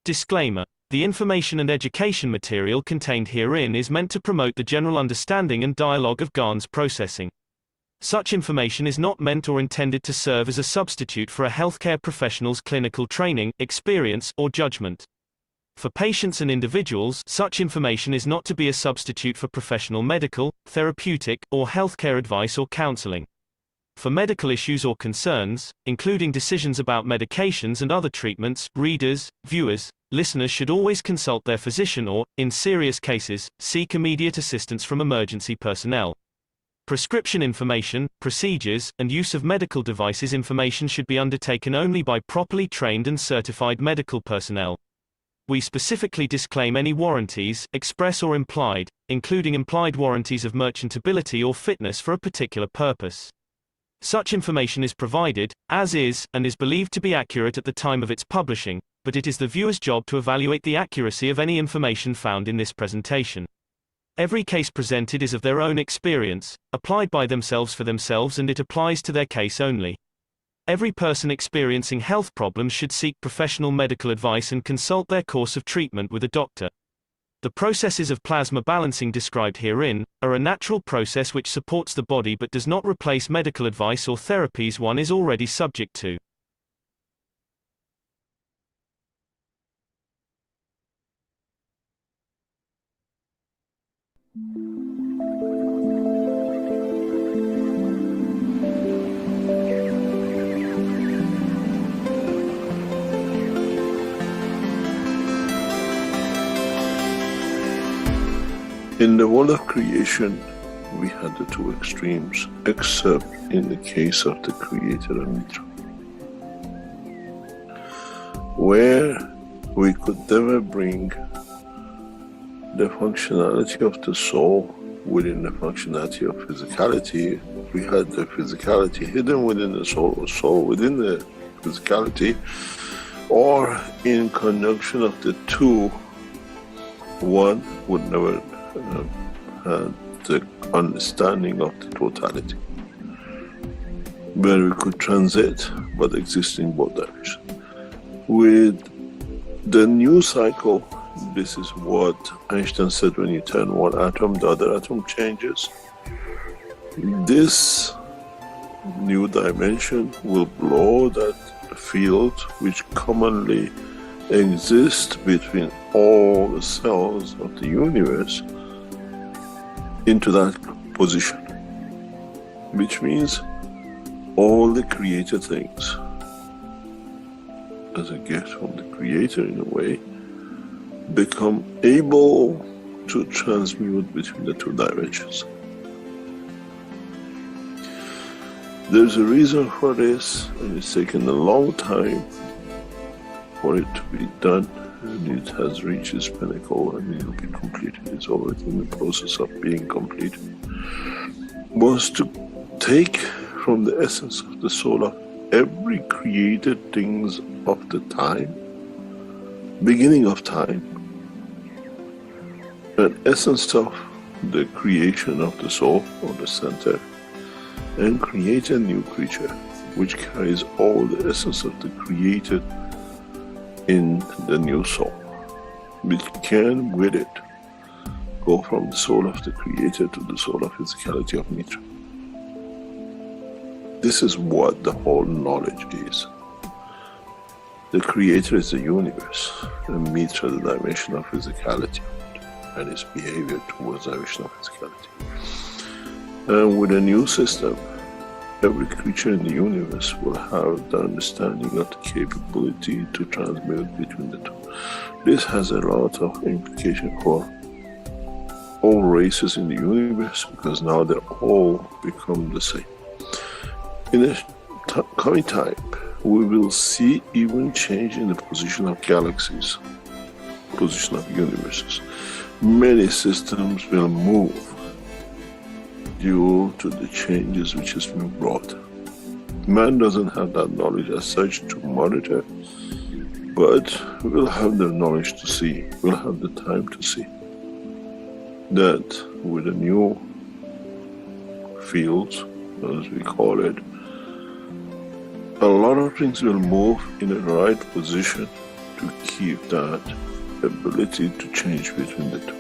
Disclaimer. The information and education material contained herein is meant to promote the general understanding and dialogue of GAN's processing. Such information is not meant or intended to serve as a substitute for a healthcare professional's clinical training, experience, or judgment. For patients and individuals, such information is not to be a substitute for professional medical, therapeutic, or healthcare advice or counseling. For medical issues or concerns, including decisions about medications and other treatments, readers, viewers, listeners should always consult their physician or, in serious cases, seek immediate assistance from emergency personnel. Prescription information, procedures, and use of medical devices information should be undertaken only by properly trained and certified medical personnel. We specifically disclaim any warranties, express or implied, including implied warranties of merchantability or fitness for a particular purpose. Such information is provided, as is, and is believed to be accurate at the time of its publishing, but it is the viewer's job to evaluate the accuracy of any information found in this presentation. Every case presented is of their own experience, applied by themselves for themselves, and it applies to their case only. Every person experiencing health problems should seek professional medical advice and consult their course of treatment with a doctor. The processes of plasma balancing described herein are a natural process which supports the body but does not replace medical advice or therapies one is already subject to. In the world of creation, we had the two extremes, except in the case of the Creator and Mitra, where we could never bring the functionality of the soul within the functionality of physicality. We had the physicality hidden within the soul, or soul within the physicality, or in conjunction of the two, one would never had the understanding of the totality, where we could transit but exist in both directions. With the new cycle, this is what Einstein said: when you turn one atom, the other atom changes. This new dimension will blow that field which commonly exists between all the cells of the universe into that position, which means all the created things, as a gift from the Creator in a way, become able to transmute between the two dimensions. There's a reason for this, and it's taken a long time for it to be done, and it has reached its pinnacle and it will be completed. It's already in the process of being completed. Was to take from the essence of the soul of every created things of the time, beginning of time, an essence of the creation of the soul or the center, and create a new creature which carries all the essence of the created in the new soul, which can with it go from the soul of the Creator to the soul of physicality of Mitra. This is what the whole knowledge is. The Creator is the universe, and Mitra the dimension of physicality and its behavior towards the dimension of physicality. And with a new system, every creature in the universe will have the understanding of the capability to transmute between the two. This has a lot of implication for all races in the universe, because now they all become the same. In the coming time, we will see even change in the position of galaxies, position of universes. Many systems will move due to the changes which has been brought. Man doesn't have that knowledge as such to monitor, but we'll have the knowledge to see, we'll have the time to see that with the new fields, as we call it, a lot of things will move in the right position to to keep that ability to change between the two.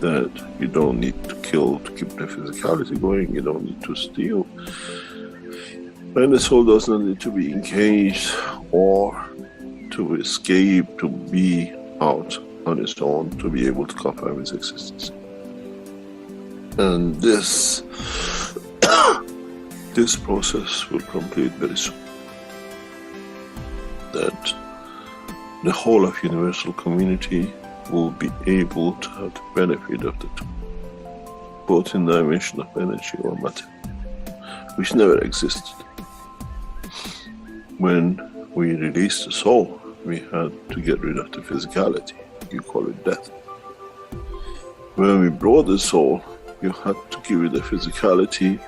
That you don't need to kill to keep the physicality going, you don't need to steal. And the soul does not need to be encaged or to escape, to be out on its own, to be able to confirm its existence. And this process will complete very soon. That the whole of universal community will be able to have the benefit of the two, both in the dimension of energy or matter, which never existed. When we released the soul, we had to get rid of the physicality. You call it death. When we brought the soul, you had to give it the physicality,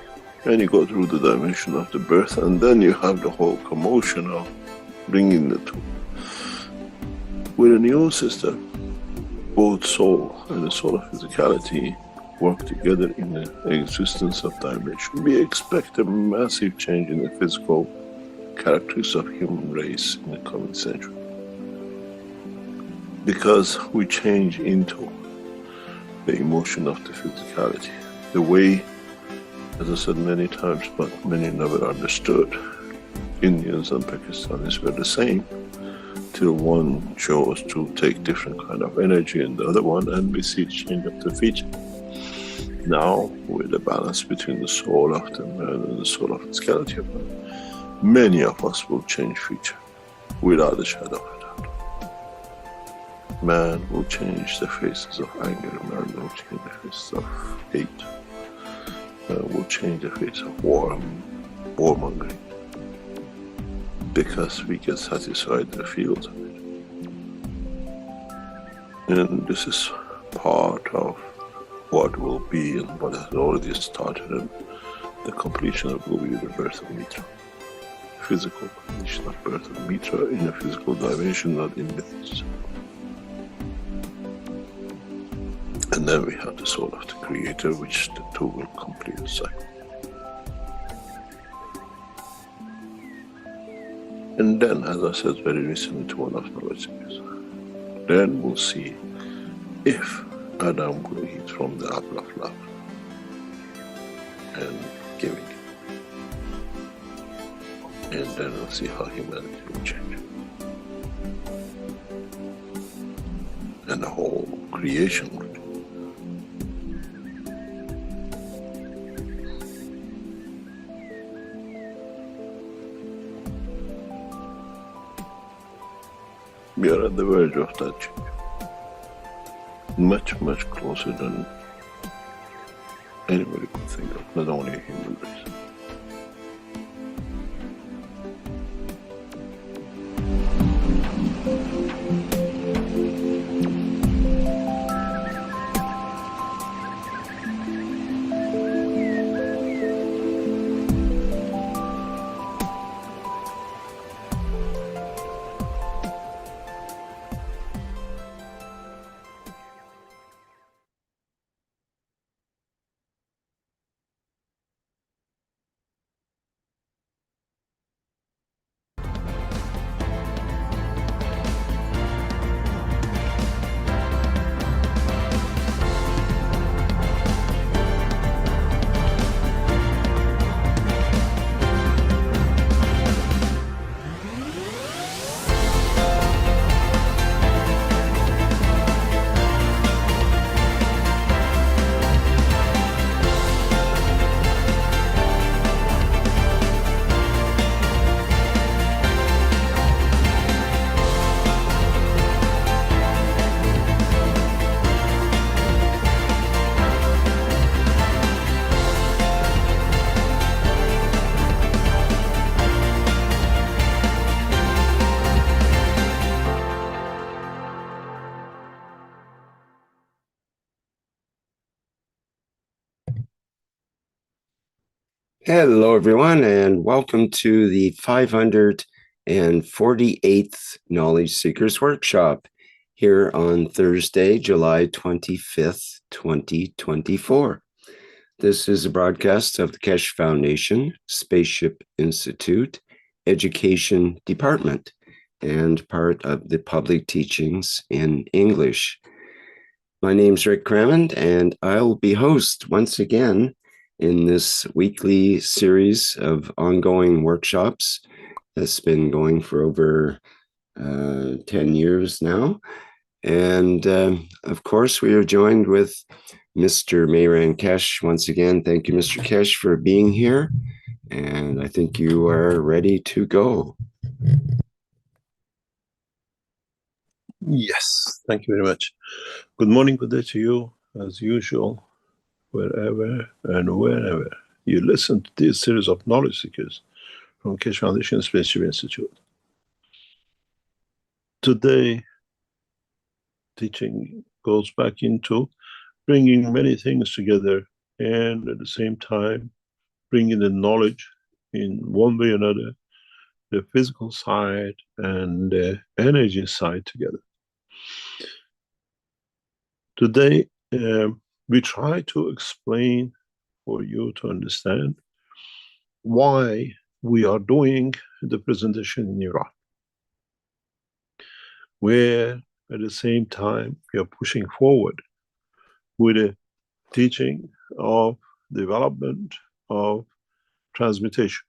and you go through the dimension of the birth, and then you have the whole commotion of bringing the two. With a new system, both soul and the soul of physicality work together in the existence of dimension. We expect a massive change in the physical characteristics of human race in the coming century, because we change into the emotion of the physicality. The way, as I said many times, but many never understood, Indians and Pakistanis were the same, till one chose to take different kind of energy in the other one, and we see change of the feature. Now, with the balance between the soul of the man and the soul of physicality of man, many of us will change feature, without a shadow of a doubt. Man will change the faces of anger, man will change the faces of hate, man will change the face of warmongering, because we get satisfied in the field of it. And this is part of what will be and what has already started, and the completion of will be the birth of Mitra. Physical completion of birth of Mitra in a physical dimension, not in myths. And then we have the soul of the Creator, which the two will complete the cycle. And then, as I said very recently to one of my listeners, then we'll see if Adam will eat from the apple of love and giving it. And then we'll see how humanity will change. And the whole creation will change. We are at the verge of that change. Much, much closer than anybody could think of, not only a human race. Hello, everyone, and welcome to the 548th Knowledge Seekers Workshop here on Thursday, July 25th, 2024. This is a broadcast of the Keshe Foundation, Spaceship Institute, Education Department, and part of the public teachings in English. My name's Rick Crammond, and I'll be host once again in this weekly series of ongoing workshops that's been going for over 10 years now. And of course, we are joined with Mr. Mehran Keshe once again. Thank you, Mr. Keshe, for being here. And I think you are ready to go. Yes, thank you very much. Good morning, good day to you, as usual, wherever and wherever you listen to this series of knowledge seekers from Keshe Foundation Spaceship Institute. Today, teaching goes back into bringing many things together and at the same time bringing the knowledge in one way or another, the physical side and the energy side together. Today, we try to explain for you to understand why we are doing the presentation in Iran, where at the same time we are pushing forward with the teaching of development of transmutation.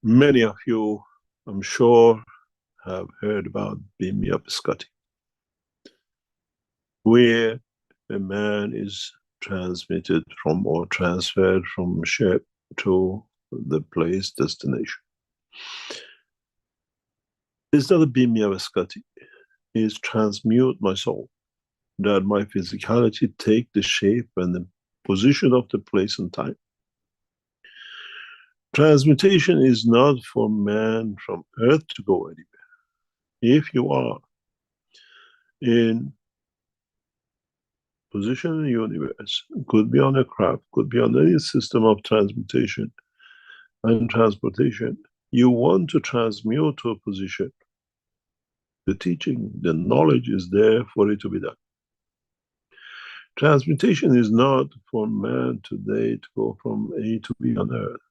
Many of you, I'm sure, have heard about PM CET, where a man is transmitted from or transferred from ship to the place destination. It's not a PM CET, is transmute my soul, that my physicality take the shape and the position of the place and time. Transmutation is not for man from earth to go anywhere. If you are in position in the universe, could be on a craft, could be on any system of transmutation and transportation, you want to transmute to a position. The teaching, the knowledge is there for it to be done. Transmutation is not for man today to go from A to B on earth.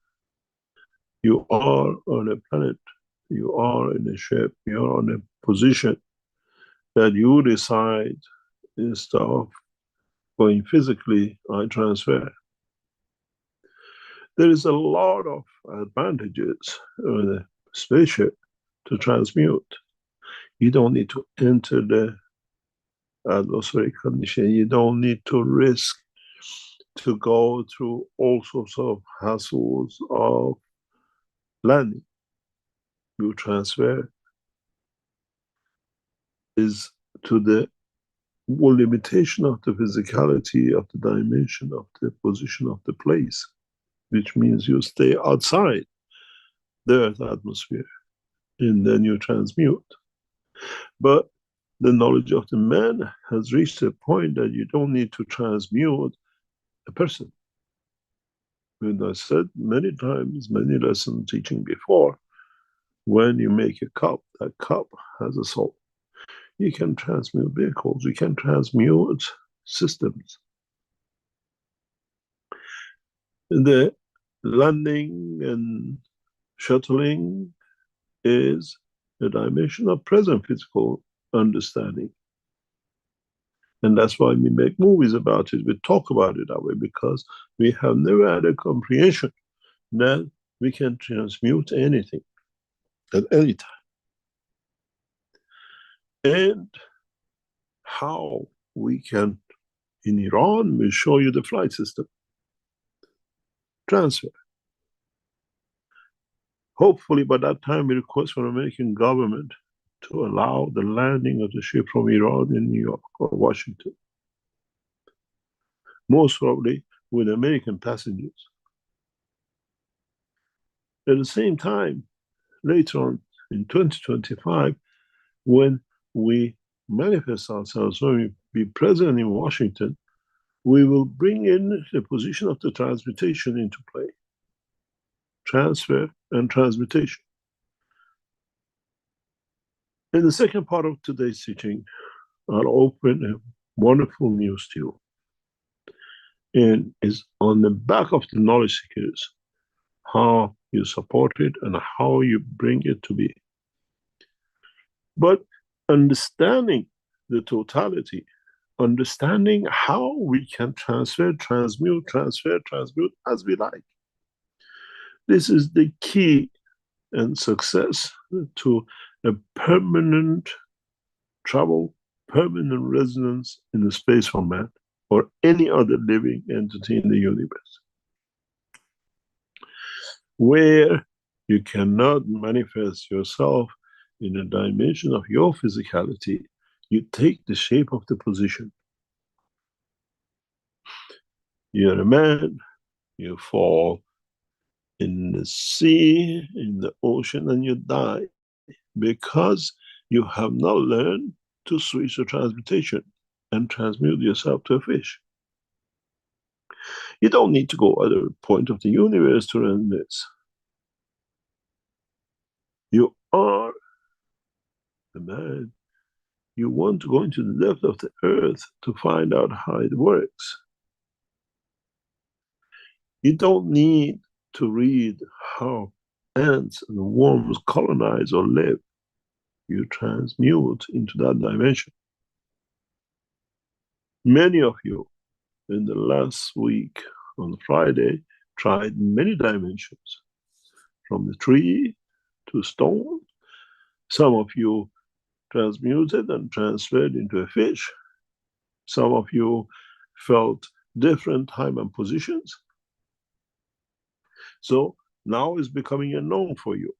You are on a planet, you are in a ship, you are on a position that you decide, instead of going physically, I transfer. There is a lot of advantages in a spaceship to transmute. You don't need to enter the atmospheric condition. You don't need to risk to go through all sorts of hassles of landing. You transfer is to the limitation of the physicality of the dimension of the position of the place, which means you stay outside the Earth atmosphere and then you transmute. But the knowledge of the man has reached a point that you don't need to transmute a person. And I said many times, many lessons teaching before, when you make a cup, that cup has a soul. You can transmute vehicles, you can transmute systems. The landing and shuttling is a dimension of present physical understanding. And that's why we make movies about it, we talk about it that way, because we have never had a comprehension that we can transmute anything at any time. And how we can, in Iran, we'll show you the flight system. Transfer. Hopefully by that time we request from the American government to allow the landing of the ship from Iran in New York or Washington. Most probably with American passengers. At the same time, later on in 2025, when we manifest ourselves, when we be present in Washington, we will bring in the position of the transmutation into play. Transfer and transmutation. In the second part of today's teaching, I'll open a wonderful news to you. And is on the back of the knowledge seekers, how you support it, and how you bring it to be. But understanding the totality, understanding how we can transmute as we like. This is the key and success to a permanent travel, permanent residence in the space for man or any other living entity in the universe, where you cannot manifest yourself in a dimension of your physicality. You take the shape of the position. You're a man, you fall in the sea, in the ocean, and you die because you have not learned to switch to transmutation and transmute yourself to a fish. You don't need to go at a point of the universe to learn this. You are a man. You want to go into the depth of the earth to find out how it works. You don't need to read how ants and worms colonize or live. You transmute into that dimension. Many of you in the last week on Friday tried many dimensions, from the tree to stone. Some of you transmuted and transferred into a fish. Some of you felt different time and positions. So now it's becoming a norm for you.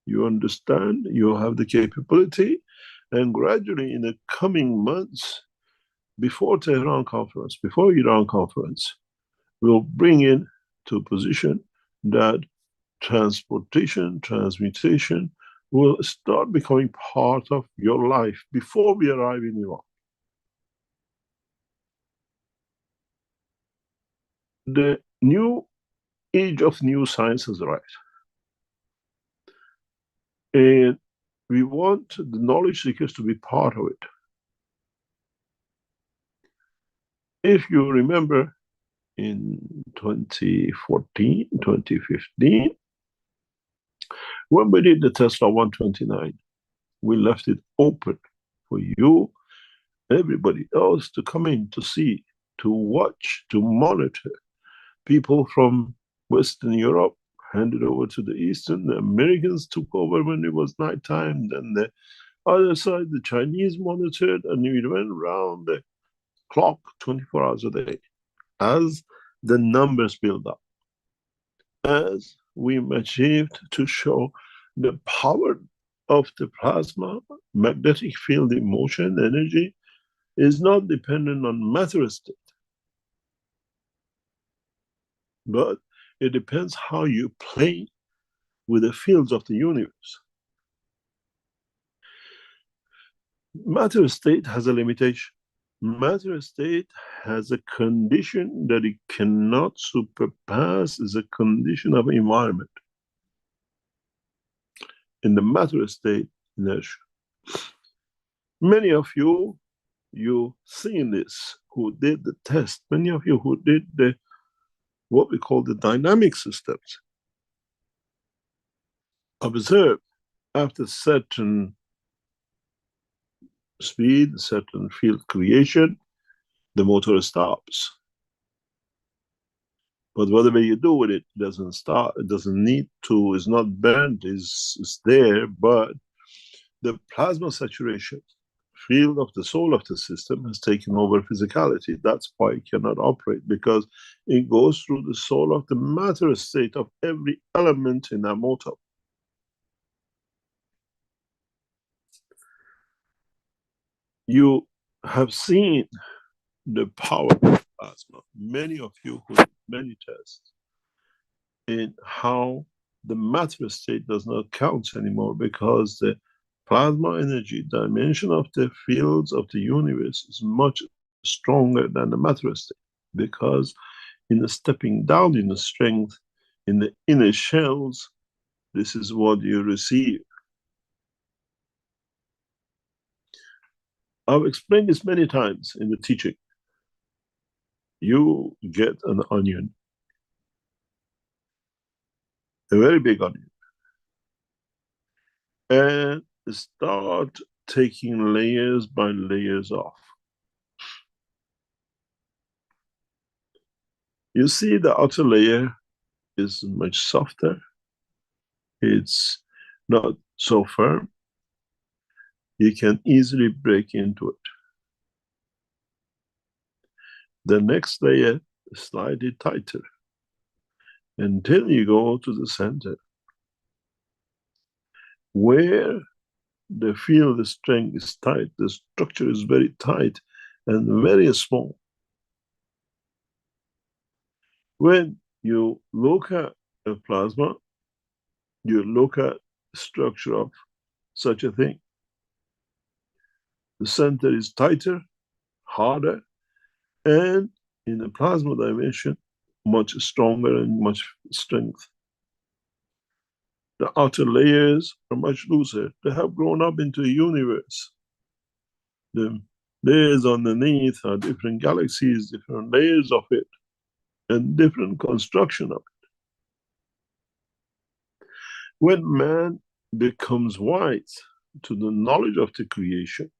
You understand, you have the capability, and gradually in the coming months, before Tehran conference, before Iran conference, we'll bring in to a position that transportation, transmutation will start becoming part of your life before we arrive in Iran. The new age of new science has arrived. And we want the knowledge seekers to be part of it. If you remember in 2014, 2015, when we did the Tesla 129, we left it open for you, everybody else to come in to see, to watch, to monitor. People from Western Europe handed over to the Eastern, the Americans took over when it was nighttime, then the other side, the Chinese monitored, and we went around the clock 24 hours a day as the numbers build up, as we achieved to show the power of the plasma, magnetic field in motion, energy, is not dependent on matter state, but it depends how you play with the fields of the universe. Matter state has a limitation. Matter state has a condition that it cannot surpass, is a condition of environment. In the matter state, inertia. Many of you seen this, who did the test, many of you who did the what we call the dynamic systems, observe after certain speed, certain field creation, the motor stops. But whatever you do with it, doesn't start, it doesn't need to, it's not burnt, it's there, but the plasma saturation field of the soul of the system has taken over physicality. That's why it cannot operate, because it goes through the soul of the matter state of every element in that motor. You have seen the power of plasma. Many of you who did many tests in how the matter state does not count anymore, because the plasma energy dimension of the fields of the universe is much stronger than the matter state, because in the stepping down in the strength in the inner shells, this is what you receive. I've explained this many times in the teaching. You get an onion. a very big onion, and start taking layers by layers off. You see the outer layer is much softer. It's not so firm. You can easily break into it. The next layer is slightly tighter until you go to the center, where the field strength is tight, the structure is very tight and very small. When you look at a plasma, you look at the structure of such a thing. The center is tighter, harder, and in the plasma dimension, much stronger and much strength. The outer layers are much looser. They have grown up into a universe. The layers underneath are different galaxies, different layers of it, and different construction of it. When man becomes wise to the knowledge of the creation,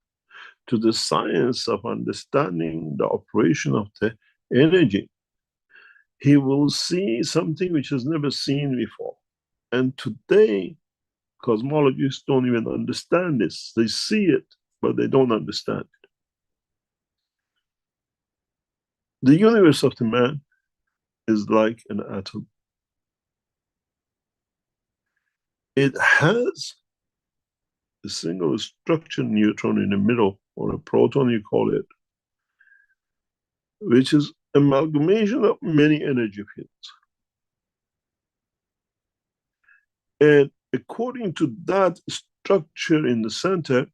to the science of understanding the operation of the energy, he will see something which has never seen before. And today, cosmologists don't even understand this. They see it, but they don't understand it. The universe of the man is like an atom. It has a single structured neutron in the middle, or a proton you call it, which is amalgamation of many energy fields. And according to that structure in the center,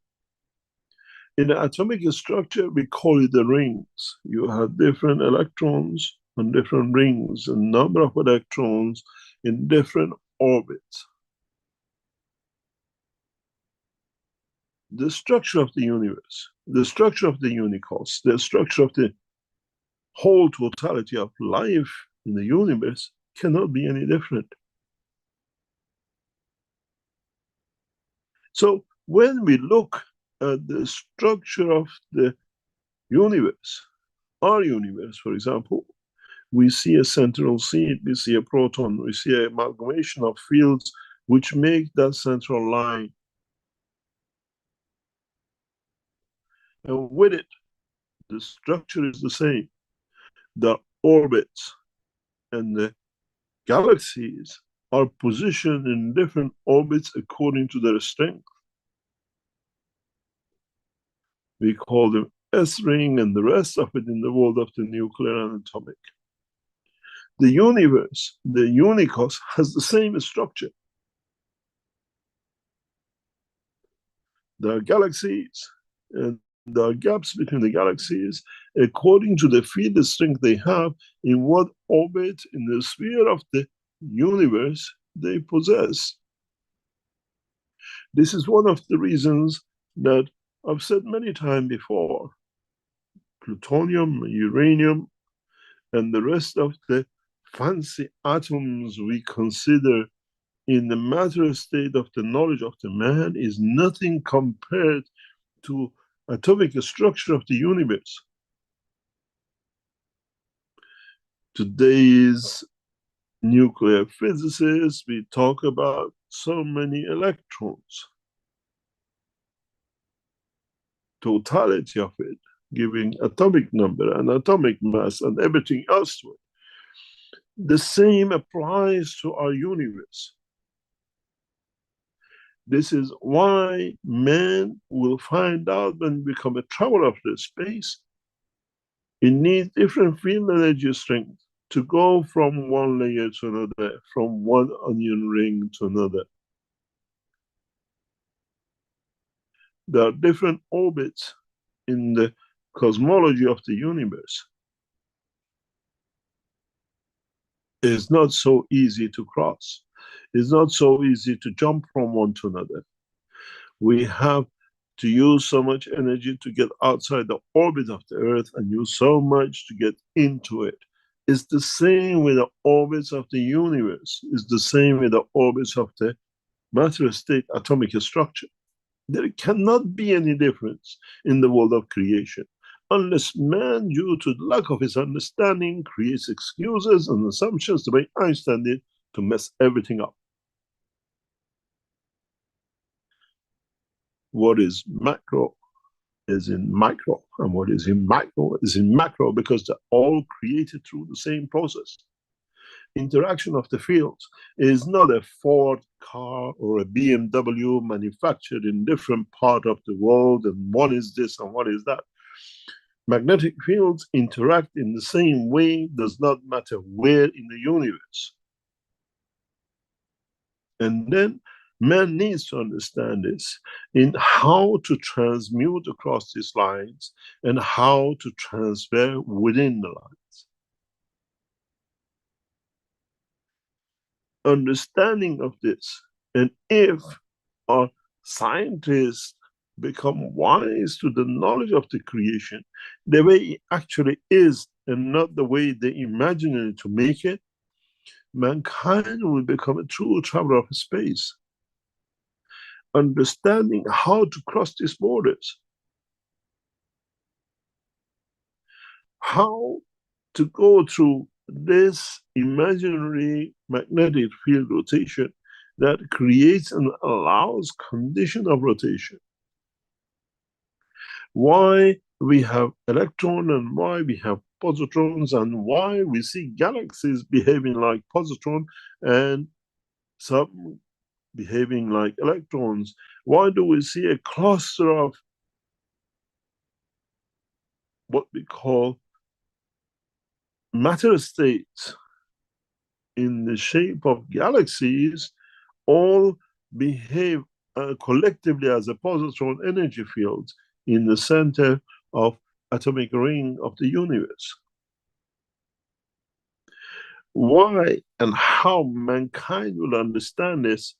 in the atomic structure, we call it the rings. You have different electrons on different rings, a number of electrons in different orbits. The structure of the universe, the structure of the unicos, the structure of the whole totality of life in the universe cannot be any different. So when we look at the structure of the universe, our universe, for example, we see a central seed, we see a proton, we see an amalgamation of fields which make that central line. And with it, the structure is the same. The orbits and the galaxies are positioned in different orbits according to their strength. We call them S-ring and the rest of it in the world of the nuclear and atomic. The universe, the unicos, has the same structure. There are galaxies, and there are gaps between the galaxies according to the field strength they have in what orbit in the sphere of the universe they possess. This is one of the reasons that I've said many times before, plutonium, uranium, and the rest of the fancy atoms we consider in the matter state of the knowledge of the man is nothing compared to atomic structure of the universe. Today's nuclear physicists, we talk about so many electrons. Totality of it, giving atomic number and atomic mass and everything else to it. The same applies to our universe. This is why man will find out when we become a traveler of the space, it needs different field energy strength to go from one layer to another, from one onion ring to another. There are different orbits in the cosmology of the universe. It's not so easy to cross. It's not so easy to jump from one to another. We have to use so much energy to get outside the orbit of the Earth and use so much to get into it. It's the same with the orbits of the universe. It's the same with the orbits of the matter state atomic structure. There cannot be any difference in the world of creation unless man, due to the lack of his understanding, creates excuses and assumptions the way Einstein did to mess everything up. What is macro is in micro, and what is in micro is in macro, because they're all created through the same process. Interaction of the fields is not a Ford car or a BMW manufactured in different part of the world, and one is this and one is that. Magnetic fields interact in the same way, does not matter where in the universe. And then man needs to understand this in how to transmute across these lines and how to transfer within the lines. Understanding of this, and if our scientists become wise to the knowledge of the creation, the way it actually is and not the way they imagine it to make it, mankind will become a true traveler of space. Understanding how to cross these borders, how to go through this imaginary magnetic field rotation that creates and allows condition of rotation. Why we have electron and why we have positrons, and why we see galaxies behaving like positron and some behaving like electrons. Why do we see a cluster of what we call matter states in the shape of galaxies all behave collectively as a positron energy field in the center of atomic ring of the universe? Why and how mankind will understand this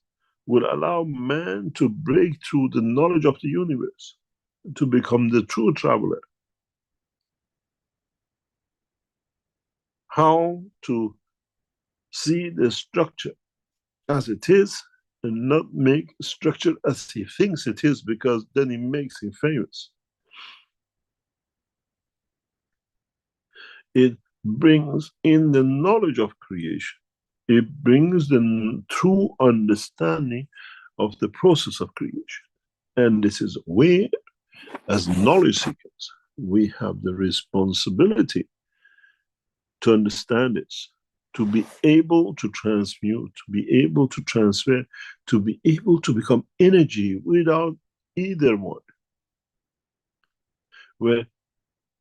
will allow man to break through the knowledge of the universe, to become the true traveler. How to see the structure as it is and not make structure as he thinks it is, because then it makes him famous. It brings in the knowledge of creation. It brings the true understanding of the process of creation. And this is where, as knowledge seekers, we have the responsibility to understand this, to be able to transmute, to be able to transfer, to be able to become energy without either one. Where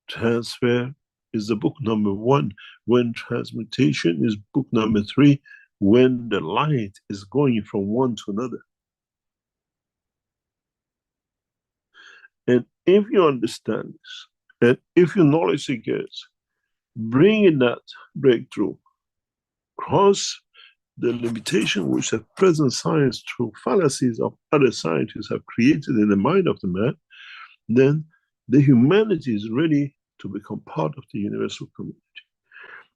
transfer is the book number 1, when transmutation is book number 3, when the light is going from one to another. And if you understand this, and if you knowledge seekers bring in that breakthrough, cross the limitation which the present science through fallacies of other scientists have created in the mind of the man, then the humanity is ready to become part of the universal community.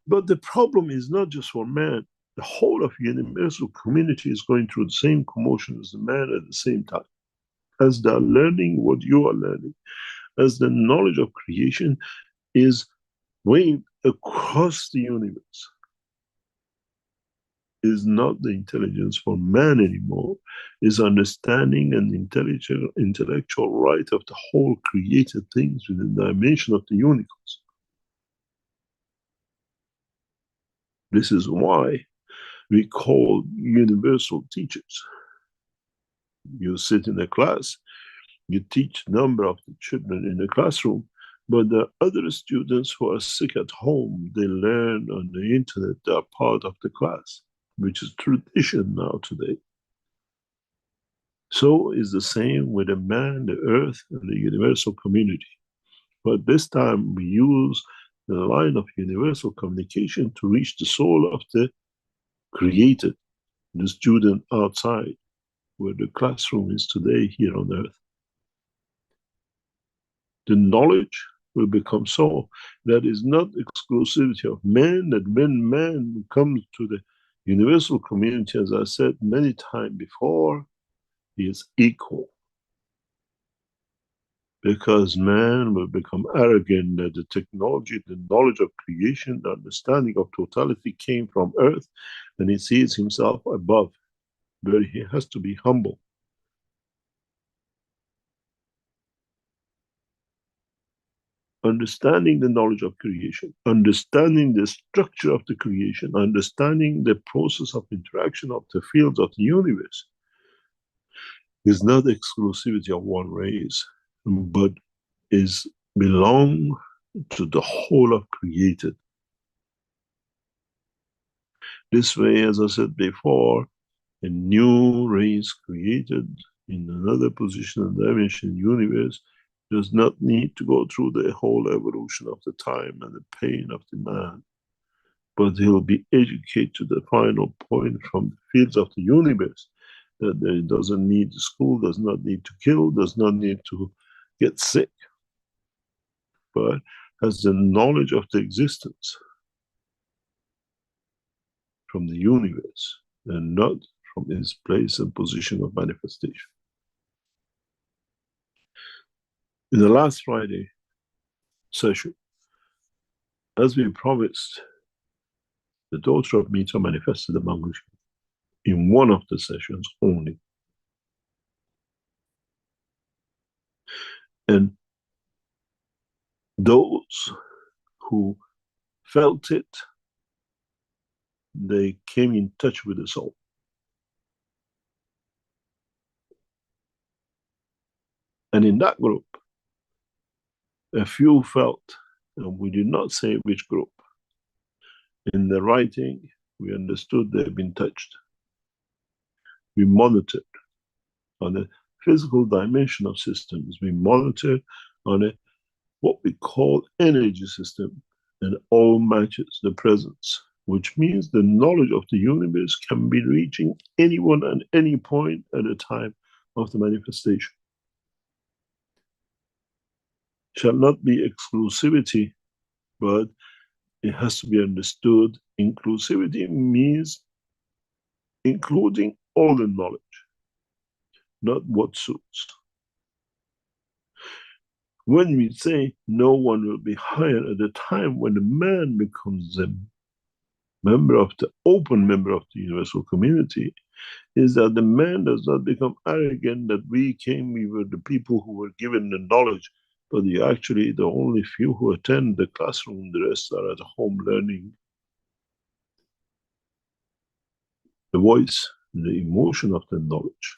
But the problem is not just for man. The whole of the universal community is going through the same commotion as the man at the same time. As they're learning what you are learning, as the knowledge of creation is waved across the universe, is not the intelligence for man anymore, is understanding and intellectual right of the whole created things within the dimension of the universe. This is why we call universal teachers. You sit in a class, you teach a number of the children in the classroom, but the other students who are sick at home, they learn on the internet, they are part of the class, which is tradition now today. So is the same with the man, the earth, and the universal community. But this time we use the line of universal communication to reach the soul of the created, the student outside, where the classroom is today here on earth. The knowledge will become so that is not exclusivity of man, that when man comes to the universal community, as I said many times before, he is equal. Because man will become arrogant that the technology, the knowledge of creation, the understanding of totality came from earth, and he sees himself above, where he has to be humble. Understanding the knowledge of creation, understanding the structure of the creation, understanding the process of interaction of the fields of the universe is not exclusivity of one race, but is belong to the whole of created. This way, as I said before, a new race created in another position and dimension in the universe does not need to go through the whole evolution of the time and the pain of the man, but he'll be educated to the final point from the fields of the universe, that he doesn't need school, does not need to kill, does not need to get sick, but has the knowledge of the existence from the universe and not from his place and position of manifestation. In the last Friday session, as we promised, the daughter of Mitra manifested among us in one of the sessions only. And those who felt it, they came in touch with the soul. And in that group, a few felt, and we did not say which group. In the writing, we understood they've been touched. We monitored on a physical dimension of systems. We monitored on a what we call energy system, and all matches the presence, which means the knowledge of the universe can be reaching anyone at any point at a time of the manifestation. Shall not be exclusivity, but it has to be understood. Inclusivity means including all the knowledge, not what suits. When we say no one will be higher at the time when the man becomes a member of the open member of the universal community, is that the man does not become arrogant that we were the people who were given the knowledge, but actually the only few who attend the classroom, the rest are at home learning the voice, the emotion of the knowledge.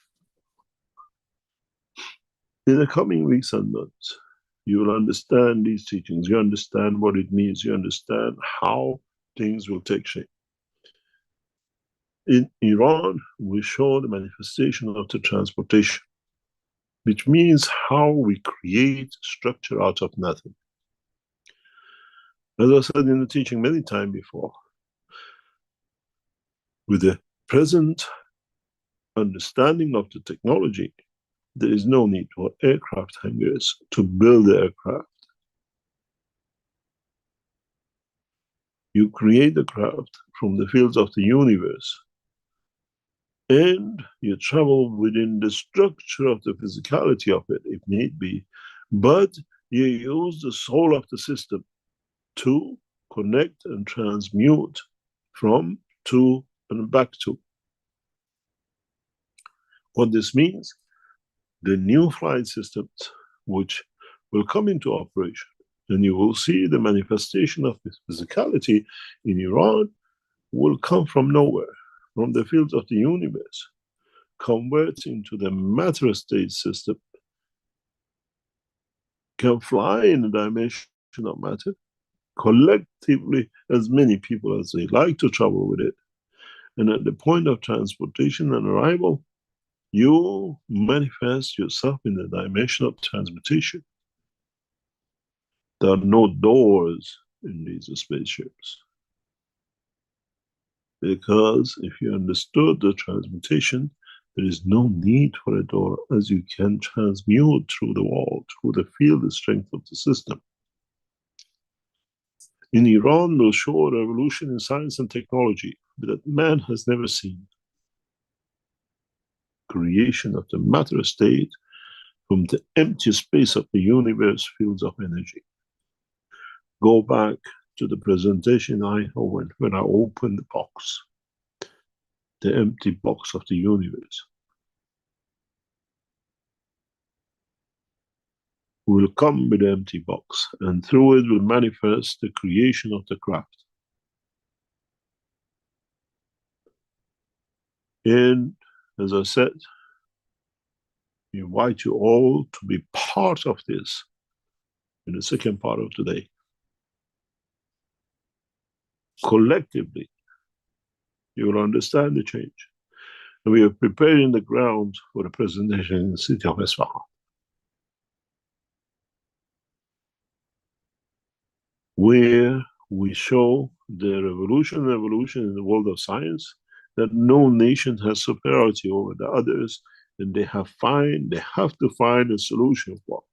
In the coming weeks and months, you will understand these teachings, you understand what it means, you understand how things will take shape. In Iran, we show the manifestation of the transmutation, which means how we create structure out of nothing. As I said in the teaching many times before, with the present understanding of the technology, there is no need for aircraft hangars to build the aircraft. You create the craft from the fields of the universe, and you travel within the structure of the physicality of it, if need be, but you use the soul of the system to connect and transmute from, to, and back to. What this means, the new flight systems, which will come into operation, and you will see the manifestation of this physicality in Iran, will come from nowhere, from the fields of the universe, converts into the matter state system, can fly in the dimension of matter, collectively, as many people as they like to travel with it. And at the point of transportation and arrival, you manifest yourself in the dimension of transmutation. There are no doors in these spaceships. Because if you understood the transmutation, there is no need for a door, as you can transmute through the wall, through the field strength of the system. in Iran will show a revolution in science and technology that man has never seen. Creation of the matter state from the empty space of the universe, fields of energy. Go back to the presentation I had when I opened the box, the empty box of the universe. Will come with the empty box, and through it will manifest the creation of the craft. And as I said, we invite you all to be part of this in the second part of today. Collectively, you will understand the change. And we are preparing the ground for the presentation in the city of Isfahan, where we show the revolution and evolution in the world of science, that no nation has superiority over the others, and they have to find a solution for.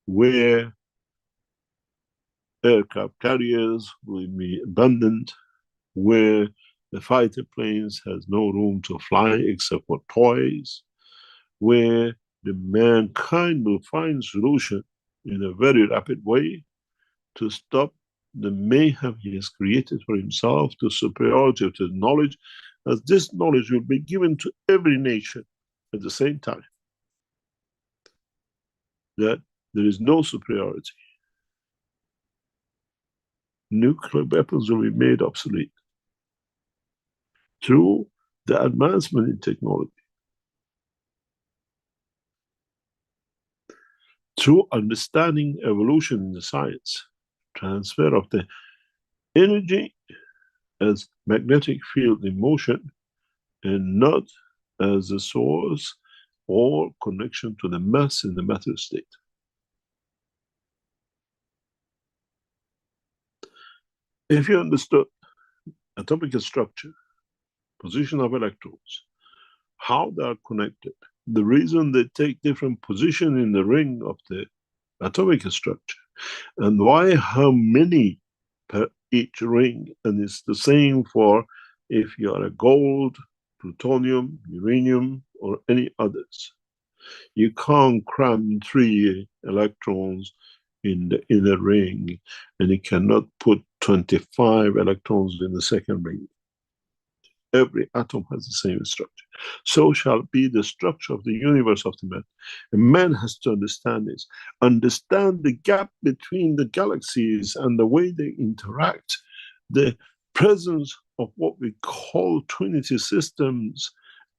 Where aircraft carriers will be abundant, where the fighter planes has no room to fly except for toys, where the mankind will find solution in a very rapid way to stop the mayhem he has created for himself, to superiority to knowledge, as this knowledge will be given to every nation at the same time. That there is no superiority. Nuclear weapons will be made obsolete through the advancement in technology, through understanding evolution in the science, transfer of the energy as magnetic field in motion and not as a source or connection to the mass in the matter state. If you understood atomic structure, position of electrons, how they are connected, the reason they take different position in the ring of the atomic structure, and why how many per each ring, and it's the same for if you are a gold, plutonium, uranium, or any others. You can't cram 3 electrons in the inner ring, and you cannot put 25 electrons in the second ring. Every atom has the same structure. So shall be the structure of the universe of the man. And man has to understand this. Understand the gap between the galaxies and the way they interact. The presence of what we call trinity systems,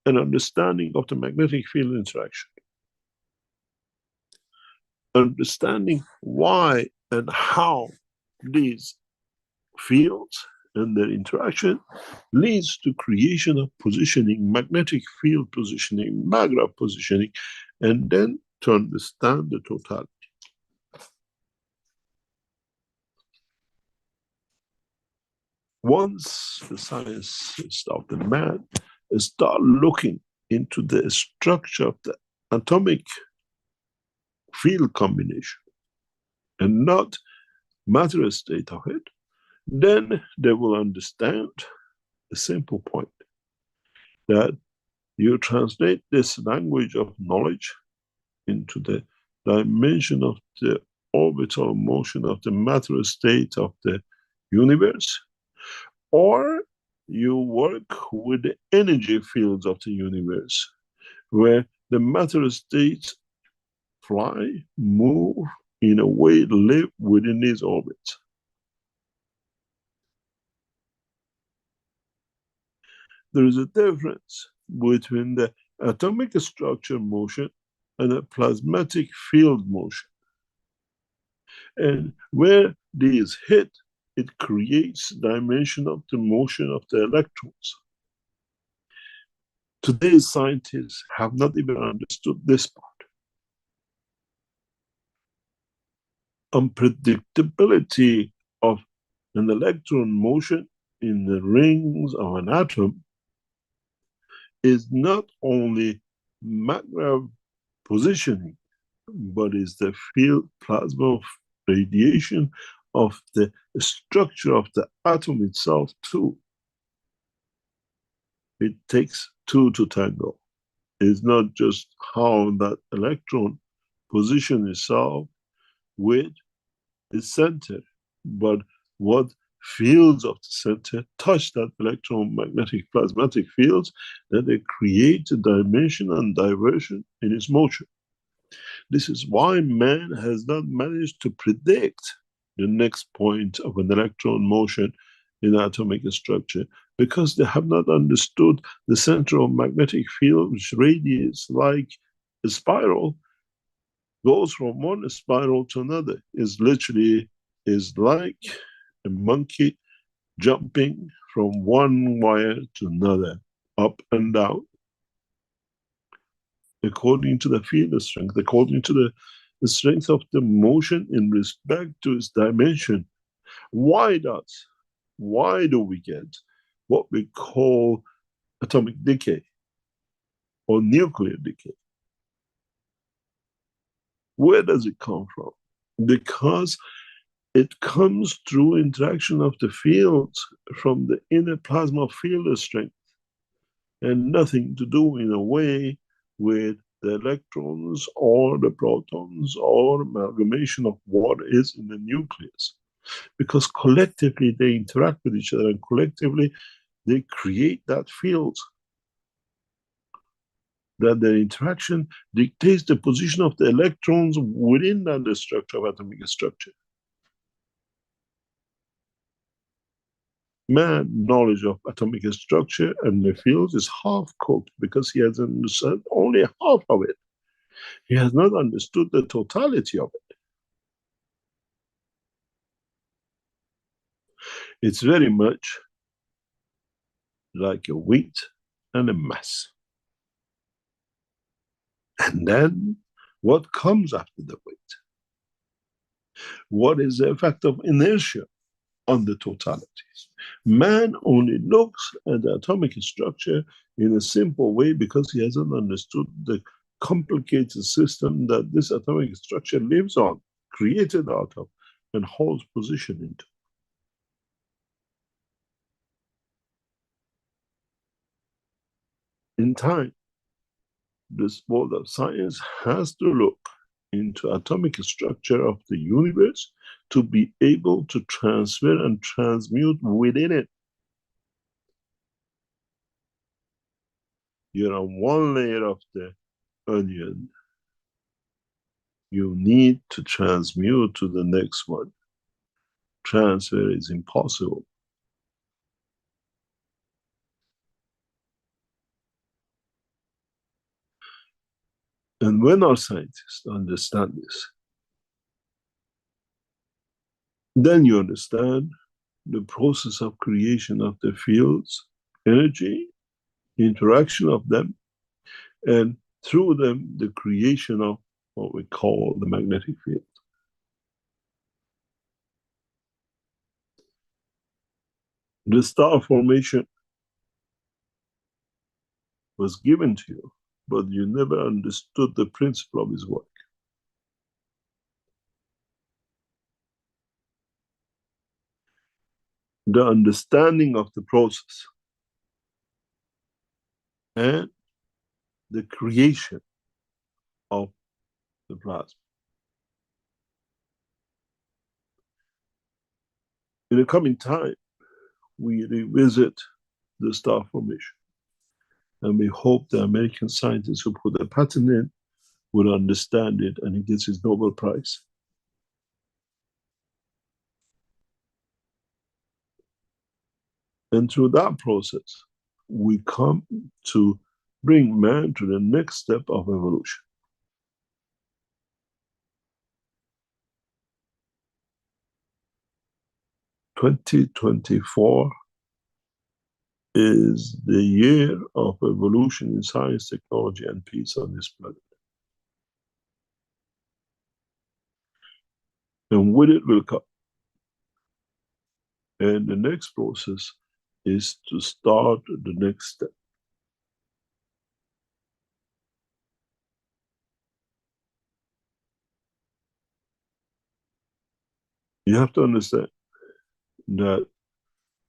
and understanding of the magnetic field interaction. Understanding why and how these fields and their interaction leads to creation of positioning, magnetic field positioning, magnetic positioning, and then to understand the totality. Once the scientists of the man start looking into the structure of the atomic field combination and not matter state of it, then they will understand a simple point, that you translate this language of knowledge into the dimension of the orbital motion of the matter state of the universe, or you work with the energy fields of the universe, where the matter states fly, move, in a way live within these orbits. There is a difference between the atomic structure motion and a plasmatic field motion. And where these hit, it creates dimension of the motion of the electrons. Today's scientists have not even understood this part. Unpredictability of an electron motion in the rings of an atom is not only magnetic positioning, but is the field plasma radiation of the structure of the atom itself too. It takes two to tango. It's not just how that electron positions itself with the center, but what fields of the center touch that electromagnetic plasmatic fields, that they create a dimension and diversion in its motion. This is why man has not managed to predict the next point of an electron motion in atomic structure, because they have not understood the central magnetic field, which radiates like a spiral, goes from one spiral to another. Is literally is like a monkey jumping from one wire to another, up and down, according to the field strength, according to the strength of the motion in respect to its dimension. Why do we get what we call atomic decay or nuclear decay? Where does it come from? Because it comes through interaction of the fields from the inner plasma field strength, and nothing to do in a way with the electrons or the protons or amalgamation of what is in the nucleus. Because collectively they interact with each other, and collectively they create that field. That the interaction dictates the position of the electrons within that structure of atomic structure. Man's knowledge of atomic structure and the fields is half-cooked, because he has understood only half of it. He has not understood the totality of it. It's very much like a wheat and a mass. And then what comes after the wheat? What is the effect of inertia on the totalities? Man only looks at the atomic structure in a simple way because he hasn't understood the complicated system that this atomic structure lives on, created out of, and holds position into. In time, this world of science has to look into atomic structure of the universe to be able to transfer and transmute within it. You're on one layer of the onion. You need to transmute to the next one. Transfer is impossible. And when our scientists understand this, then you understand the process of creation of the fields, energy, interaction of them, and through them, the creation of what we call the magnetic field. The star formation was given to you, but you never understood the principle of his work. The understanding of the process and the creation of the plasma. In the coming time, we revisit the star formation. And we hope the American scientist who put the patent in will understand it, and he gets his Nobel Prize. And through that process, we come to bring man to the next step of evolution. (2024) is the year of evolution in science, technology, and peace on this planet. And with it will come. And the next process is to start the next step. You have to understand that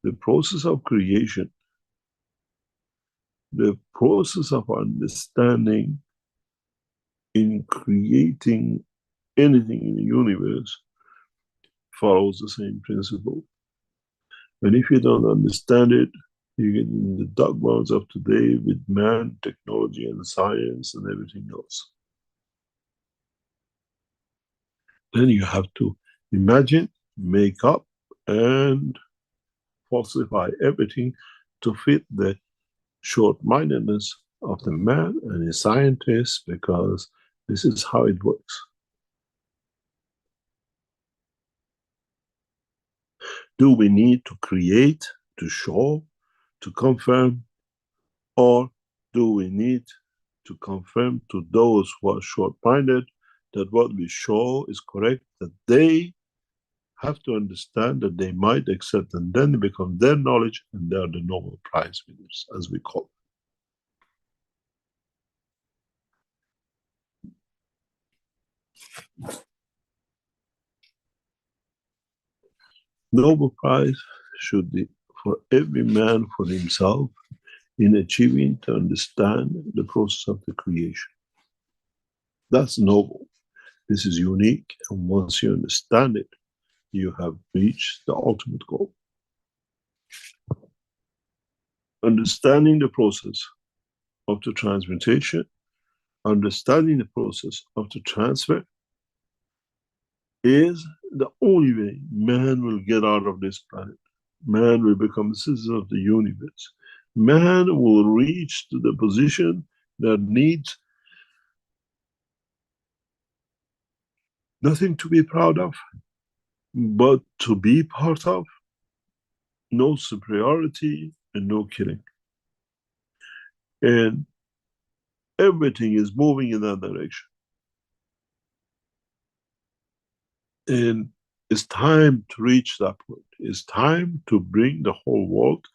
the process of creation, the process of understanding in creating anything in the universe follows the same principle. And if you don't understand it, you get in the dogmas of today with man, technology, and science and everything else. Then you have to imagine, make up, and falsify everything to fit the short-mindedness of the man and the scientist, because this is how it works. Do we need to create, to show, to confirm, or do we need to confirm to those who are short-minded that what we show is correct, that they have to understand that they might accept, and then it becomes their knowledge, and they are the Nobel Prize winners, as we call it. Nobel Prize should be for every man for himself in achieving to understand the process of the creation. That's noble. This is unique, and once you understand it, you have reached the ultimate goal. Understanding the process of the transmutation, understanding the process of the transfer is the only way man will get out of this planet. Man will become a citizen of the universe. Man will reach to the position that needs nothing to be proud of, but to be part of. No superiority and no killing. And everything is moving in that direction. And it's time to reach that point. It's time to bring the whole world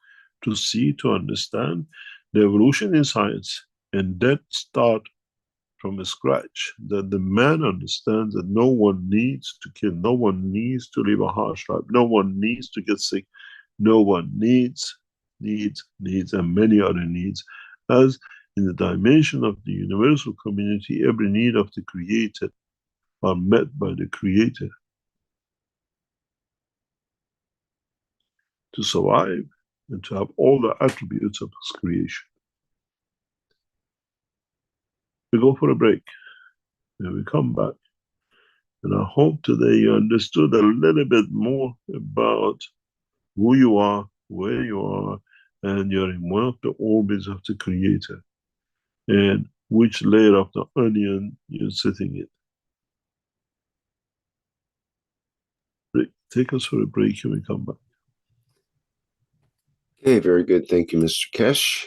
to see, to understand the evolution in science, and then start from scratch, that the man understands that no one needs to kill, no one needs to live a harsh life, no one needs to get sick, no one needs, and many other needs. As in the dimension of the universal community, every need of the created are met by the creator to survive and to have all the attributes of his creation. We go for a break and we come back. And I hope today you understood a little bit more about who you are, where you are, and you're in one of the orbits of the creator, and which layer of the onion you're sitting in. Take us for a break and we come back. Okay, very good. Thank you, Mr. Keshe.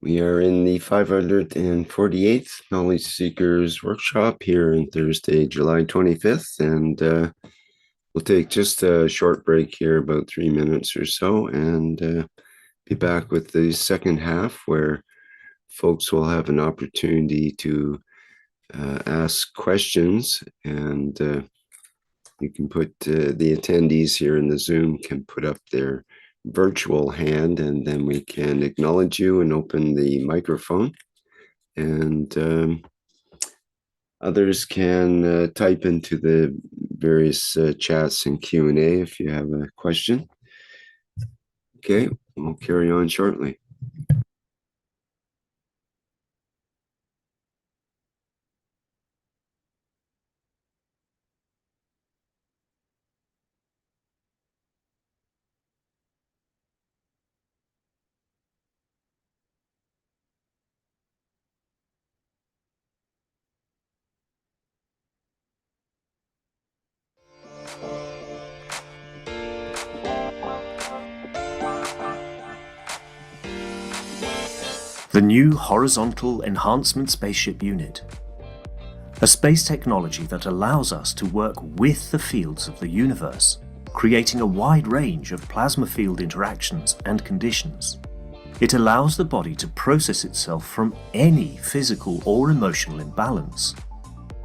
We are in the 548th Knowledge Seekers Workshop here on Thursday, July 25th, and we'll take just a short break here, about 3 minutes or so, and be back with the second half, where folks will have an opportunity to ask questions, and you can put the attendees here in the Zoom can put up their virtual hand, and then we can acknowledge you and open the microphone, and others can type into the various chats and Q&A if you have a question. Okay, we'll carry on shortly. The new Horizontal Enhancement Spaceship Unit. A space technology that allows us to work with the fields of the universe, creating a wide range of plasma field interactions and conditions. It allows the body to process itself from any physical or emotional imbalance.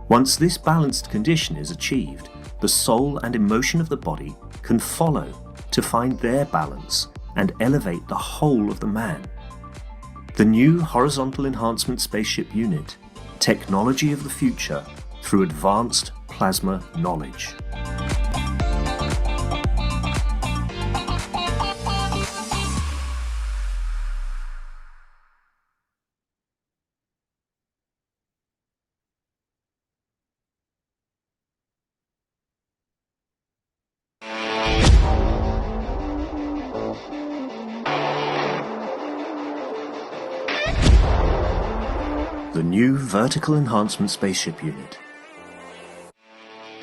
Once this balanced condition is achieved, the soul and emotion of the body can follow to find their balance and elevate the whole of the man. The new Horizontal Enhancement Spaceship Unit, technology of the future through advanced plasma knowledge. The new Vertical Enhancement Spaceship Unit.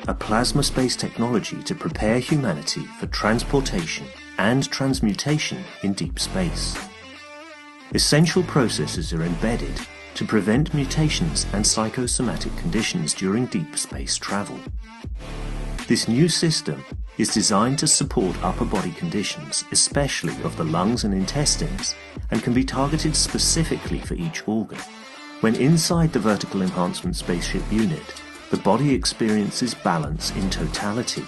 A plasma space technology to prepare humanity for transportation and transmutation in deep space. Essential processes are embedded to prevent mutations and psychosomatic conditions during deep space travel. This new system is designed to support upper body conditions, especially of the lungs and intestines, and can be targeted specifically for each organ. When inside the Vertical Enhancement Spaceship Unit, the body experiences balance in totality,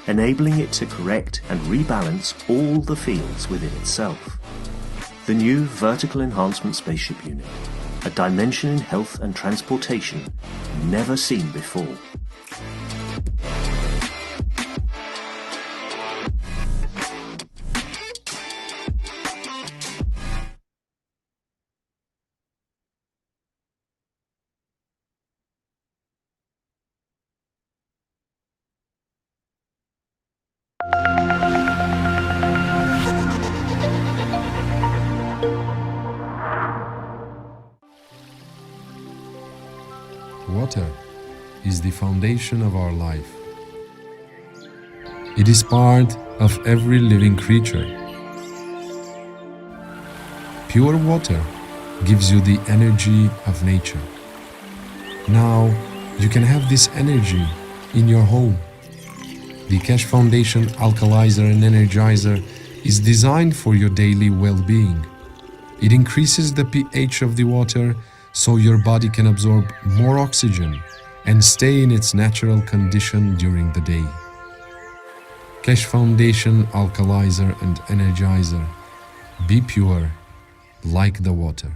enabling it to correct and rebalance all the fields within itself. The new Vertical Enhancement Spaceship Unit, a dimension in health and transportation never seen before. Water is the foundation of our life. It is part of every living creature. Pure water gives you the energy of nature. Now you can have this energy in your home. The Keshe Foundation Alkalizer and Energizer is designed for your daily well-being. It increases the pH of the water so your body can absorb more oxygen and stay in its natural condition during the day. Keshe Foundation Alkalizer and Energizer. Be pure like the water.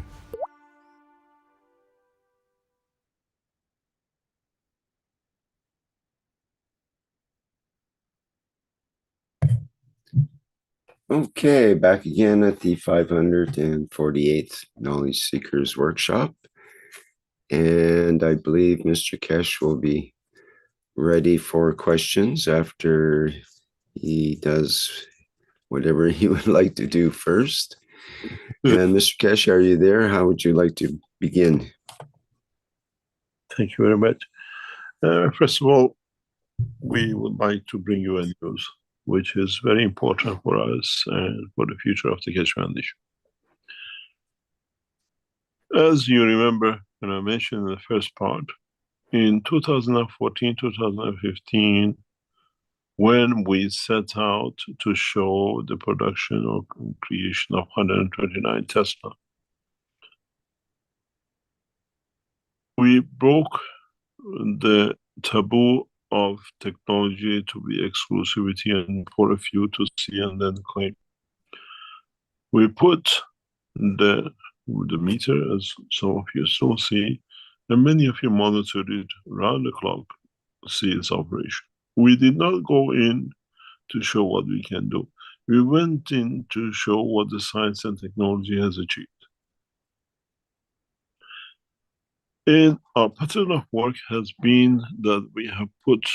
Okay, back again at the 548th Knowledge Seekers Workshop. And I believe Mr. Keshe will be ready for questions after he does whatever he would like to do first. And Mr. Keshe, are you there? How would you like to begin? Thank you very much. First of all, we would like to bring you a news which is very important for us and for the future of the Keshe Foundation. As you remember, when I mentioned in the first part, in 2014, 2015, when we set out to show the production or creation of 129 Tesla, we broke the taboo of technology to be exclusivity and for a few to see and then claim. We put the meter, as some of you still see, and many of you monitored it round the clock, see its operation. We did not go in to show what we can do. We went in to show what the science and technology has achieved. And our pattern of work has been that we have put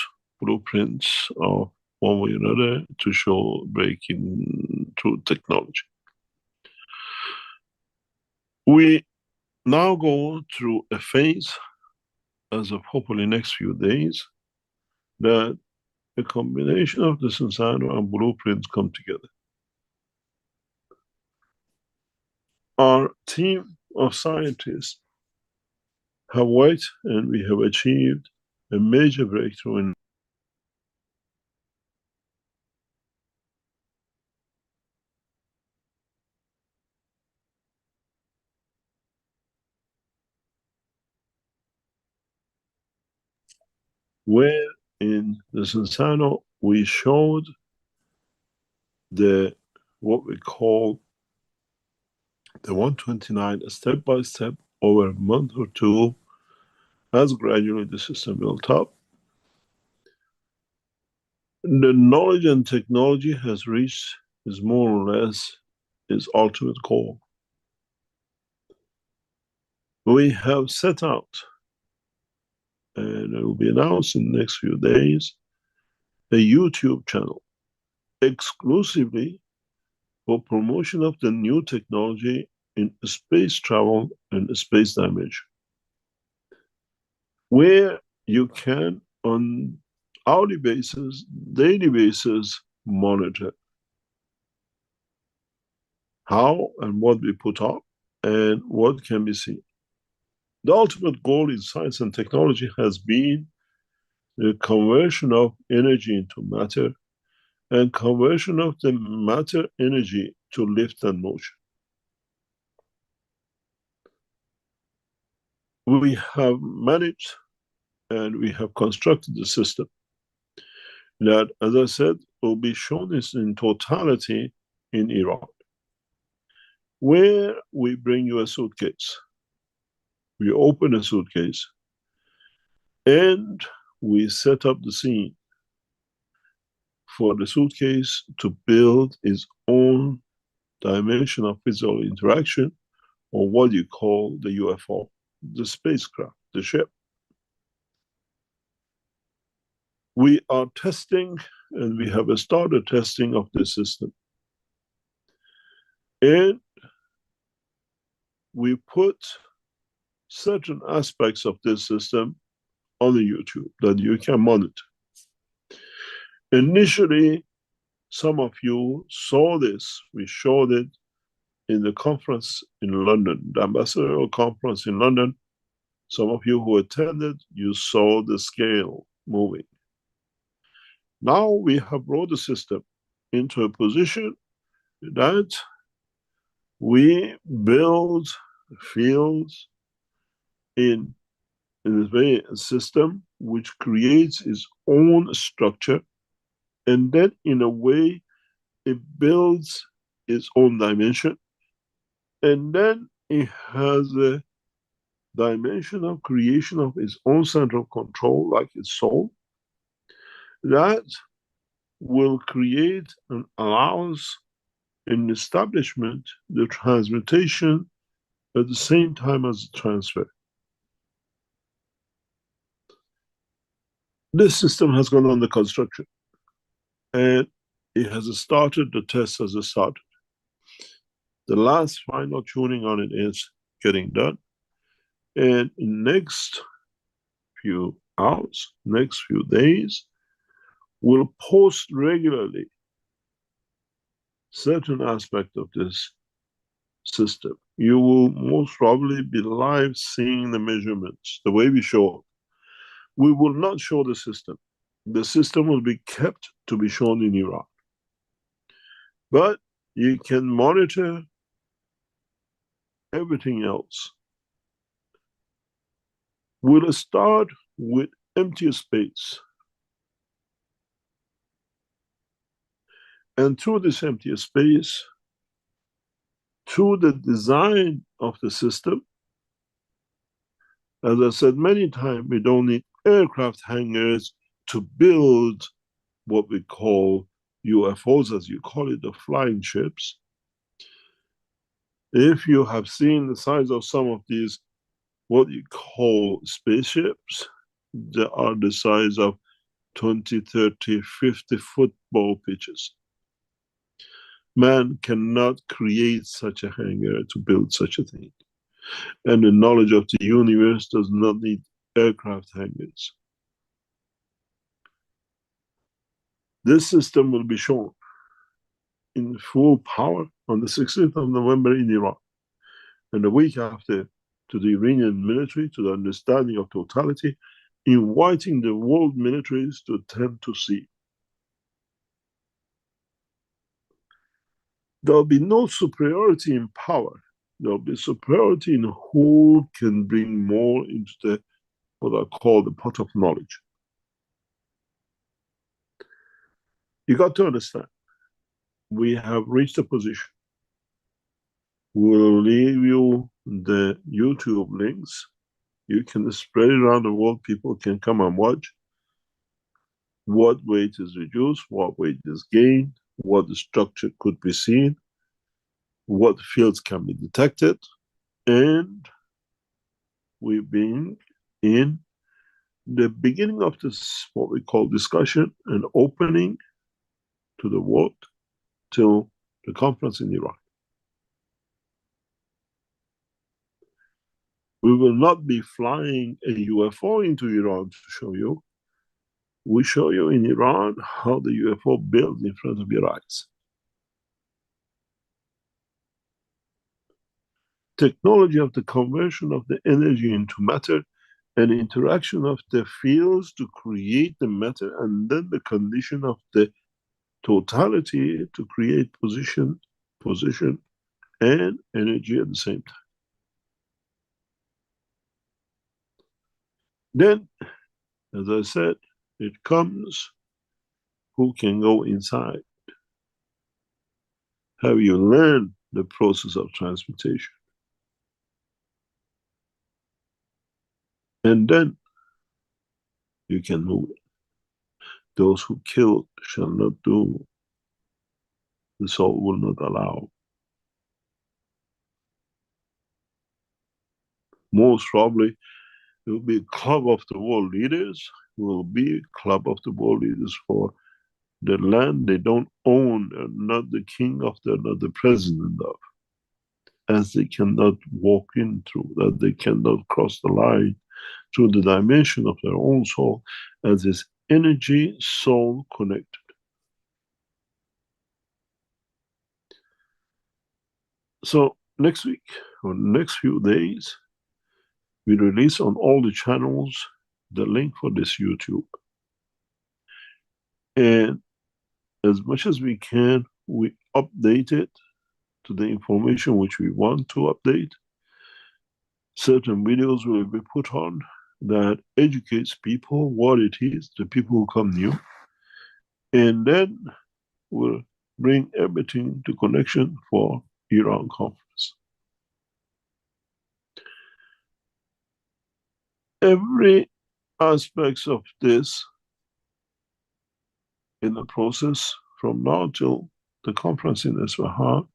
blueprints of one way or another to show breaking through technology. We now go through a phase, as of hopefully next few days, that a combination of the Sensano and blueprints come together. Our team of scientists have worked and we have achieved a major breakthrough in where in the Sensano, we showed what we call the 129 step by step over a month or two, as gradually the system built up. The knowledge and technology has reached is more or less its ultimate goal. We have set out, and it will be announced in the next few days, a YouTube channel exclusively for promotion of the new technology in space travel and space dimension, where you can, on hourly basis, daily basis, monitor how and what we put up and what can be seen. The ultimate goal in science and technology has been the conversion of energy into matter and conversion of the matter energy to lift and motion. We have managed and we have constructed the system that, as I said, will be shown in totality in Iraq, where we bring you a suitcase. We open a suitcase and we set up the scene for the suitcase to build its own dimension of physical interaction, or what you call the UFO, the spacecraft, the ship. We are testing, and we have started testing of the system. And we put certain aspects of this system on the YouTube that you can monitor. Initially, some of you saw this. We showed it in the conference in London, the ambassadorial conference in London. Some of you who attended, you saw the scale moving. Now we have brought the system into a position that we build fields in a system which creates its own structure, and then in a way it builds its own dimension, and then it has a dimension of creation of its own center of control, like its soul, that will create and allows an establishment, the transmutation at the same time as the transfer. This system has gone under construction, and it has started, the test has started. The last final tuning on it is getting done. And in next few hours, next few days, we'll post regularly certain aspect of this system. You will most probably be live seeing the measurements, the way we show it. We will not show the system. The system will be kept to be shown in Iraq. But you can monitor everything else. We'll start with empty space. And through this empty space, through the design of the system, as I said many times, we don't need aircraft hangars to build what we call UFOs, as you call it, the flying ships. If you have seen the size of some of these, what you call spaceships, they are the size of 20, 30, 50 football pitches. Man cannot create such a hangar to build such a thing. And the knowledge of the universe does not need aircraft hangars. This system will be shown in full power on the 16th of November in Iran, and the week after to the Iranian military, to the understanding of totality, inviting the world militaries to attend to see. There will be no superiority in power. There will be superiority in who can bring more into the what I call the pot of knowledge. You got to understand, we have reached a position. We'll leave you the YouTube links. You can spread it around the world. People can come and watch what weight is reduced, what weight is gained, what the structure could be seen, what fields can be detected, and we've been in the beginning of this, what we call discussion and opening to the world till the conference in Iran. We will not be flying a UFO into Iran to show you. We show you in Iran how the UFO builds in front of your eyes. Technology of the conversion of the energy into matter and interaction of the fields to create the matter, and then the condition of the totality to create position and energy at the same time. Then, as I said, it comes who can go inside. Have you learned the process of transmutation? And then you can move it. Those who kill shall not do. The soul will not allow. Most probably, it will be a club of the world leaders, will be a club of the world leaders for the land they don't own, and not the king of, they're not the president of, as they cannot walk in through, that they cannot cross the line through the dimension of their own soul, as this energy soul connected. So next week, or next few days, we release on all the channels the link for this YouTube. And as much as we can, we update it to the information which we want to update. Certain videos will be put on that educates people what it is, the people who come new. And then we'll bring everything to connection for Iran conference. Every aspect of this in the process from now till the conference in Isfahan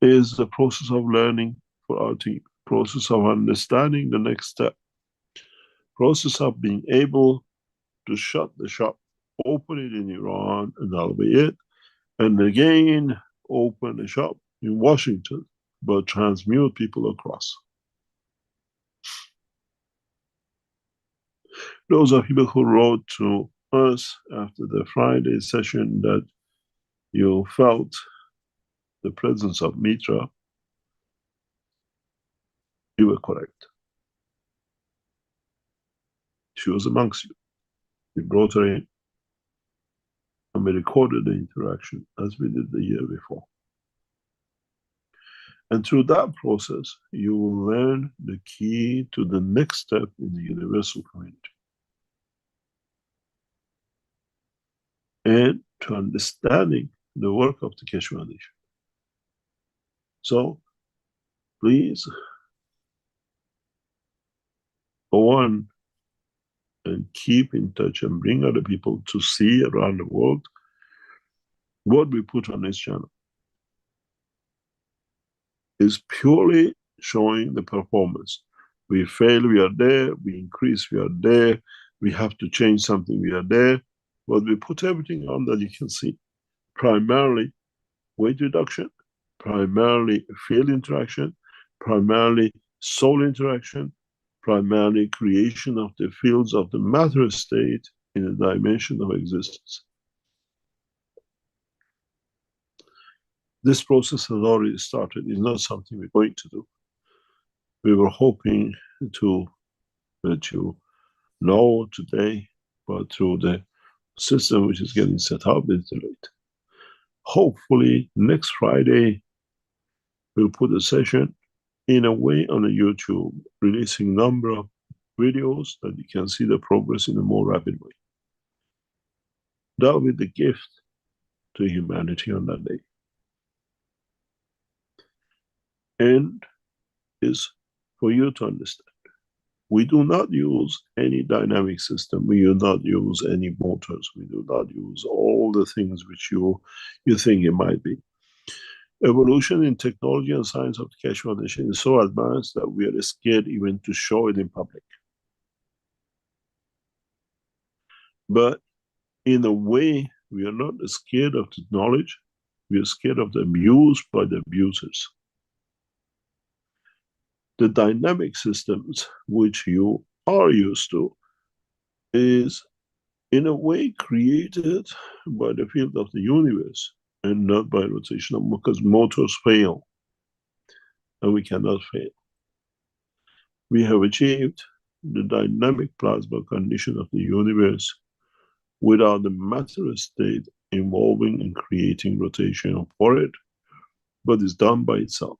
is the process of learning for our team, process of understanding the next step, process of being able to shut the shop, open it in Iran, and that'll be it. And again, open the shop in Washington, but transmute people across. Those are people who wrote to us after the Friday session that you felt the presence of Mitra. You were correct. She was amongst you. We brought her in, and we recorded the interaction as we did the year before. And through that process, you will learn the key to the next step in the universal community. And to understanding the work of the Keshe Foundation. So, please go on and keep in touch and bring other people to see around the world what we put on this channel. Is purely showing the performance. We fail, we are there. We increase, we are there. We have to change something, we are there. But we put everything on that you can see. Primarily weight reduction, primarily field interaction, primarily soul interaction, primarily creation of the fields of the matter state in a dimension of existence. This process has already started. It's not something we're going to do. We were hoping to let you know today, but through the system which is getting set up, it's late. Hopefully next Friday, we'll put a session in a way on a YouTube, releasing a number of videos that you can see the progress in a more rapid way. That will be the gift to humanity on that day. And is for you to understand. We do not use any dynamic system. We do not use any motors. We do not use all the things which you think it might be. Evolution in technology and science of the Keshe Foundation is so advanced that we are scared even to show it in public. But in a way, we are not scared of the knowledge. We are scared of the abuse by the abusers. The dynamic systems which you are used to is in a way created by the field of the universe and not by rotation, because motors fail and we cannot fail. We have achieved the dynamic plasma condition of the universe without the matter state involving and creating rotation for it, but it's done by itself.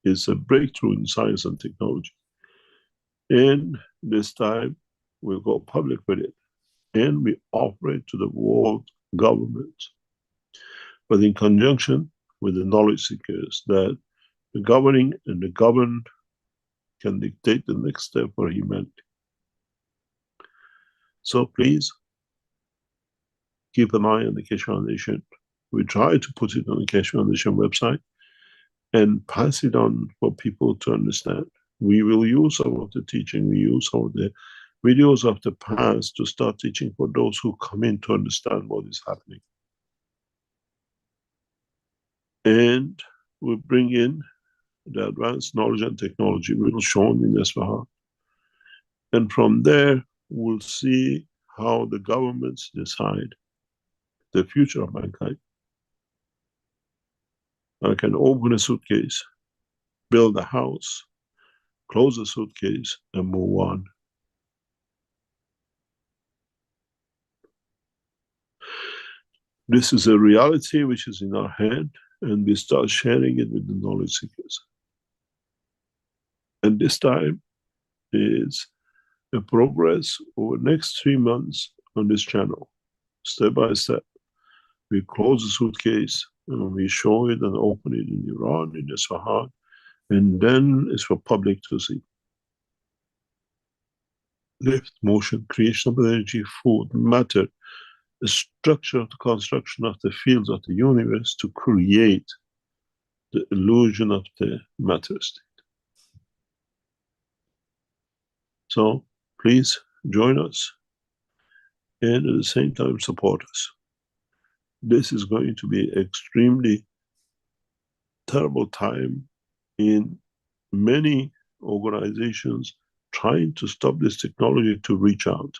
It's a breakthrough in science and technology. And this time we'll go public with it. And we offer it to the world governments, but in conjunction with the knowledge seekers, that the governing and the governed can dictate the next step for humanity. So please keep an eye on the Keshe Foundation. We try to put it on the Keshe Foundation website and pass it on for people to understand. We will use some of the teaching, we use some of the videos of the past to start teaching for those who come in to understand what is happening. And we bring in the advanced knowledge and technology we will show in Isfahan. And from there, we'll see how the governments decide the future of mankind. I can open a suitcase, build a house, close the suitcase, and move on. This is a reality which is in our hand, and we start sharing it with the knowledge seekers. And this time is a progress over the next 3 months on this channel, step by step. We close the suitcase and we show it and open it in Iran, in Isfahan, and then it's for public to see. Lift, motion, creation of energy, food, matter, the structure of the construction of the fields of the universe to create the illusion of the matter state. So please join us and at the same time support us. This is going to be extremely terrible time in many organizations trying to stop this technology to reach out.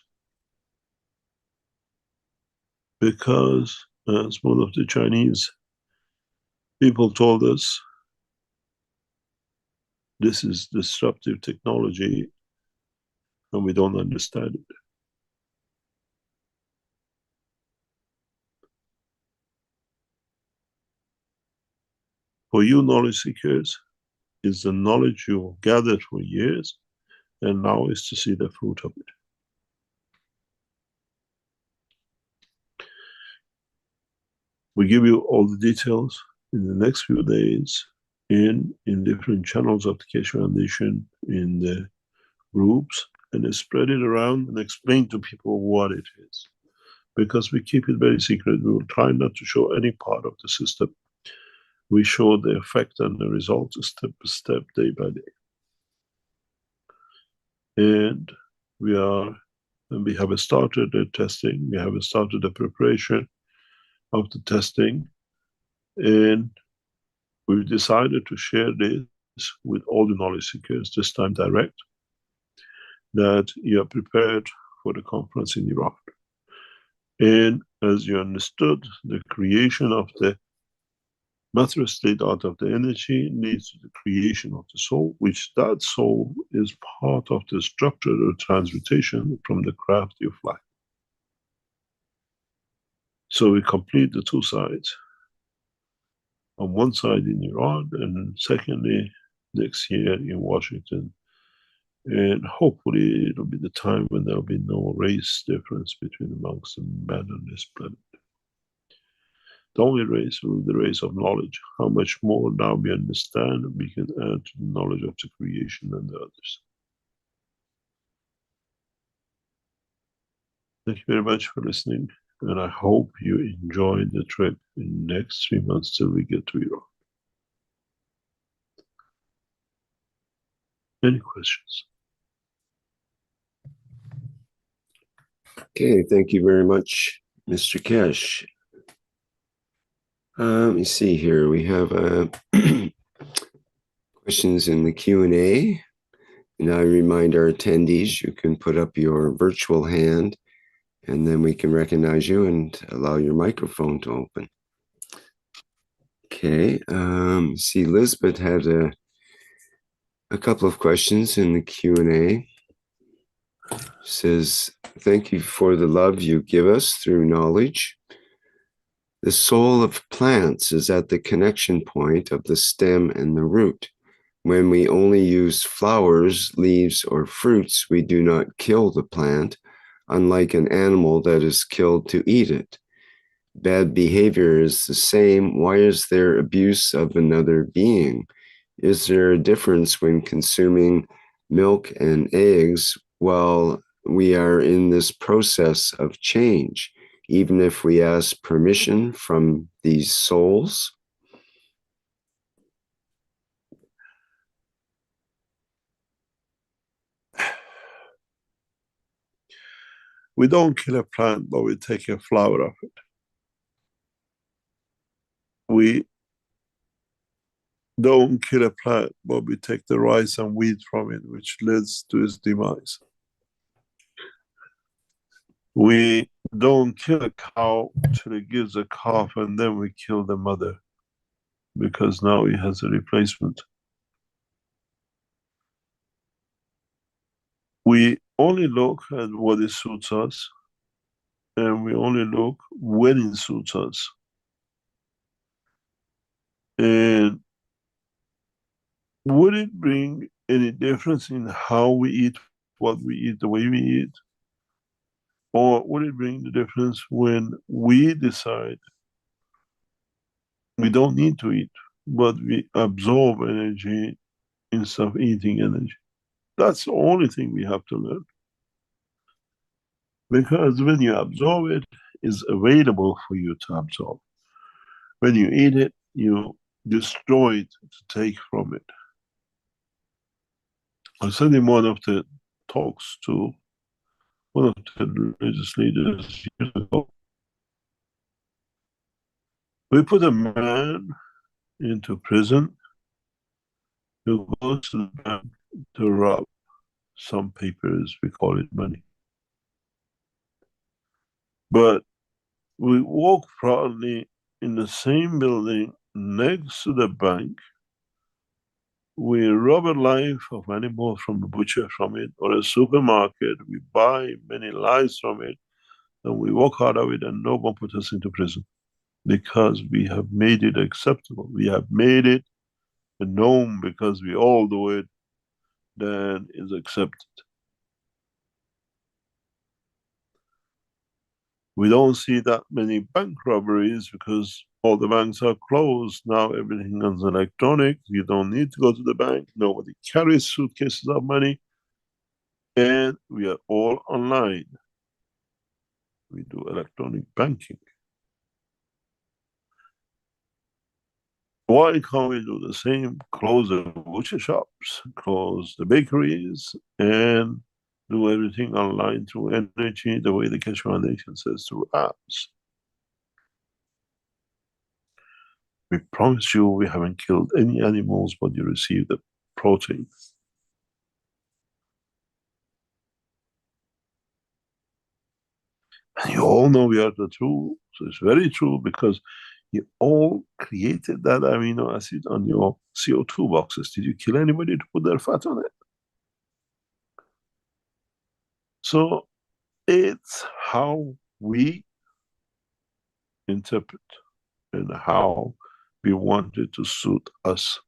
Because as one of the Chinese people told us, this is disruptive technology and we don't understand it. For you knowledge seekers, is the knowledge you've gathered for years, and now is to see the fruit of it. We give you all the details in the next few days in different channels of the Keshe Foundation, in the groups, and spread it around and explain to people what it is. Because we keep it very secret, we will try not to show any part of the system. We show the effect and the results step by step, day by day. And we have started the testing, we have started the preparation of the testing, and we've decided to share this with all the knowledge seekers, this time direct, that you are prepared for the conference in Iraq. And as you understood, the creation of the matter state out of the energy leads to the creation of the soul, which that soul is part of the structure of transmutation from the craft you fly. So we complete the two sides. On one side in Iran, and secondly, next year in Washington. And hopefully it'll be the time when there'll be no race difference between amongst the men on this planet. The only race will be the race of knowledge. How much more now we understand, we can add to the knowledge of the creation and the others. Thank you very much for listening, and I hope you enjoy the trip in the next 3 months till we get to Europe. Any questions? Okay, thank you very much, Mr. Keshe. Let me see here. We have questions in the Q&A. And I remind our attendees, you can put up your virtual hand and then we can recognize you and allow your microphone to open. Okay, see, Lisbeth had a couple of questions in the Q&A. Says, thank you for the love you give us through knowledge. The soul of plants is at the connection point of the stem and the root. When we only use flowers, leaves, or fruits, we do not kill the plant, unlike an animal that is killed to eat it. Bad behavior is the same. Why is there abuse of another being? Is there a difference when consuming milk and eggs while we are in this process of change, even if we ask permission from these souls? We don't kill a plant, but we take a flower of it. We don't kill a plant, but we take the rice and wheat from it, which leads to its demise. We don't kill a cow till it gives a calf, and then we kill the mother, because now it has a replacement. We only look at what it suits us, and we only look when it suits us. And would it bring any difference in how we eat, what we eat, the way we eat? Or would it bring the difference when we decide we don't need to eat, but we absorb energy instead of eating energy? That's the only thing we have to learn. Because when you absorb it, it's available for you to absorb. When you eat it, you destroy it to take from it. I said in one of the talks to one of the religious leaders years ago, we put a man into prison who goes to the bank to rob some papers, we call it money. But we walk proudly in the same building next to the bank. We rob a life of animal from the butcher from it, or a supermarket. We buy many lives from it, and we walk out of it, and no one puts us into prison because we have made it acceptable. We have made it a norm because we all do it, then it's accepted. We don't see that many bank robberies because all the banks are closed. Now everything is electronic. You don't need to go to the bank. Nobody carries suitcases of money. And we are all online. We do electronic banking. Why can't we do the same? Close the butcher shops, close the bakeries, and do everything online through energy, the way the Keshe Foundation says, through apps. We promise you we haven't killed any animals, but you receive the protein. And you all know we are the true, so it's very true, because you all created that amino acid on your CO2 boxes. Did you kill anybody to put their fat on it? So it's how we interpret and how we want it to suit us.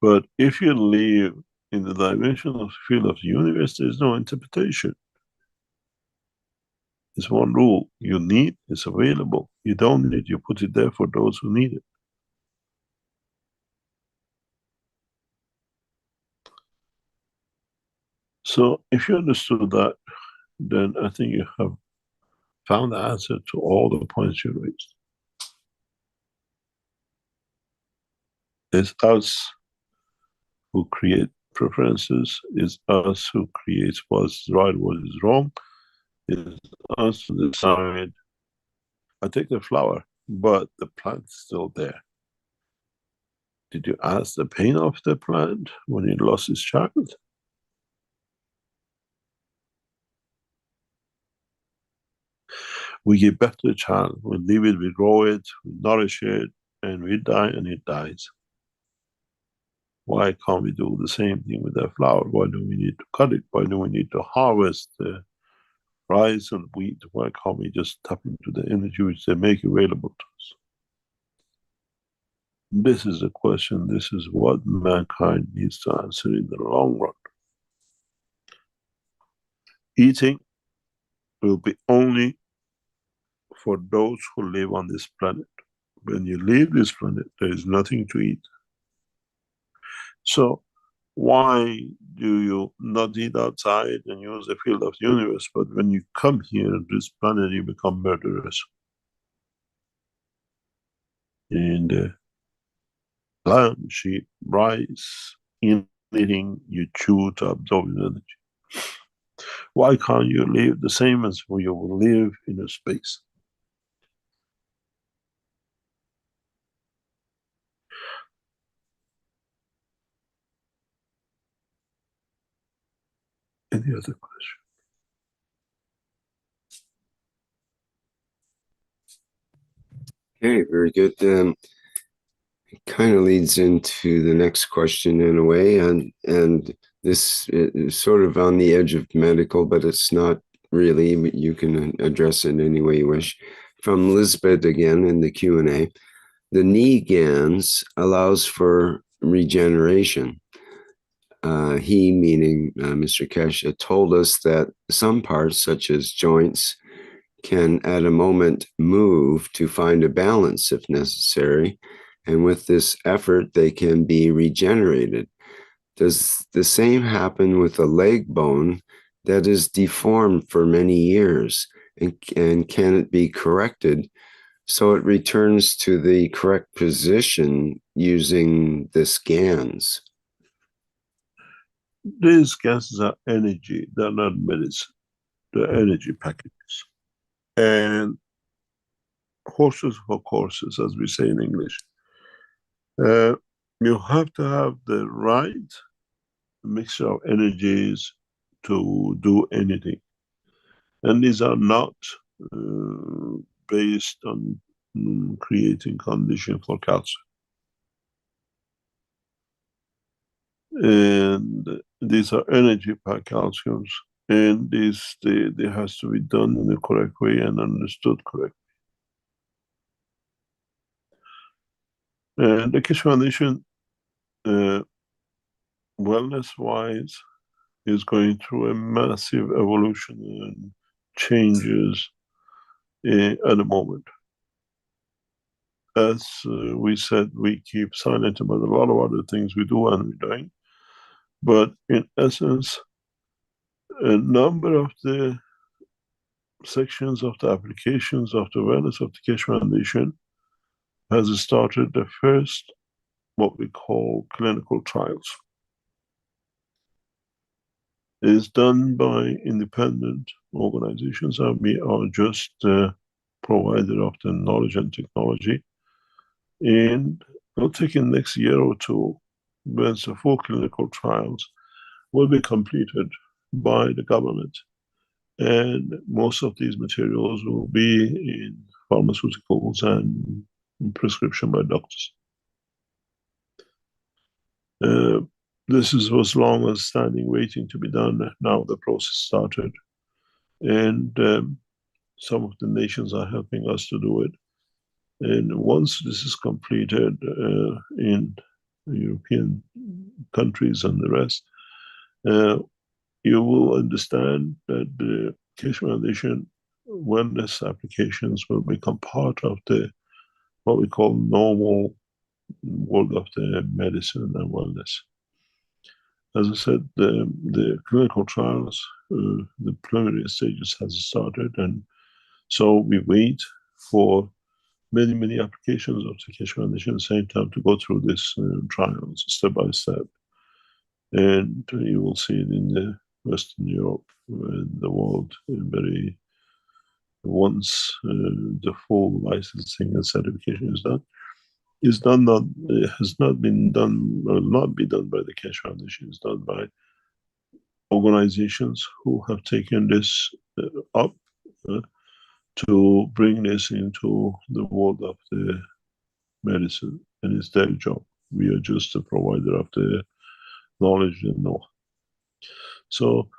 But if you live in the dimension of field of the universe, there is no interpretation. It's one rule. You need, it's available. You don't need, you put it there for those who need it. So if you understood that, then I think you have found the answer to all the points you raised. It's us who create preferences. It's us who creates what's right, what is wrong. It's us to decide. I take the flower, but the plant's still there. Did you ask the pain of the plant when it lost its child? We give back to the child, we leave it, we grow it, we nourish it, and we die and it dies. Why can't we do the same thing with that flower? Why do we need to cut it? Why do we need to harvest the rice and wheat? Why can't we just tap into the energy which they make available to us? This is the question. This is what mankind needs to answer in the long run. Eating will be only for those who live on this planet. When you leave this planet, there is nothing to eat. So why do you not eat outside and use the field of the universe, but when you come here to this planet, you become murderers? And lamb, sheep, rice, eating, you chew to absorb energy. Why can't you live the same as you will live in a space? Any other question? Okay, very good. It kind of leads into the next question in a way, and this is sort of on the edge of medical, but it's not really. You can address it any way you wish. From Lisbeth again in the Q&A, the knee GANs allows for regeneration. He, meaning Mr. Keshe, told us that some parts, such as joints, can at a moment move to find a balance if necessary, and with this effort they can be regenerated. Does the same happen with a leg bone that is deformed for many years, and can it be corrected so it returns to the correct position using the scans? These gases are energy, they're not medicine, they're energy packages. And horses for courses, as we say in English. You have to have the right mixture of energies to do anything. And these are not based on creating condition for calcium. And these are energy packed calciums, and this they has to be done in the correct way and understood correctly. And the Keshe Foundation, wellness-wise, is going through a massive evolution and changes at the moment. As we said, we keep silent about a lot of other things we do and we're doing. But in essence, a number of the sections of the applications of the wellness of the Keshe Foundation has started the first, what we call clinical trials. It is done by independent organizations, and we are just the provider of the knowledge and technology. And it'll take in next year or two, when the full clinical trials will be completed by the government. And most of these materials will be in pharmaceuticals and prescription by doctors. This was long as standing, waiting to be done. Now the process started. And some of the nations are helping us to do it. And once this is completed in European countries and the rest, you will understand that the Keshe Foundation wellness applications will become part of the what we call normal world of the medicine and wellness. As I said, the clinical trials, the preliminary stages has started, and so we wait for many applications of the Keshe Foundation at the same time to go through this trials step by step. And you will see it in the Western Europe and the world very once the full licensing and certification is done not has not been done, will not be done by the Keshe Foundation. It's done by organizations who have taken this up to bring this into the world of the medicine, and it's their job. We are just a provider of the knowledge and know. So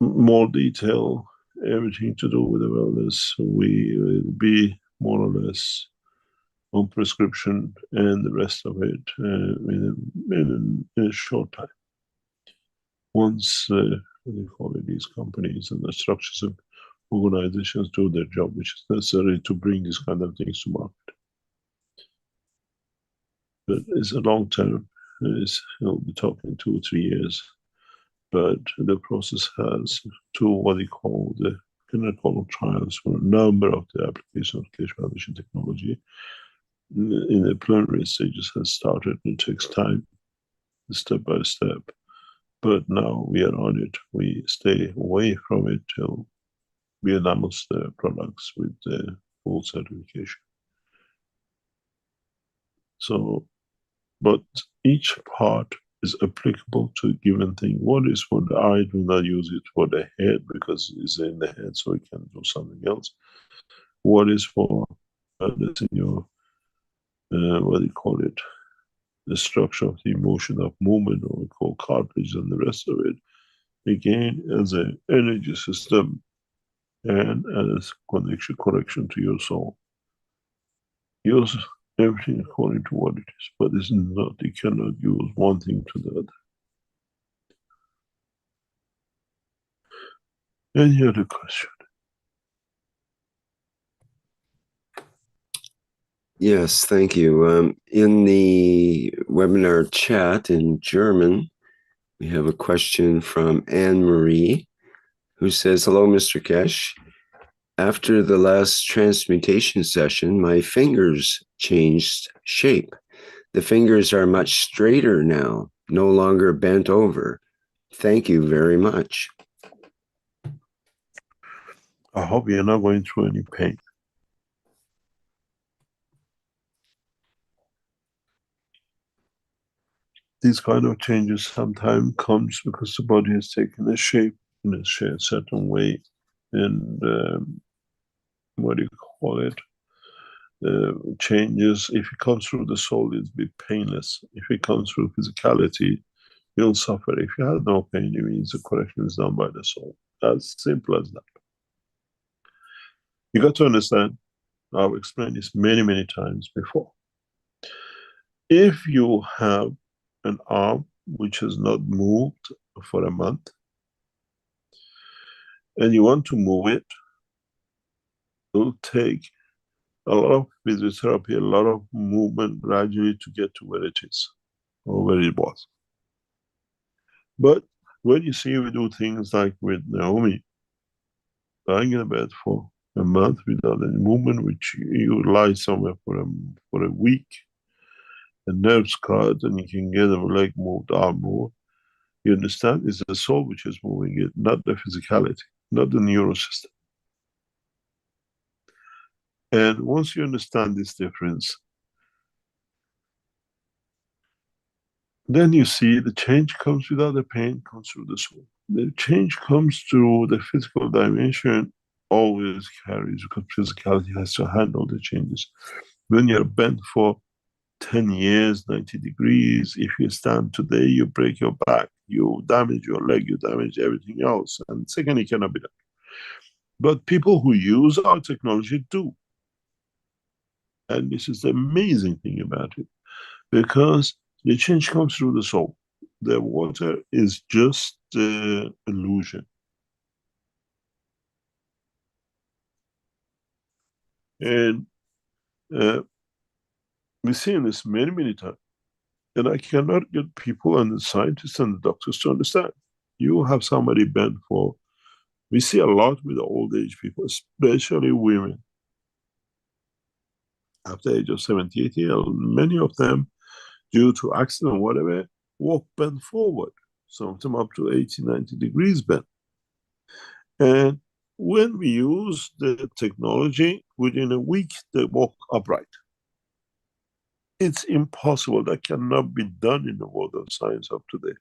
more detail, everything to do with the wellness, we will be more or less on prescription and the rest of it in a short time. Once, what do you call it, these companies and the structures of organizations do their job, which is necessary to bring these kind of things to market. But it's a long term, we'll be talking 2 or 3 years, but the process has to what you call the clinical trials for a number of the applications of Keshe Foundation technology in the preliminary stages has started. It takes time, step by step, but now we are on it. We stay away from it till we announce the products with the full certification. So, but each part is applicable to a given thing. What is for the eye, do not use it for the head because it's in the head, so it can do something else. What is for that's in your what do you call it? The structure of the emotion of movement, or we call cartilage and the rest of it, again as an energy system and as correction to your soul. Use everything according to what it is, but it's not, you cannot use one thing to the other. Any other question? Yes, thank you. In the webinar chat in German, we have a question from Anne-Marie, who says, hello, Mr. Keshe. After the last transmutation session, my fingers changed shape. The fingers are much straighter now, no longer bent over. Thank you very much. I hope you're not going through any pain. These kind of changes sometimes comes because the body has taken a shape in a certain way, and what do you call it? Changes. If it comes through the soul, it'll be painless. If it comes through physicality, you'll suffer. If you have no pain, it means the correction is done by the soul. As simple as that. You got to understand, I've explained this many times before. If you have an arm which has not moved for a month, and you want to move it, it'll take a lot of physiotherapy, a lot of movement gradually to get to where it is, or where it was. But when you see we do things like with Naomi, lying in a bed for a month without any movement, which you lie somewhere for a week, the nerves cut, and you can get a leg moved, arm moved. You understand? It's the soul which is moving it, not the physicality, not the neurosystem. And once you understand this difference, then you see the change comes without the pain, comes through the soul. The change comes through the physical dimension, always carries, because physicality has to handle the changes. When you're bent for 10 years, 90 degrees, if you stand today, you break your back, you damage your leg, you damage everything else, and second, it cannot be done. But people who use our technology do. And this is the amazing thing about it, because the change comes through the soul. The water is just illusion. And we've seen this many, many times. And I cannot get people and the scientists and the doctors to understand. You have somebody bent for, we see a lot with the old age people, especially women. After the age of 70, 80, many of them, due to accident or whatever, walk bent forward. Some of them up to 80, 90 degrees bent. And when we use the technology, within a week, they walk upright. It's impossible. That cannot be done in the world of science of today.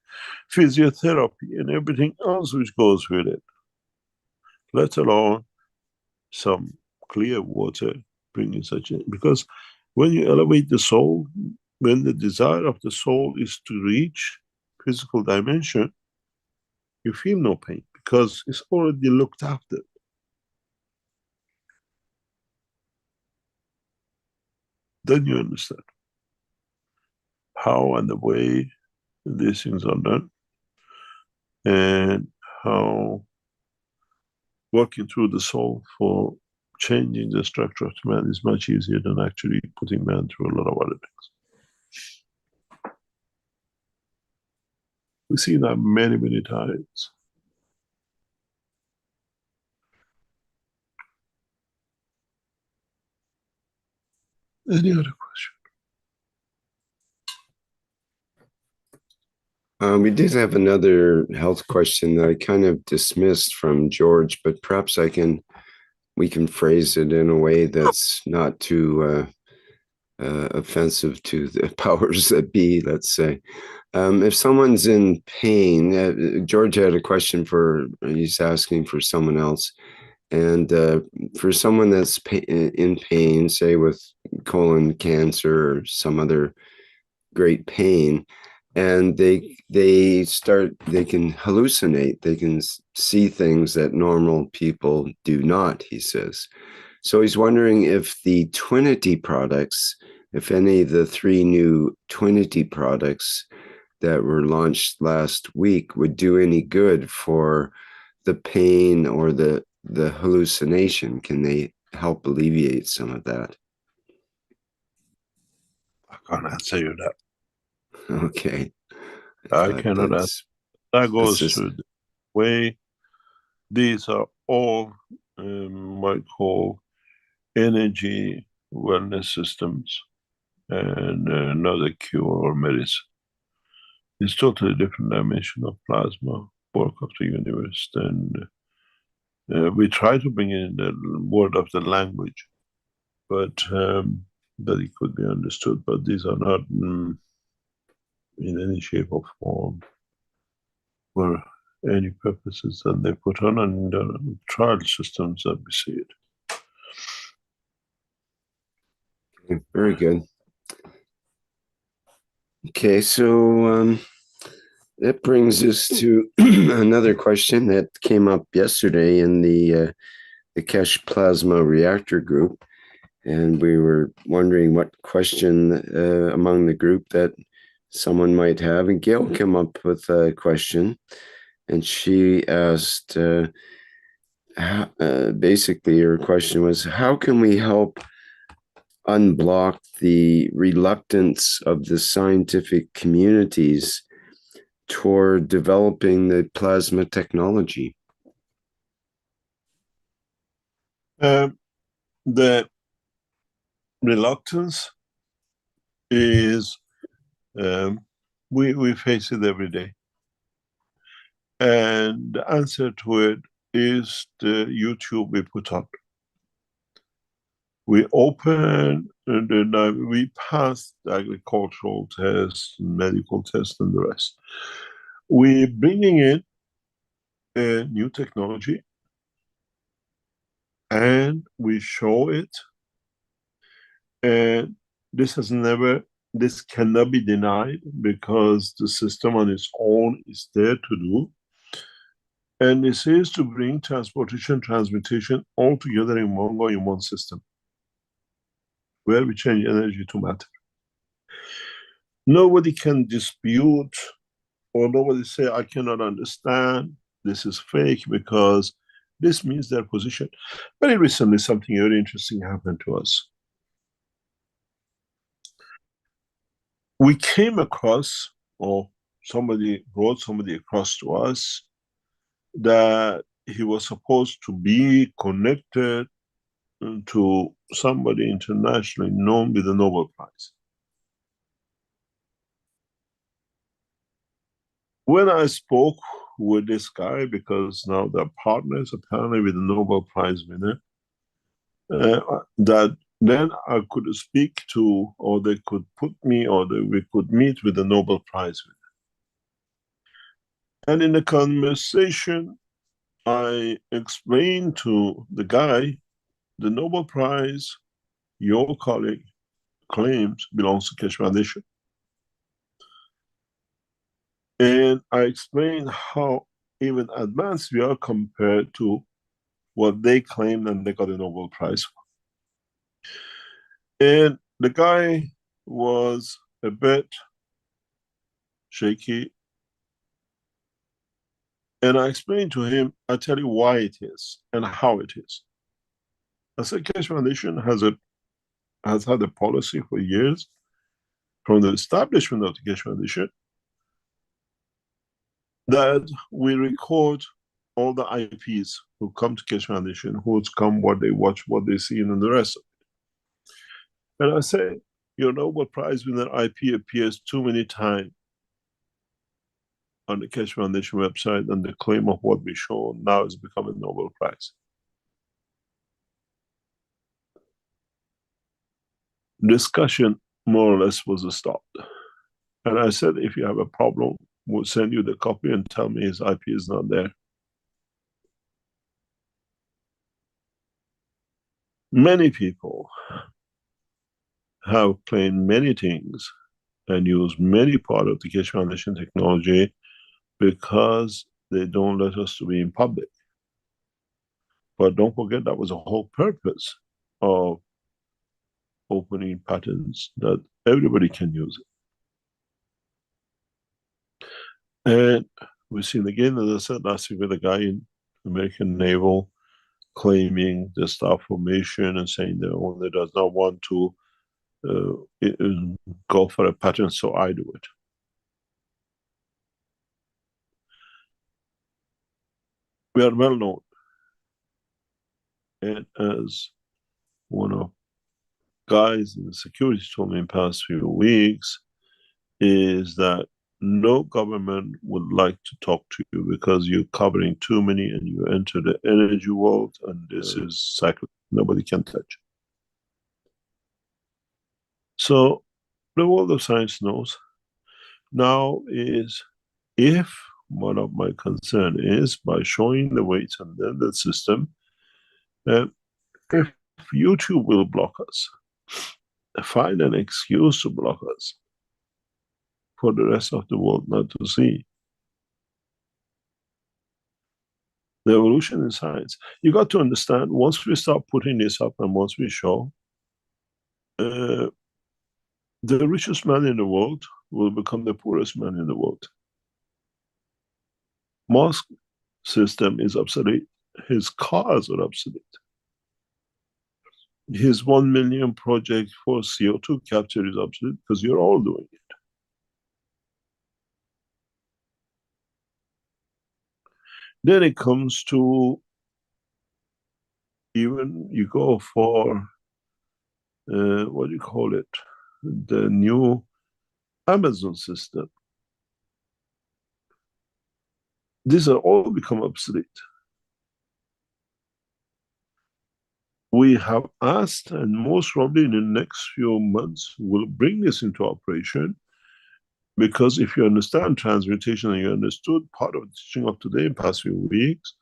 Physiotherapy and everything else which goes with it, let alone some clear water bringing such a, because when you elevate the soul, when the desire of the soul is to reach physical dimension, you feel no pain because it's already looked after. Then you understand how and the way these things are done, and how working through the soul for changing the structure of man is much easier than actually putting man through a lot of other things. We see that many, many times. Any other question? We did have another health question that I kind of dismissed from George, but perhaps we can phrase it in a way that's not too offensive to the powers that be, let's say. If someone's in pain, George had a question he's asking for someone else. And for someone that's in pain, say with colon cancer or some other great pain, and they can hallucinate, they can see things that normal people do not, he says. So he's wondering if the Twinity products, if any of the 3 new Twinity products that were launched last week would do any good for the pain or the hallucination. Can they help alleviate some of that? I can't answer you that. Okay. I cannot answer. That goes to the way these are all what I call energy wellness systems, and not a cure or medicine. It's totally different dimension of plasma work of the universe. And we try to bring in the word of the language, but that it could be understood. But these are not in any shape or form for any purposes that they put on, and the trial systems that we see it. Okay, very good. Okay, so that brings us to another question that came up yesterday in the Keshe Plasma Reactor group, and we were wondering what question among the group that someone might have. And Gail came up with a question, and she asked, basically her question was, how can we help unblock the reluctance of the scientific communities toward developing the plasma technology? The reluctance is, we face it every day. And the answer to it is the YouTube we put up. We open, and then we pass the agricultural tests, medical tests, and the rest. We're bringing in a new technology, and we show it. And this cannot be denied, because the system on its own is there to do. And this is to bring transportation, transmutation all together in one go, in one system, where we change energy to matter. Nobody can dispute, or nobody say, I cannot understand, this is fake, because This means their position. Very recently, something very interesting happened to us. We came across, or somebody brought somebody across to us, that he was supposed to be connected to somebody internationally known with the Nobel Prize. When I spoke with this guy, because now they're partners apparently with the Nobel Prize winner, that then I could speak to, or they could put me, or we could meet with the Nobel Prize winner. And in the conversation, I explained to the guy, the Nobel Prize your colleague claims belongs to Keshe Foundation. And I explained how even advanced we are compared to what they claimed and they got a Nobel Prize for. And the guy was a bit shaky. And I explained to him, I tell you why it is and how it is. I said, Keshe Foundation has had a policy for years from the establishment of the Keshe Foundation that we record all the IPs who come to Keshe Foundation, who's come, what they watch, what they see, and the rest of it. And I say, your Nobel Prize winner IP appears too many times on the Keshe Foundation website, and the claim of what we show now is becoming a Nobel Prize. Discussion more or less was stopped. And I said, if you have a problem, we'll send you the copy and tell me his IP is not there. Many people have claimed many things and use many part of the Keshe Foundation technology because they don't let us to be in public. But don't forget, that was the whole purpose of opening patents, that everybody can use it. And we've seen again, as I said last week, with a guy in American Naval claiming the star formation and saying that only does not want to go for a patent, so I do it. We are well known. And as one of guys in the security told me in the past few weeks, is that no government would like to talk to you because you're covering too many and you enter the energy world, and this is cycle nobody can touch. So the world of science knows. Now is, if one of my concern is by showing the weights and then the system, if YouTube will block us, find an excuse to block us for the rest of the world not to see. The evolution in science. You got to understand, once we start putting this up and once we show, the richest man in the world will become the poorest man in the world. Musk's system is obsolete. His cars are obsolete. His 1 million project for CO2 capture is obsolete because you're all doing it. Then it comes to, even you go for, what do you call it? The new Amazon system. These are all become obsolete. We have asked, and most probably in the next few months, we'll bring this into operation, because if you understand transmutation and you understood part of the teaching of today in past few weeks,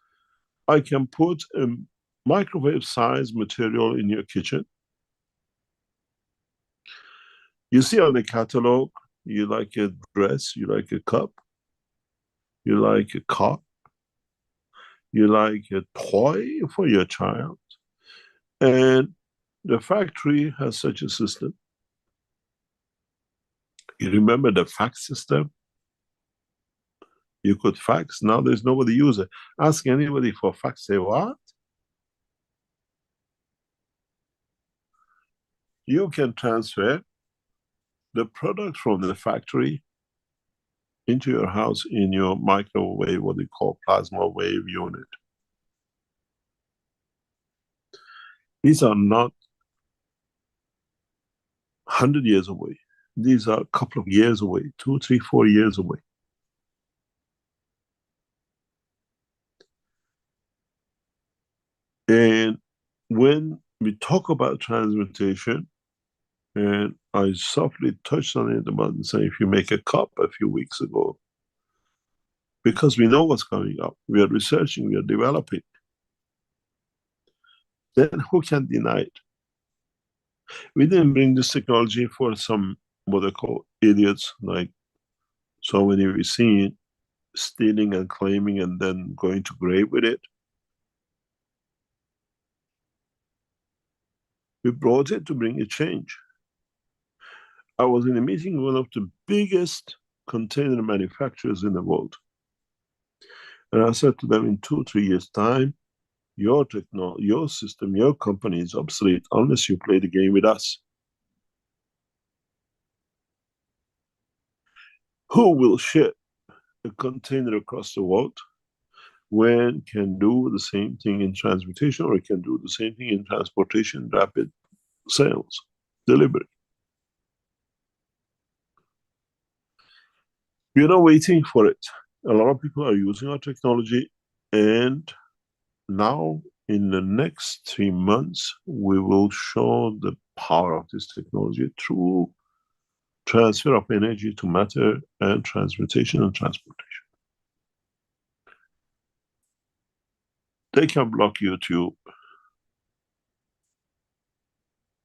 I can put a microwave-sized material in your kitchen. You see on the catalog, you like a dress, you like a cup, you like a car, you like a toy for your child, and the factory has such a system. You remember the fax system? You could fax. Now there's nobody use it. Ask anybody for fax. Say what? You can transfer the product from the factory into your house in your microwave, what they call plasma wave unit. These are not 100 years away. These are a couple of years away, 2, 3, 4 years away. And when we talk about transmutation, and I softly touched on it about saying if you make a cup a few weeks ago, because we know what's coming up, we are researching, we are developing, then who can deny it? We didn't bring this technology for some what they call idiots, like so many we've seen stealing and claiming and then going to grave with it. We brought it to bring a change. I was in a meeting with one of the biggest container manufacturers in the world. And I said to them, in 2, 3 years' time, your technology, your system, your company is obsolete unless you play the game with us. Who will ship a container across the world when can do the same thing in transmutation, or it can do the same thing in transportation, rapid sales, delivery? We are not waiting for it. A lot of people are using our technology, and now in the next 3 months, we will show the power of this technology through transfer of energy to matter and transmutation and transportation. They can block YouTube.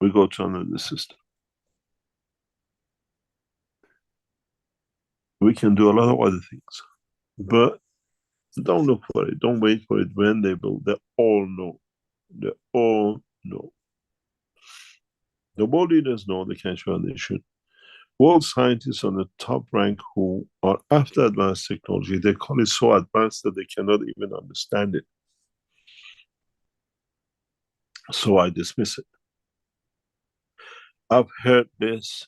We go to another system. We can do a lot of other things, but don't look for it. Don't wait for it. When they will, they all know. They all know. The world leaders know the Keshe Foundation. World scientists on the top rank who are after advanced technology, they call it so advanced that they cannot even understand it. So I dismiss it. I've heard this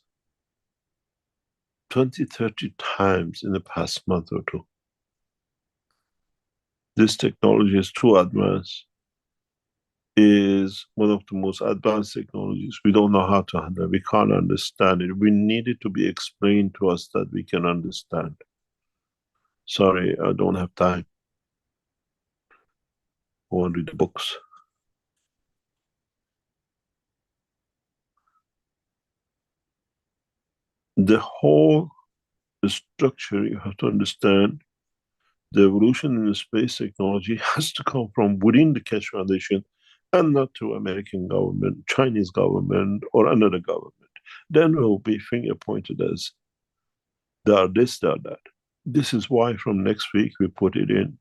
20, 30 times in the past month or two. This technology is too advanced, is one of the most advanced technologies. We don't know how to handle it. We can't understand it. We need it to be explained to us that we can understand. Sorry, I don't have time. I want to read the books. The whole structure, you have to understand, the evolution in the space technology has to come from within the Keshe Foundation and not to American government, Chinese government, or another government. Then we'll be finger pointed as they are this, they are that. This is why from next week we put it in.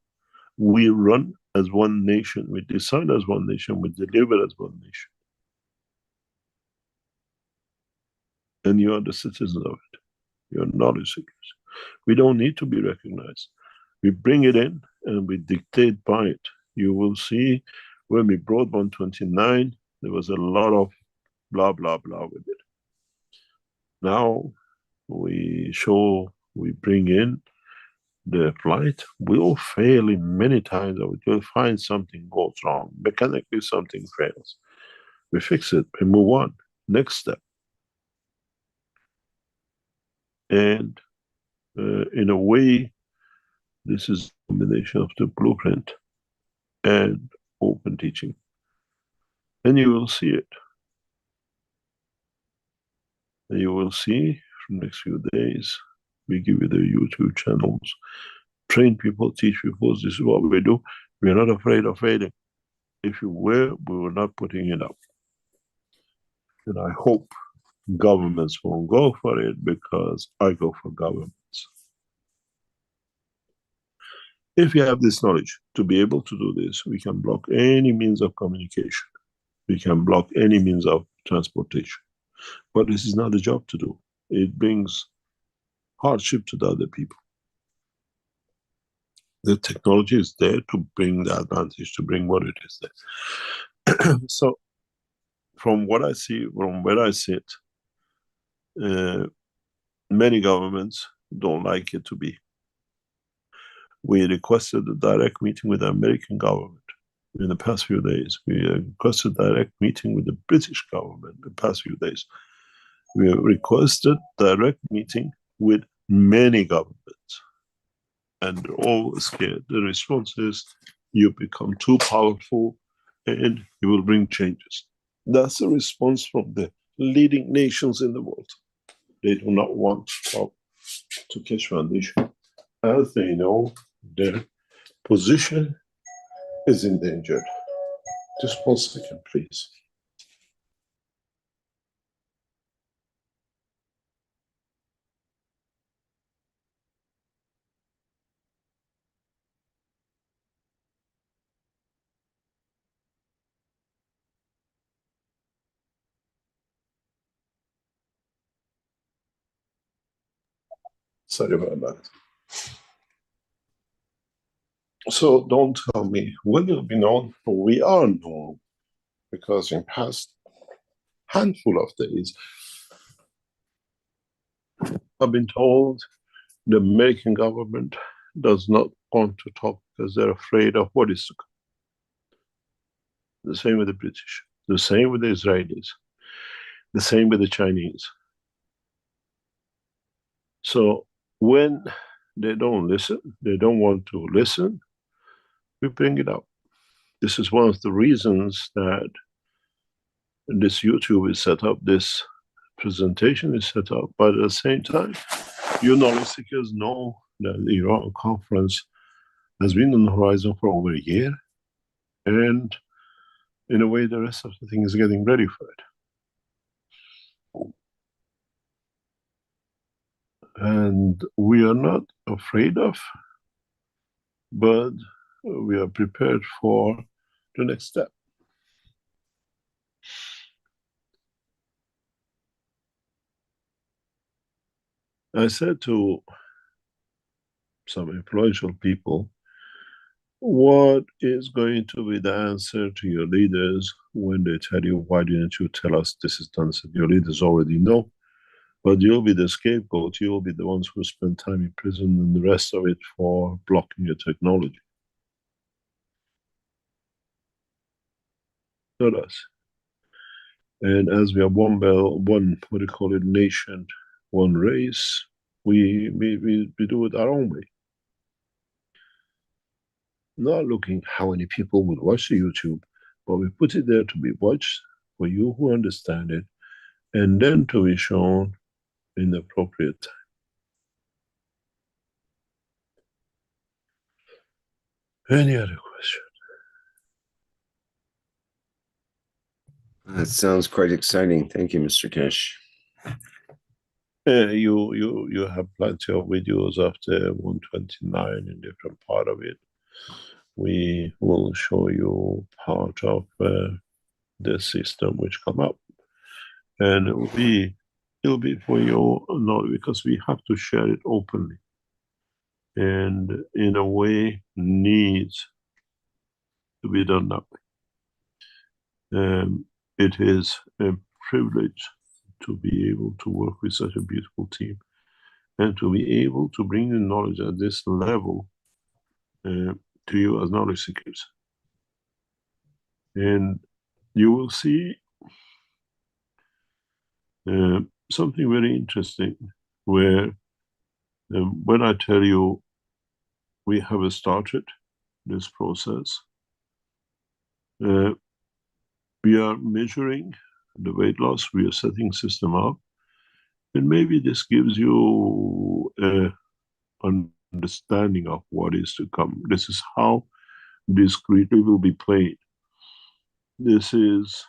We run as one nation, we decide as one nation, we deliver as one nation. And you are the citizens of it. You are knowledge seekers. We don't need to be recognized. We bring it in and we dictate by it. You will see when we brought 129, there was a lot of blah, blah, blah with it. Now we show, we bring in the flight. We'll fail in many times. We'll find something goes wrong. Mechanically, something fails. We fix it, we move on. Next step. And in a way, this is a combination of the blueprint and open teaching. And you will see it. And you will see from next few days, we give you the YouTube channels, train people, teach people, this is what we do. We are not afraid of failing. If you were, we were not putting it up. And I hope governments won't go for it, because I go for governments. If you have this knowledge to be able to do this, we can block any means of communication. We can block any means of transportation. But this is not a job to do. It brings hardship to the other people. The technology is there to bring the advantage, to bring what it is there. So, from what I see, from where I sit, many governments don't like it to be. We requested a direct meeting with the American government in the past few days. We requested a direct meeting with the British government in the past few days. We requested direct meeting with many governments, and they're all scared. The response is, you become too powerful and you will bring changes. That's the response from the leading nations in the world. They do not want to talk to Keshe Foundation, as they know their position is endangered. Just 1 second, please. Sorry about that. So don't tell me, will you be known? We are known, because in past handful of days, I've been told the American government does not want to talk because they're afraid of what is to come. The same with the British, the same with the Israelis, the same with the Chinese. So when they don't listen, they don't want to listen, we bring it up. This is one of the reasons that this YouTube is set up, this presentation is set up, but at the same time, you knowledge seekers know that the Iran conference has been on the horizon for over a year, and in a way the rest of the thing is getting ready for it. And we are not afraid of, but we are prepared for the next step. I said to some influential people, what is going to be the answer to your leaders when they tell you, why didn't you tell us this is done? So your leaders already know, but you'll be the scapegoat. You'll be the ones who spend time in prison and the rest of it for blocking your technology. Not us. And as we are one belt, one, what do you call it, nation, one race, we do it our own way. Not looking how many people will watch the YouTube, but we put it there to be watched for you who understand it, and then to be shown in the appropriate time. Any other question? That sounds quite exciting. Thank you, Mr. Keshe. You have plenty of videos after 129 in different part of it. We will show you part of the system which come up, and it'll be for you, no, because we have to share it openly, and in a way needs to be done that way. It is a privilege to be able to work with such a beautiful team, and to be able to bring the knowledge at this level to you as knowledge seekers. And you will see something very interesting, where when I tell you we have started this process, we are measuring the weight loss, we are setting system up, and maybe this gives you an understanding of what is to come. This is how discreetly will be played. This is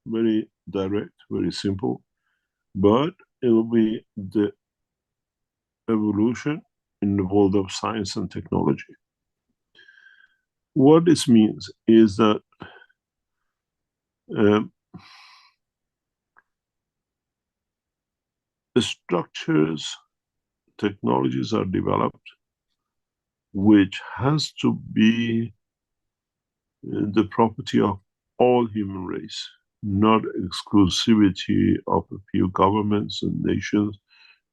very direct, very simple, but it will be the evolution in the world of science and technology. What this means is that the structures, technologies are developed which has to be the property of all human race, not exclusivity of a few governments and nations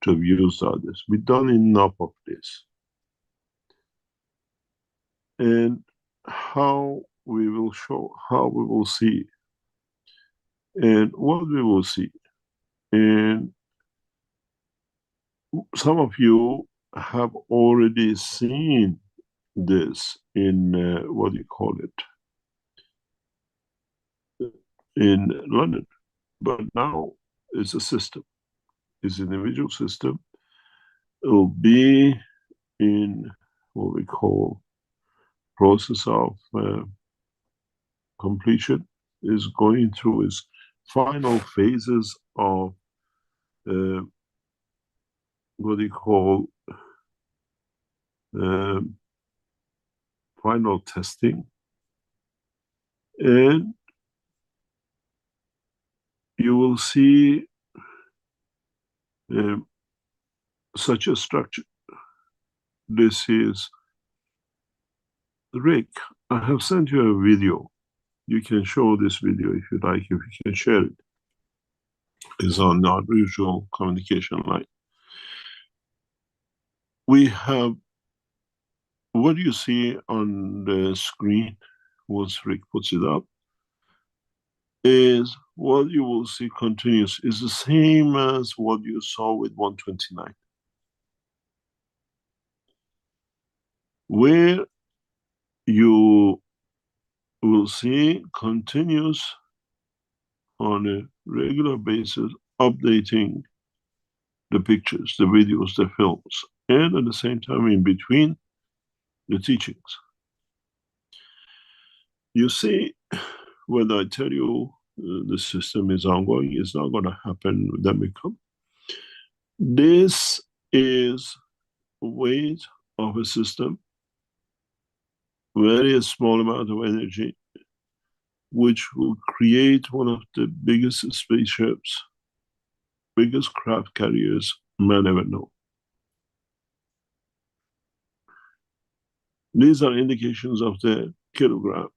to abuse others. We've done enough of this. And how we will show, how we will see, and what we will see. And some of you have already seen this in, what do you call it, in London. But now it's a system, it's an individual system. It will be in what we call process of completion, is going through its final phases of what do you call final testing. And you will see such a structure. This is Rick. I have sent you a video. You can show this video if you like, if you can share it. It's on our usual communication line. We have what you see on the screen once Rick puts it up is what you will see continuous. Is the same as what you saw with 129. Where you will see continuous on a regular basis, updating the pictures, the videos, the films, and at the same time in between the teachings. You see, when I tell you the system is ongoing, it's not going to happen when we come. This is weight of a system, very small amount of energy, which will create one of the biggest spaceships, biggest craft carriers man ever know. These are indications of the kilograms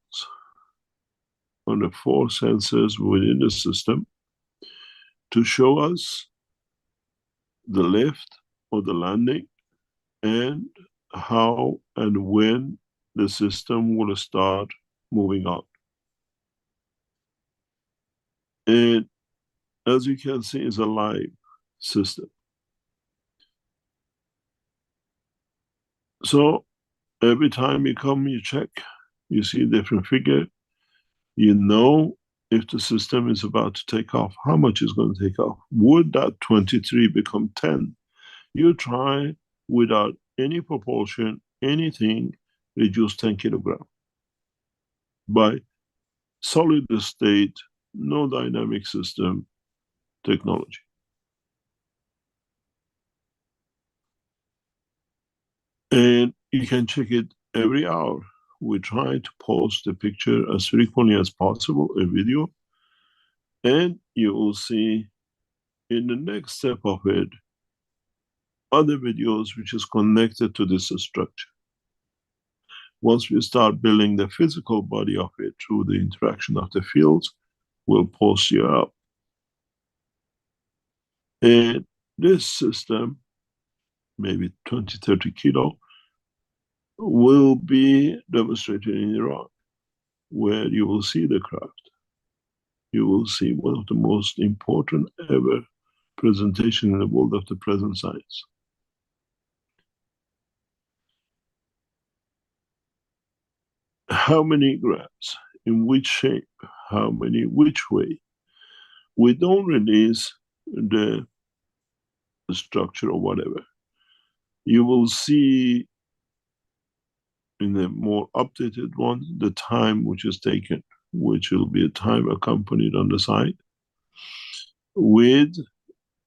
on the 4 sensors within the system to show us the lift or the landing and how and when the system will start moving on. And as you can see, it's a live system. So every time you come, you check, you see a different figure, you know if the system is about to take off, how much is going to take off. Would that 23 become 10? You try without any propulsion, anything, reduce 10 kilograms. By solid state, no dynamic system technology. And you can check it every hour. We try to post the picture as frequently as possible, a video, and you will see in the next step of it, other videos which is connected to this structure. Once we start building the physical body of it through the interaction of the fields, we'll post you up. And this system, maybe 20, 30 kilo, will be demonstrated in Iran, where you will see the craft. You will see one of the most important ever presentation in the world of the present science. How many grams, in which shape, how many, which way. We don't release the structure or whatever. You will see in the more updated one, the time which is taken, which will be a time accompanied on the side with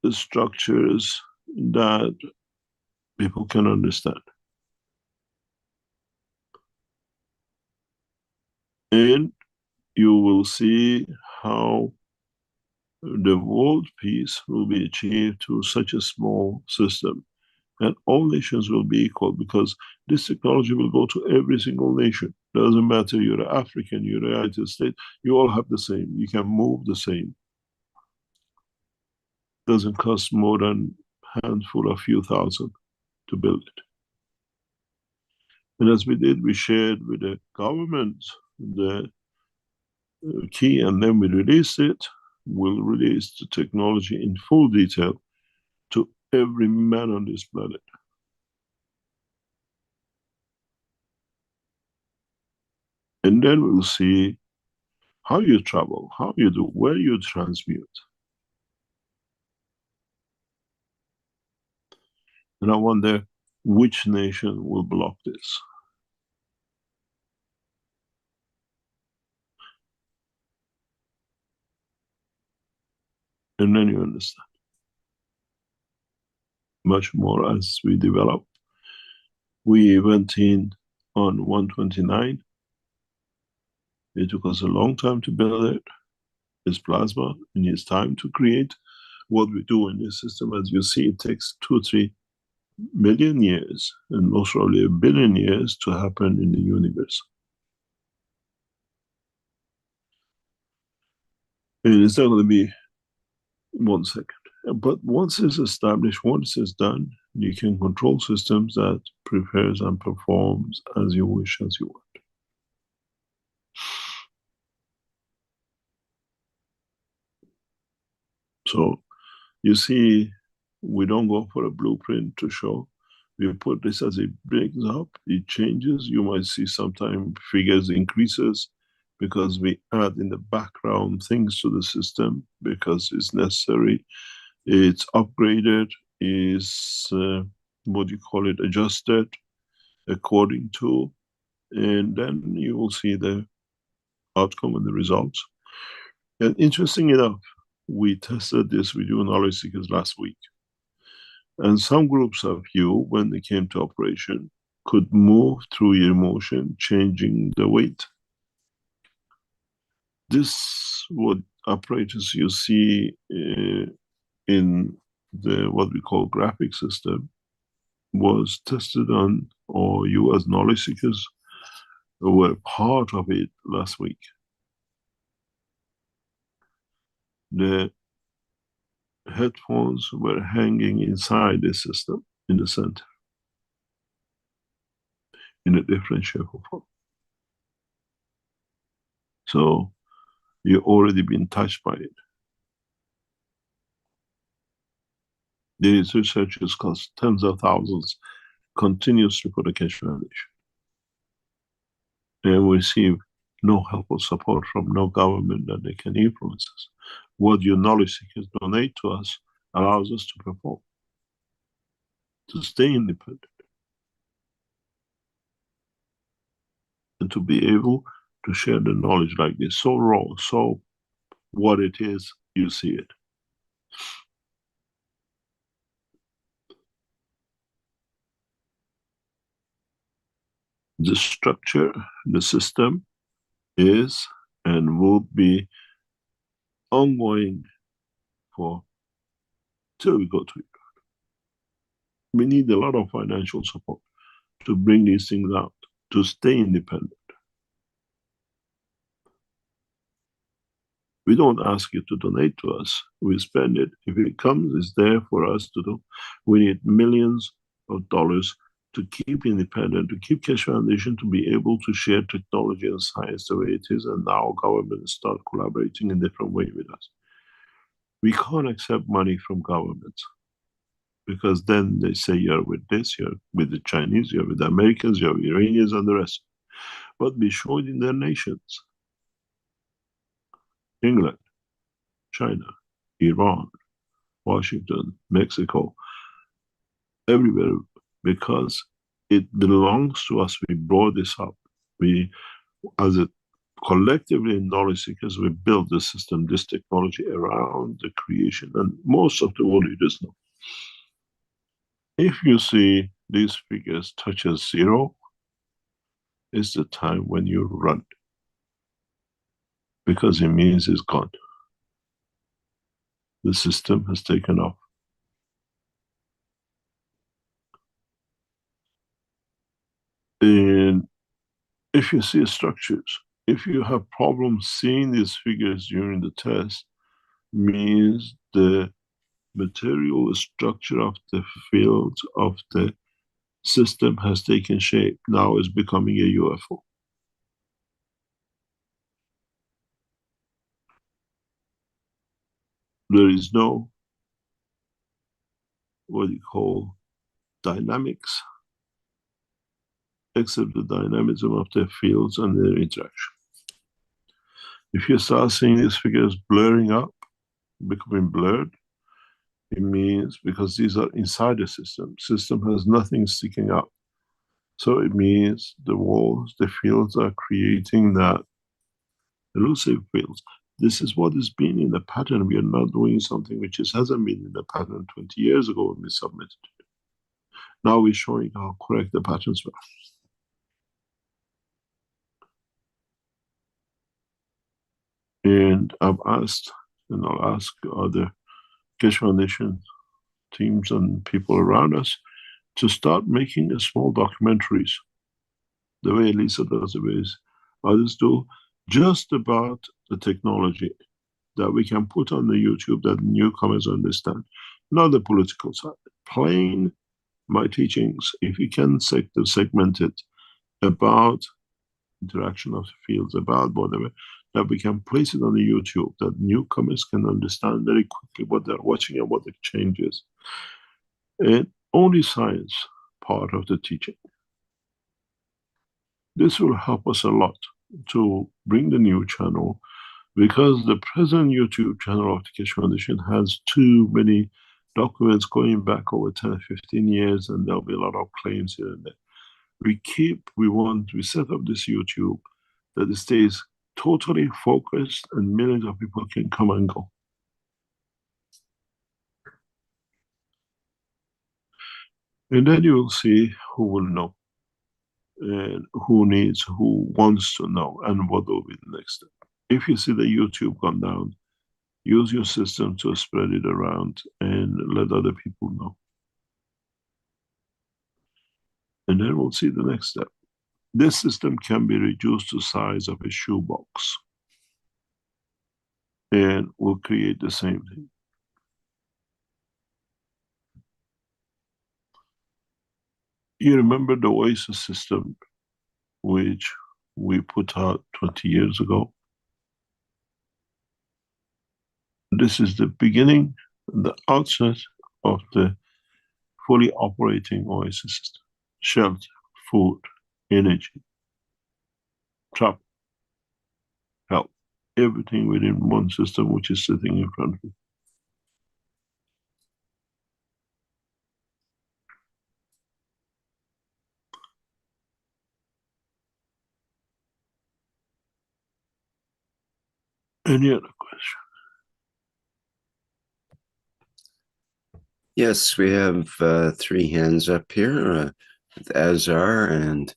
the structures that people can understand. And you will see how the world peace will be achieved through such a small system, And all nations will be equal because this technology will go to every single nation. Doesn't matter, you're African, you're United States, you all have the same. You can move the same. Doesn't cost more than a handful, a few thousand to build it. And as we did, we shared with the government the key, and then we released it. We'll release the technology in full detail to every man on this planet. And then we'll see how you travel, how you do, where you transmute. And I wonder which nation will block this. And then you understand much more as we develop. We went in on 129. It took us a long time to build it. It's plasma, and it's time to create what we do in this system. As you see, it takes 2 or 3 million years, and most probably 1 billion years to happen in the universe. And it's not going to be 1 second. But once it's established, once it's done, you can control systems that prepares and performs as you wish, as you want. So you see, we don't go for a blueprint to show. We put this as it breaks up, it changes. You might see sometimes figures increases because we add in the background things to the system because it's necessary. It's upgraded, is what you call it, adjusted according to, and then you will see the outcome and the results. And interesting enough, we tested this with you knowledge seekers last week. And some groups of you, when they came to operation, could move through your motion, changing the weight. This, what apparatus you see in the what we call graphic system, was tested on, or you as knowledge seekers were part of it last week. The headphones were hanging inside the system in the center in a different shape or form. So you've already been touched by it. These researchers cost tens of thousands continuously for the Keshe Foundation. And we receive no help or support from no government that they can influence us. What your knowledge seekers donate to us allows us to perform, to stay independent, and to be able to share the knowledge like this, so raw, so what it is, you see it. The structure, the system is and will be ongoing for till we go to it. We need a lot of financial support to bring these things out, to stay independent. We don't ask you to donate to us. We spend it. If it comes, it's there for us to do. We need millions of dollars to keep independent, to keep Keshe Foundation to be able to share technology and science the way it is, and now governments start collaborating in different ways with us. We can't accept money from governments because then they say you're with this, you're with the Chinese, you're with the Americans, you're with the Iranians and the rest. But we show it in their nations. England, China, Iran, Washington, Mexico, everywhere, because it belongs to us. We brought this up. We, as a collectively knowledge seekers, we built the system, this technology around the creation, and most of the world leaders know. If you see these figures touch as 0, it's the time when you run, because it means it's gone. The system has taken off. And if you see structures, if you have problems seeing these figures during the test, means the material structure of the field of the system has taken shape. Now is becoming a UFO. There is no, what you call, dynamics, except the dynamism of the fields and their interaction. If you start seeing these figures blurring up, becoming blurred, it means because these are inside the system. System has nothing sticking out. So it means the walls, the fields are creating that elusive fields. This is what has been in the pattern. We are not doing something which hasn't been in the pattern 20 years ago when we submitted it. Now we're showing how correct the patterns were. And I've asked, and I'll ask other Keshe Foundation teams and people around us to start making small documentaries, the way Lisa does, the way others do, just about the technology that we can put on the YouTube that newcomers understand. Not the political side. Plain my teachings, if you can segment it about interaction of the fields, about whatever, that we can place it on the YouTube, that newcomers can understand very quickly what they're watching and what the change is. And only science part of the teaching. This will help us a lot to bring the new channel, because the present YouTube channel of the Keshe Foundation has too many documents going back over 10, 15 years, and there'll be a lot of claims here and there. We set up this YouTube that it stays totally focused and millions of people can come and go. And then you will see who will know, and who wants to know, and what will be the next step. If you see the YouTube gone down, use your system to spread it around and let other people know. And then we'll see the next step. This system can be reduced to the size of a shoebox, and we'll create the same thing. You remember the Oasis system, which we put out 20 years ago? This is the beginning, the outset of the fully operating Oasis system. Shelter, food, energy, travel, health, everything within one system which is sitting in front of you. Any other question? Yes, we have 3 hands up here, with Azar and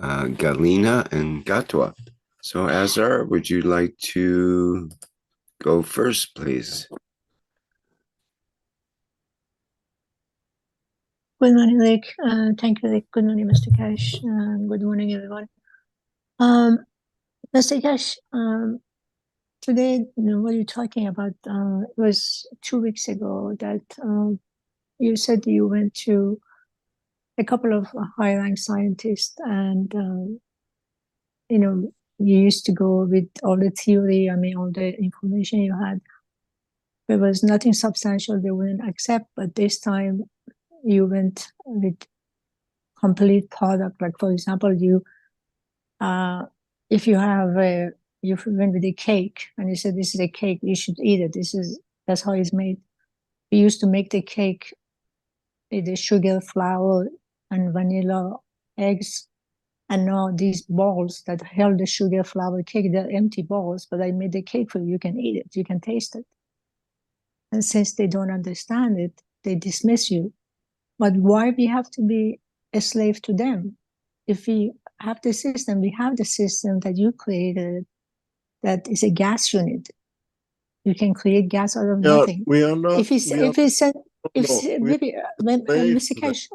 Galina and Gatwa. So Azar, would you like to go first, please? Good morning, Rick. Thank you, Rick. Good morning, Mr. Keshe. Good morning, everyone. Mr. Keshe, today, what you're talking about, it was 2 weeks ago that you said you went to a couple of high-ranked scientists, and you used to go with all the theory, all the information you had. There was nothing substantial they wouldn't accept, but this time you went with complete product. Like, for example, if you went with a cake and you said, this is a cake, you should eat it. That's how it's made. We used to make the cake with the sugar, flour, and vanilla eggs. And now these balls that held the sugar, flour cake, they're empty balls, but I made the cake for you. You can eat it. You can taste it. And since they don't understand it, they dismiss you. But why we have to be a slave to them? If we have the system, we have the system that you created, that is a gas unit. You can create gas out of nothing. We are not. Mr. Keshe,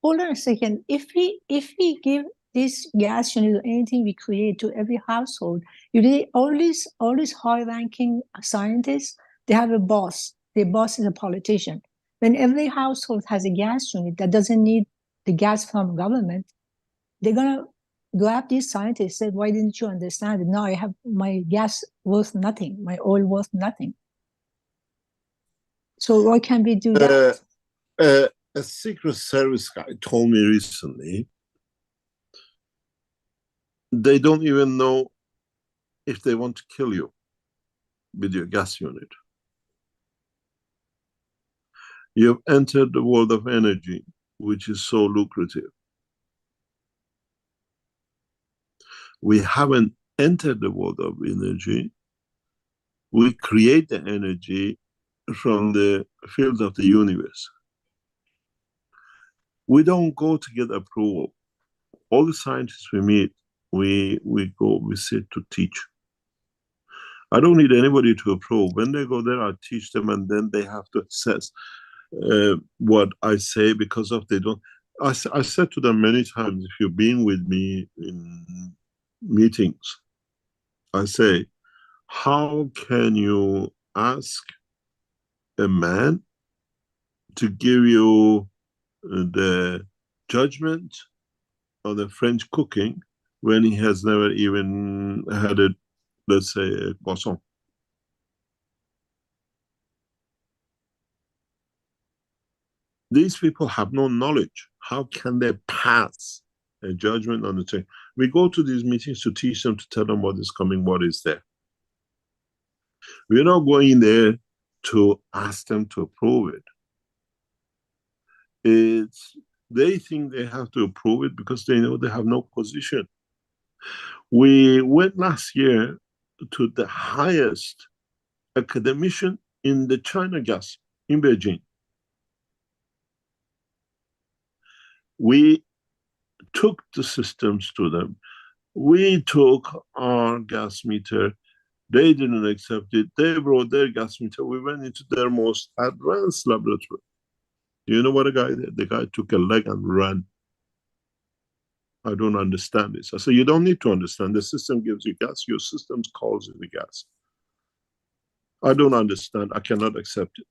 hold on a second. If we give this gas unit or anything we create to every household, you really all these high-ranking scientists, they have a boss. Their boss is a politician. When every household has a gas unit that doesn't need the gas from government, they're gonna grab these scientists and say, why didn't you understand it? Now I have my gas worth nothing, my oil worth nothing. So why can't we do that? A Secret Service guy told me recently, they don't even know if they want to kill you with your gas unit. You've entered the world of energy, which is so lucrative. We haven't entered the world of energy. We create the energy from the field of the universe. We don't go to get approval. All the scientists we meet, we sit to teach. I don't need anybody to approve. When they go there, I teach them, and then they have to assess what I say, because of they don't. I said to them many times, if you've been with me in meetings, I say, how can you ask a man to give you the judgment on the French cooking when he has never even had a, let's say, a croissant? These people have no knowledge. How can they pass a judgment on the thing? We go to these meetings to teach them, to tell them what is coming, what is there. We're not going there to ask them to approve it. They think they have to approve it because they know they have no position. We went last year to the highest academician in the China gas in Beijing. We took the systems to them. We took our gas meter. They didn't accept it. They brought their gas meter. We went into their most advanced laboratory. You know what the guy did? The guy took a leg and ran. I don't understand this. I said, you don't need to understand. The system gives you gas. Your system calls you the gas. I don't understand. I cannot accept it.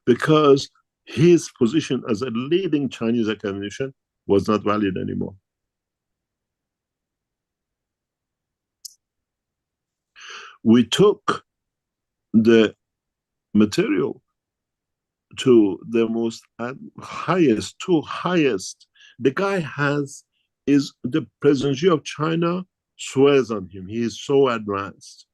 Because his position as a leading Chinese academician was not valid anymore. We took the material to the most highest, two highest. The guy is the presidency of China swears on him. He is so advanced.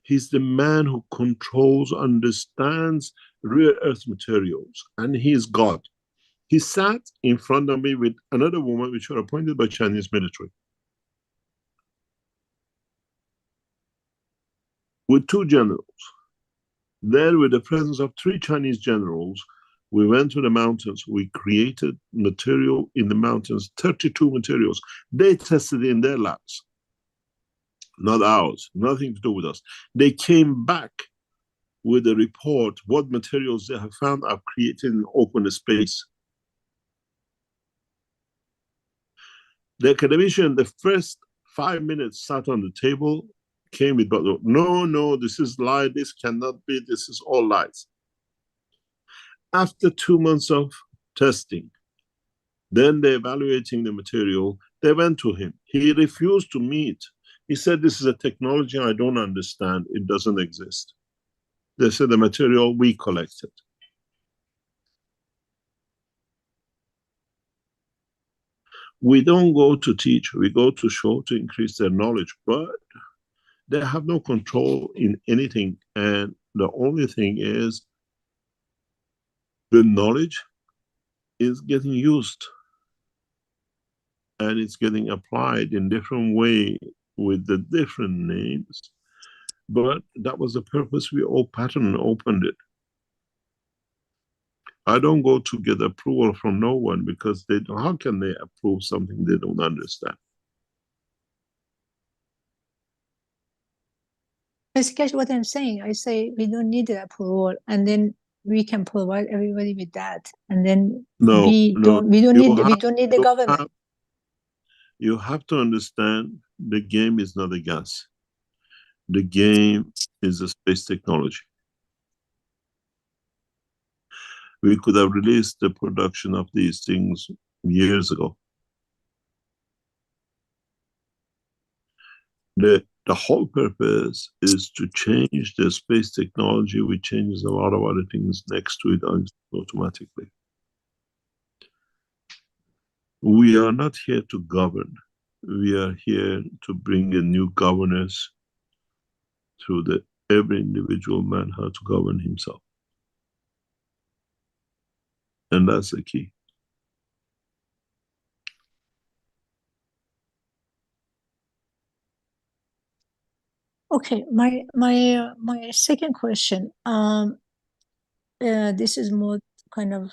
He's the man who controls, understands rare earth materials, and he is God. He sat in front of me with another woman which were appointed by Chinese military, with two generals. There, with the presence of 3 Chinese generals, we went to the mountains. We created material in the mountains, 32 materials. They tested in their labs, not ours, nothing to do with us. They came back with a report, what materials they have found are created in open space. The academician, the first 5 minutes, sat on the table, came with, but no, this is lie, this cannot be, this is all lies. After 2 months of testing, then they're evaluating the material, they went to him. He refused to meet. He said, this is a technology I don't understand, it doesn't exist. They said, the material we collected. We don't go to teach, we go to show, to increase their knowledge, but they have no control in anything. And the only thing is, the knowledge is getting used. And it's getting applied in different way with the different names. But that was the purpose we all pattern opened it. I don't go to get approval from no one, because they don't, how can they approve something they don't understand? That's what I'm saying. I say we don't need the approval, and then we can provide everybody with that, and then No, we don't need the government. You have to understand the game is not a gas. The game is a space technology. We could have released the production of these things years ago. The whole purpose is to change the space technology, which changes a lot of other things next to it automatically. We are not here to govern. We are here to bring a new governance to every individual man how to govern himself. And that's the key. Okay, my second question. This is more kind of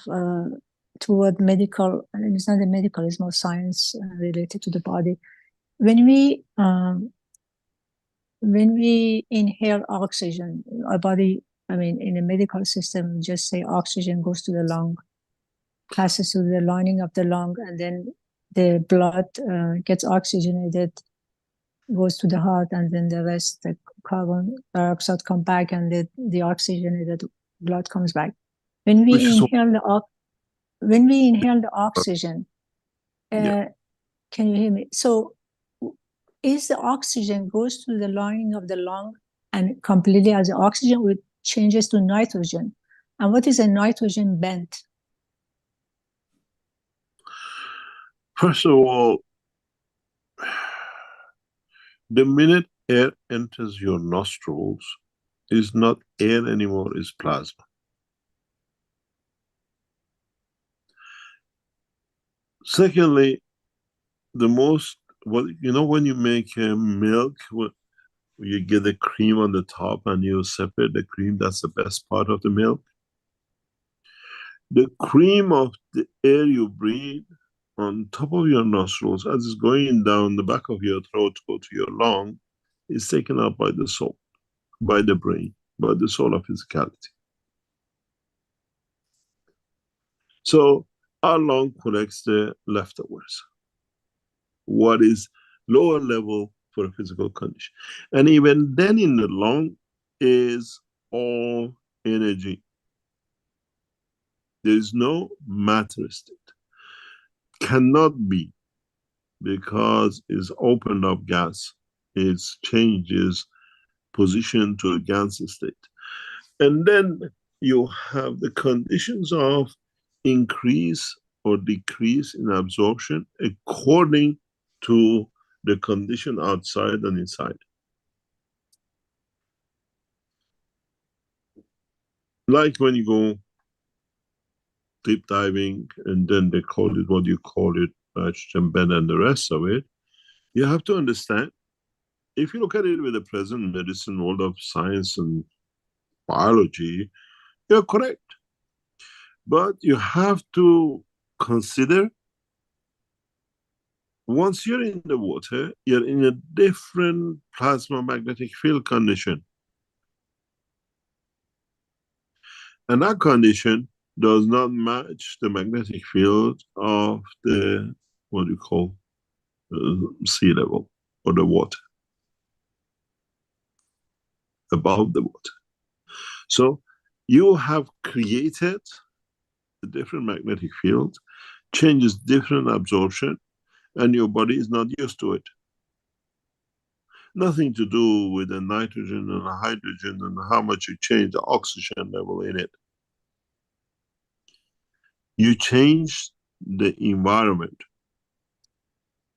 toward medical, and it's not a medical; it's more science related to the body. When we inhale oxygen, our body, I mean, in the medical system, just say oxygen goes to the lung, passes through the lining of the lung, and then the blood gets oxygenated, goes to the heart, and then the rest, the carbon dioxide, come back, and the oxygenated blood comes back. When we inhale the oxygen, Yeah. can you hear me? So, is the oxygen goes to the lining of the lung and completely as oxygen, which changes to nitrogen? And what is a nitrogen bent? First of all, the minute air enters your nostrils, is not air anymore, is plasma. Secondly, when you make milk, you get the cream on the top and you separate the cream, that's the best part of the milk. The cream of the air you breathe on top of your nostrils, as it's going down the back of your throat to go to your lung, is taken up by the soul, by the brain, by the soul of physicality. So our lung collects the leftovers, what is lower level for a physical condition. And even then in the lung is all energy. There is no matter state. Cannot be, because it's opened up gas. It changes position to a gas state. And then you have the conditions of increase or decrease in absorption according to the condition outside and inside. Like when you go deep diving and then they call it what you call it, nitrogen bend and the rest of it, you have to understand, if you look at it with the present medicine world of science and biology, you're correct. But you have to consider, once you're in the water, you're in a different plasma magnetic field condition. And that condition does not match the magnetic field of the, what you call, sea level or the water, above the water. So you have created a different magnetic field, changes different absorption, and your body is not used to it. Nothing to do with the nitrogen and the hydrogen and how much you change the oxygen level in it. You change the environment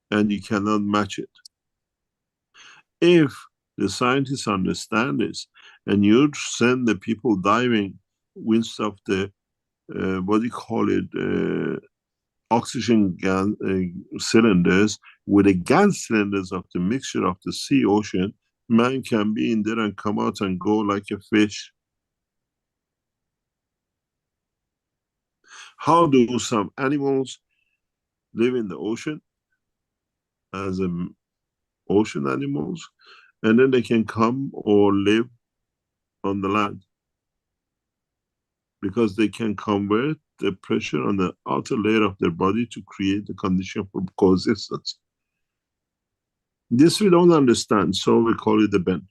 and you cannot match it. If the scientists understand this and you send the people diving instead of the, what do you call it, oxygen gas cylinders with the gas cylinders of the mixture of the sea ocean, man can be in there and come out and go like a fish. How do some animals live in the ocean as ocean animals, and then they can come or live on the land? because they can convert the pressure on the outer layer of their body to create the condition for coexistence. This we don't understand, so we call it the bend.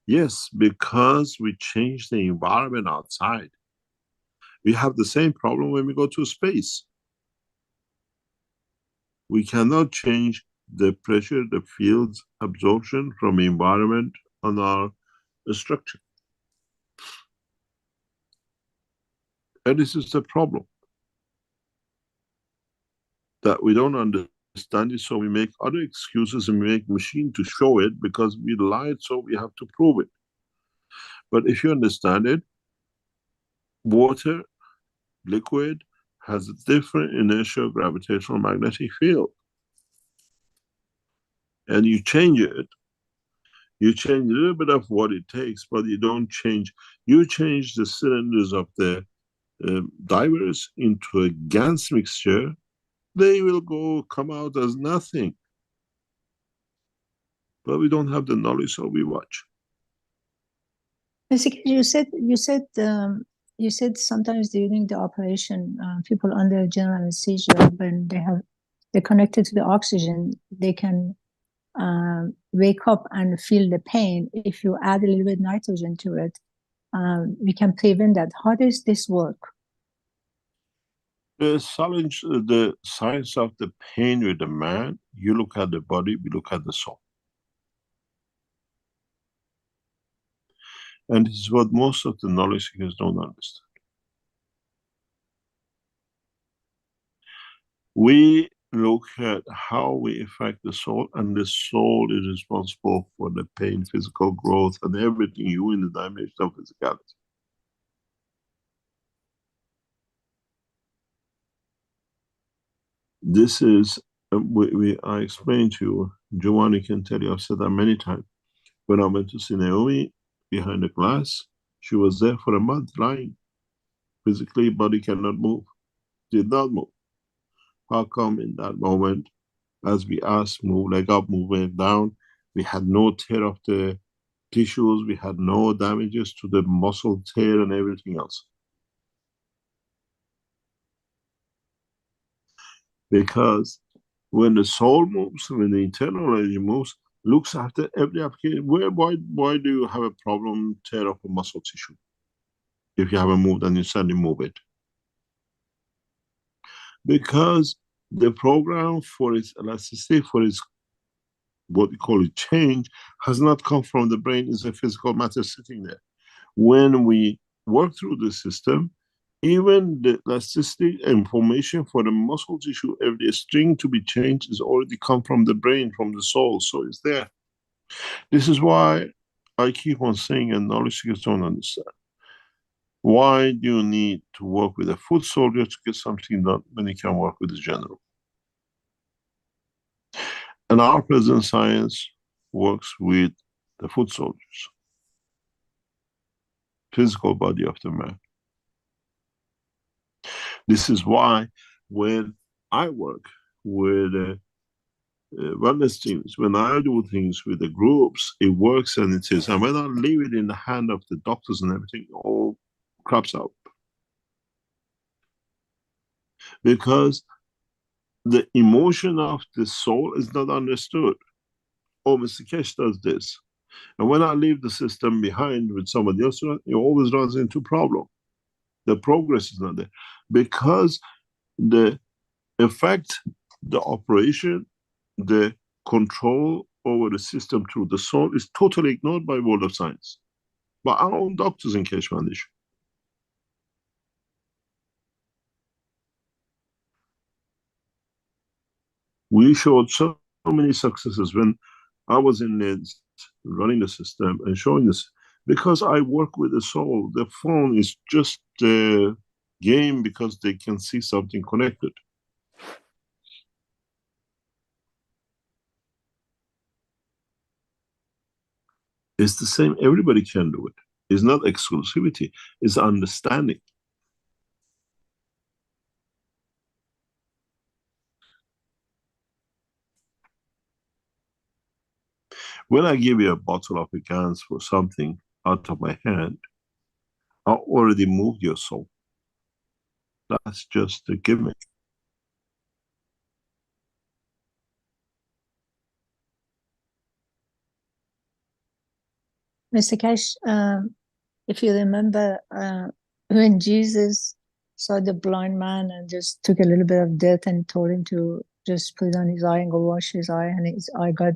Yes, because we change the environment outside. We have the same problem when we go to space. We cannot change the pressure, the fields, absorption from environment on our structure. And this is the problem. That we don't understand it, so we make other excuses and we make machine to show it because we lied, so we have to prove it. But if you understand it, water, liquid, has a different inertial gravitational magnetic field. And you change it, you change a little bit of what it takes, but you don't change. You change the cylinders of the divers into a GANS mixture, they will come out as nothing. But we don't have the knowledge, so we watch. Basically, you said sometimes during the operation, people under general anesthesia, when they're connected to the oxygen, they can wake up and feel the pain. If you add a little bit nitrogen to it, we can prevent that. How does this work? The science of the pain with the man, you look at the body, we look at the soul. And this is what most of the knowledge seekers don't understand. We look at how we affect the soul, and the soul is responsible for the pain, physical growth, and everything you in the dimension of physicality. This is, I explained to you, Giovanni can tell you, I've said that many times. When I went to see Naomi behind the glass, she was there for a month lying. Physically, body cannot move, did not move. How come in that moment, as we asked, move leg up, move leg down, we had no tear of the tissues, we had no damages to the muscle tear and everything else. Because when the soul moves, when the internal energy moves, looks after every application. Why do you have a problem tear of a muscle tissue? If you haven't moved and you suddenly move it. Because the program for its elasticity, for its what we call it change, has not come from the brain, it's a physical matter sitting there. When we work through the system, even the elasticity information for the muscle tissue, every string to be changed is already come from the brain, from the soul, so it's there. This is why I keep on saying, and knowledge seekers don't understand. Why do you need to work with a foot soldier to get something done when you can work with a general? And our present science works with the foot soldiers, physical body of the man. This is why when I work with wellness teams, when I do things with the groups, it works and it is. And when I leave it in the hand of the doctors and everything, it all craps out. Because the emotion of the soul is not understood. Oh, Mr. Keshe does this. And when I leave the system behind with somebody else, it always runs into problem. The progress is not there. Because the effect, the operation, the control over the system through the soul is totally ignored by world of science, by our own doctors in Keshe Foundation. We showed so many successes when I was in NIDS, running the system and showing this, because I work with the soul. The phone is just a game because they can see something connected. It's the same, everybody can do it. It's not exclusivity, it's understanding. When I give you a bottle of a GANS for something out of my hand, I already moved your soul. That's just a gimmick. Mr. Keshe, if you remember, when Jesus saw the blind man and just took a little bit of dirt and told him to just put it on his eye and go wash his eye, and his eye got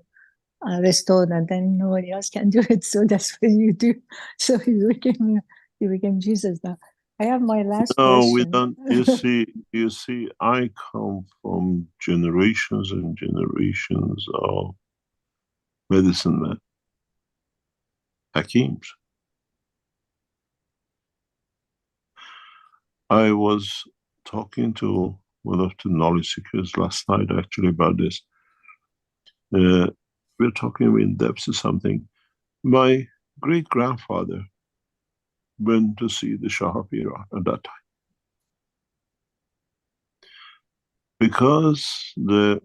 restored, and then nobody else can do it. So that's what you do. So he became Jesus now. I have my last No, we question. don't. You see, I come from generations and generations of medicine men, Hakims. I was talking to one of the knowledge seekers last night actually about this. We're talking in depth to something. My great grandfather went to see the Shah of Iran at that time. Because the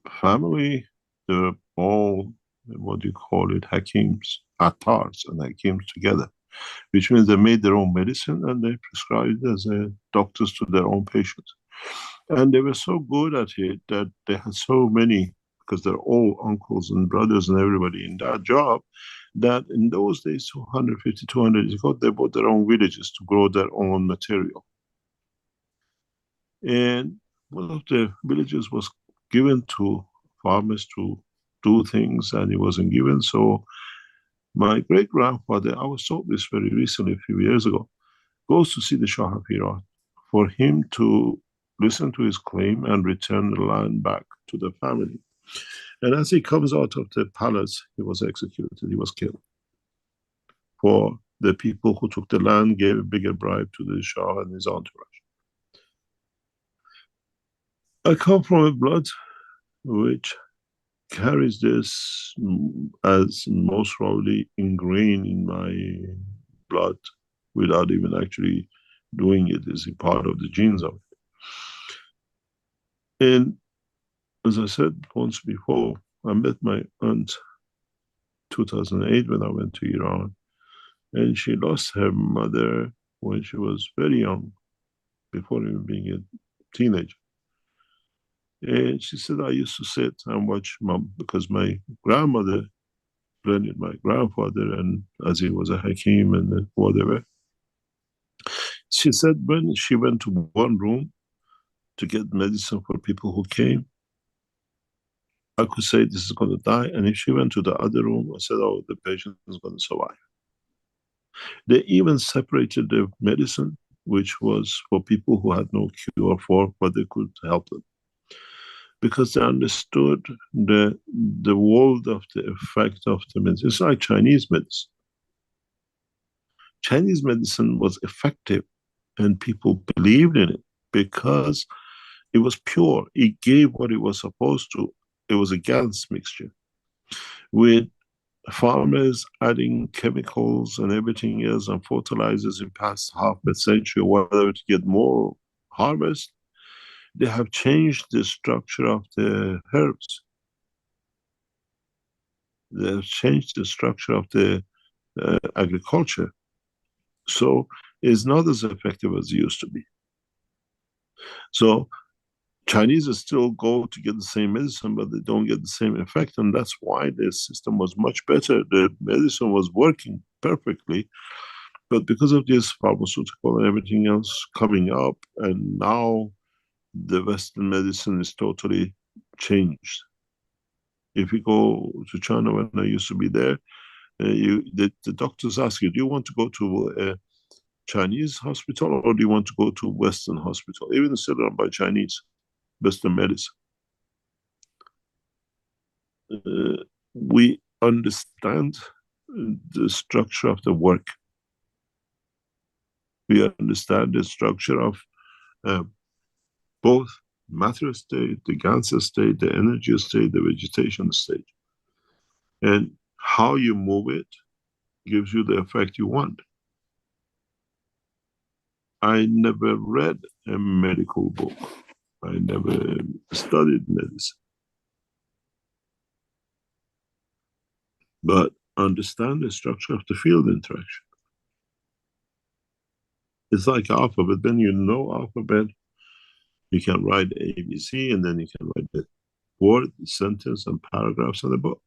family, they're all, what do you call it, Hakims, Attars and Hakims together, which means they made their own medicine and they prescribed as doctors to their own patients. And they were so good at it that they had so many, because they're all uncles and brothers and everybody in that job, that in those days, 250, 200 years ago, they bought their own villages to grow their own material. And one of the villages was given to farmers to do things, and it wasn't given. So my great grandfather, I was told this very recently, a few years ago, goes to see the Shah of Iran for him to listen to his claim and return the land back to the family. And as he comes out of the palace, he was executed, he was killed. For the people who took the land gave a bigger bribe to the Shah and his entourage. I come from a blood which carries this as most probably ingrained in my blood without even actually doing it. It's a part of the genes of it. And as I said once before, I met my aunt 2008 when I went to Iran, and she lost her mother when she was very young, before even being a teenager. And she said, I used to sit and watch mom, because my grandmother blended my grandfather, and as he was a Hakim and whatever. She said when she went to one room to get medicine for people who came, I could say this is going to die. And if she went to the other room, I said, oh, the patient is going to survive. They even separated the medicine, which was for people who had no cure for, but they could help them. Because they understood the world of the effect of the medicine. It's like Chinese medicine. Chinese medicine was effective and people believed in it because it was pure. It gave what it was supposed to. It was a gas mixture. With farmers adding chemicals and everything else and fertilizers in past half a century or whatever to get more harvest, they have changed the structure of the herbs. They have changed the structure of the agriculture. So it's not as effective as it used to be. So Chinese still go to get the same medicine, but they don't get the same effect. And that's why the system was much better. The medicine was working perfectly. But because of this pharmaceutical and everything else coming up, and now the Western medicine is totally changed. If you go to China, when I used to be there, the doctors ask you, do you want to go to a Chinese hospital or do you want to go to Western hospital? Even it's still run by Chinese, Western medicine. We understand the structure of the work. We understand the structure of both matter state, the Ganser state, the energy state, the vegetation state. And how you move it gives you the effect you want. I never read a medical book. I never studied medicine. But understand the structure of the field interaction. It's like alphabet. Then you know alphabet. You can write A, B, C, and then you can write the word, sentence, and paragraphs in the book.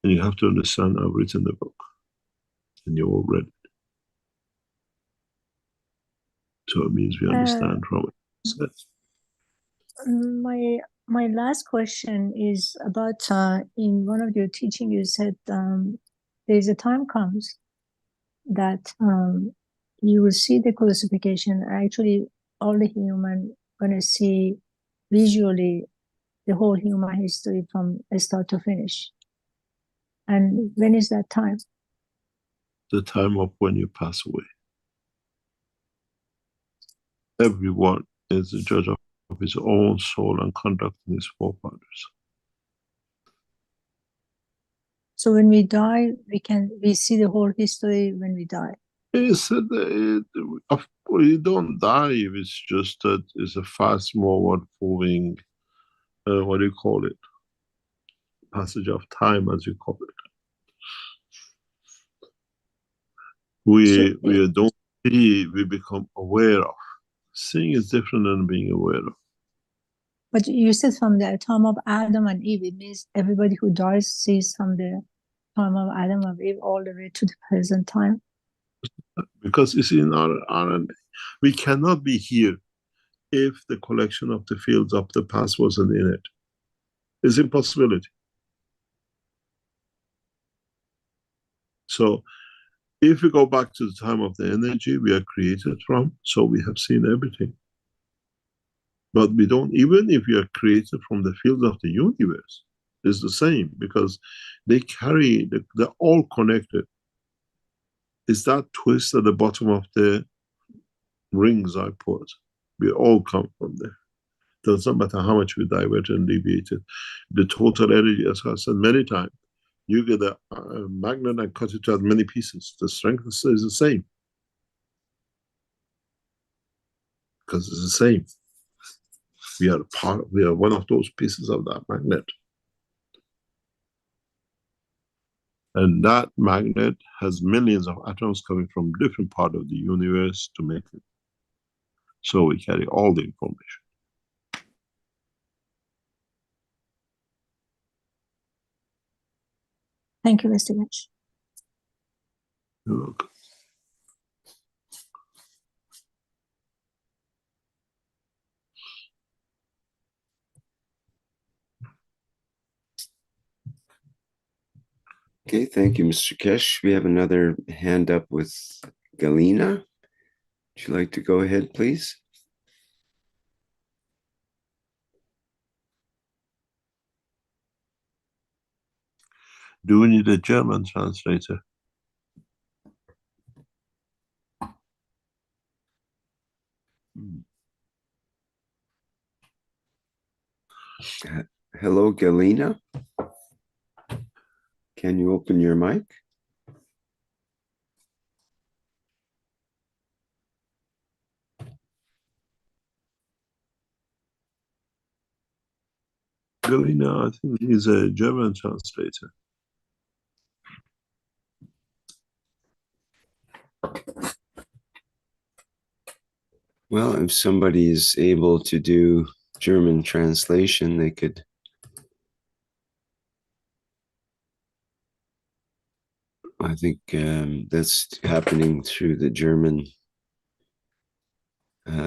And you have to understand I've written the book. And you all read it. So it means we understand from it. My last question is about in one of your teaching you said there's a time comes that you will see the classification. Actually, all the human gonna see visually the whole human history from start to finish. And when is that time? The time of when you pass away. Everyone is the judge of his own soul and conduct in his forefathers. So when we die, we see the whole history when we die. It's, you don't die if it's just that it's a fast forward moving, what do you call it? Passage of time, as you call it. We don't see, we become aware of. Seeing is different than being aware of. But you said from the time of Adam and Eve, it means everybody who dies sees from the time of Adam and Eve all the way to the present time. Because it's in our RNA. We cannot be here if the collection of the fields of the past wasn't in it. It's impossibility. So if we go back to the time of the energy we are created from, so we have seen everything. But we don't, even if we are created from the fields of the universe, it's the same because they carry, they're all connected. It's that twist at the bottom of the rings I put. We all come from there. Doesn't matter how much we divert and deviated. The total energy, as I said many times, you get a magnet and cut it to as many pieces. The strength is the same. Because it's the same. We are one of those pieces of that magnet. And that magnet has millions of atoms coming from different parts of the universe to make it. So we carry all the information. Thank you, Mr. Keshe. You're welcome. Okay, thank you, Mr. Keshe. We have another hand up with Galina. Would you like to go ahead, please? Do we need a German translator? Hello, Galina. Can you open your mic? Galina, I think he's a German translator. Well, if somebody is able to do German translation, they could. I think that's happening through the German,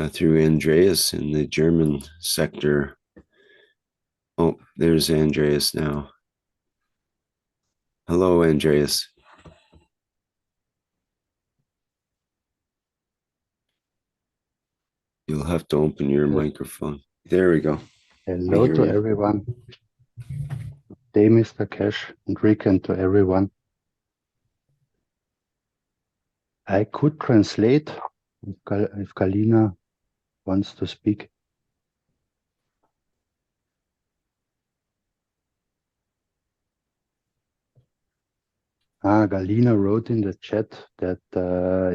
through Andreas in the German sector. Oh, there's Andreas now. Hello, Andreas. You'll have to open your microphone. There we go. Hello to everyone. Good day, Mr. Keshe, and Rick, and to everyone. I could translate if Galina wants to speak. Galina wrote in the chat that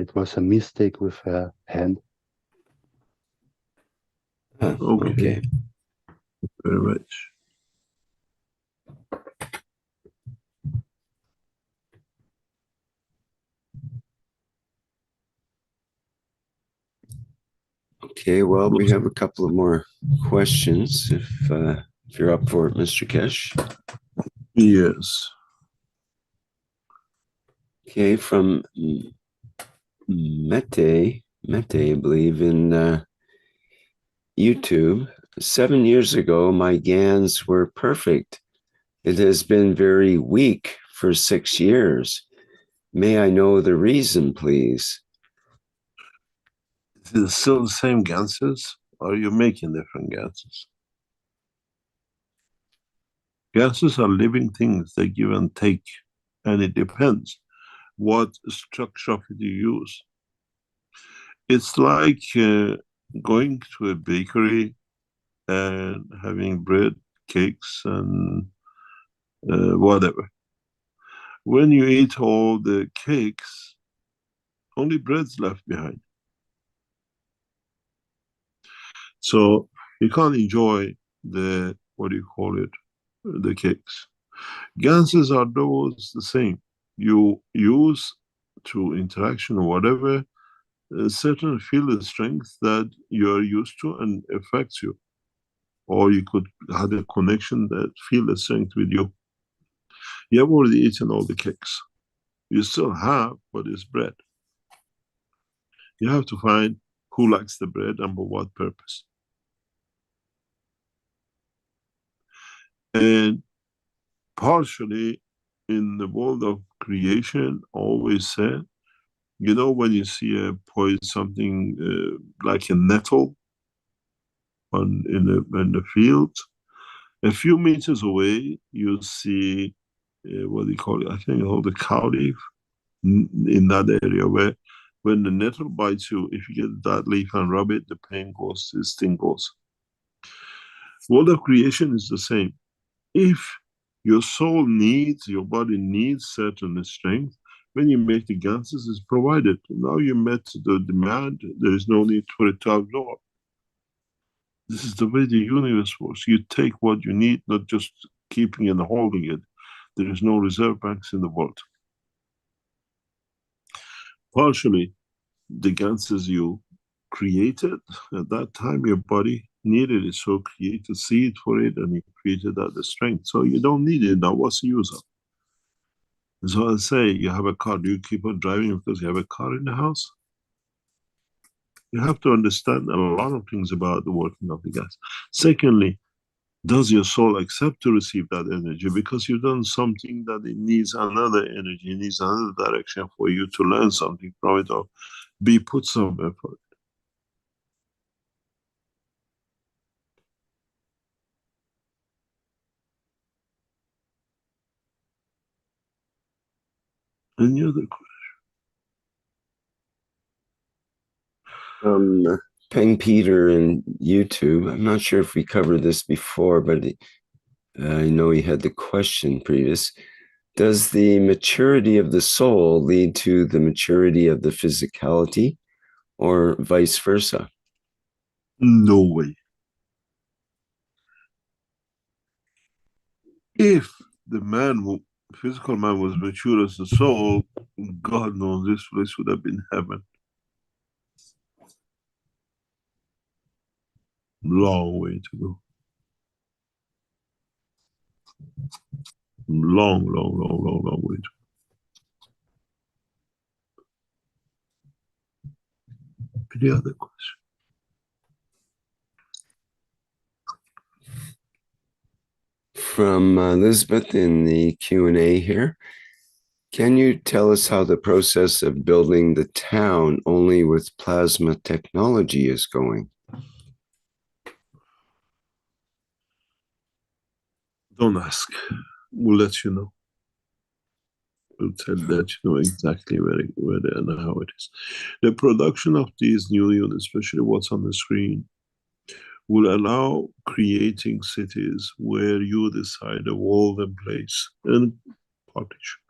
it was a mistake with her hand. Okay. Very much. Okay, well, we have a couple of more questions if you're up for it, Mr. Keshe. Yes. Okay, from Mete, I believe, in YouTube. 7 years ago, my GANs were perfect. It has been very weak for 6 years. May I know the reason, please? Is it still the same ganses, or are you making different ganses? Ganses are living things, they give and take, and it depends what structure of it you use. It's like going to a bakery and having bread, cakes, and whatever. When you eat all the cakes, only bread's left behind. So you can't enjoy the, what do you call it, the cakes. Ganses are those the same. You use through interaction or whatever, a certain field strength that you're used to and affects you. Or you could have a connection that feel the strength with you. You have already eaten all the cakes. You still have, but it's bread. You have to find who likes the bread and for what purpose. And partially in the world of creation, always said, you know, when you see a poison, something like a nettle in the field, a few meters away, you see what do you call it? I think it's called the cow leaf in that area where when the nettle bites you, if you get that leaf and rub it, the pain goes, the sting goes. World of creation is the same. If your soul needs, your body needs certain strength, when you make the ganses, it's provided. Now you met the demand, there is no need for it to absorb. This is the way the universe works. You take what you need, not just keeping and holding it. There is no reserve banks in the world. Partially, the ganses you created, at that time your body needed it, so create a seed for it and you created that the strength. So you don't need it, now what's the use of it? So I say, you have a car, do you keep on driving because you have a car in the house? You have to understand a lot of things about the working of the gas. Secondly, does your soul accept to receive that energy? Because you've done something that it needs another energy, it needs another direction for you to learn something from it or be put some effort. Any other question? Peng Peter in YouTube. I'm not sure if we covered this before, but I know he had the question previous. Does the maturity of the soul lead to the maturity of the physicality or vice versa? No way. If the man, physical man, was mature as the soul, God knows this place would have been heaven. Long way to go. Long way to go. Any other question? From Elizabeth in the Q&A here. Can you tell us how the process of building the town only with plasma technology is going? Don't ask. We'll let you know. We'll let you know exactly where and how it is. The production of these new units, especially what's on the screen, will allow creating cities where you decide a wall and place and partition.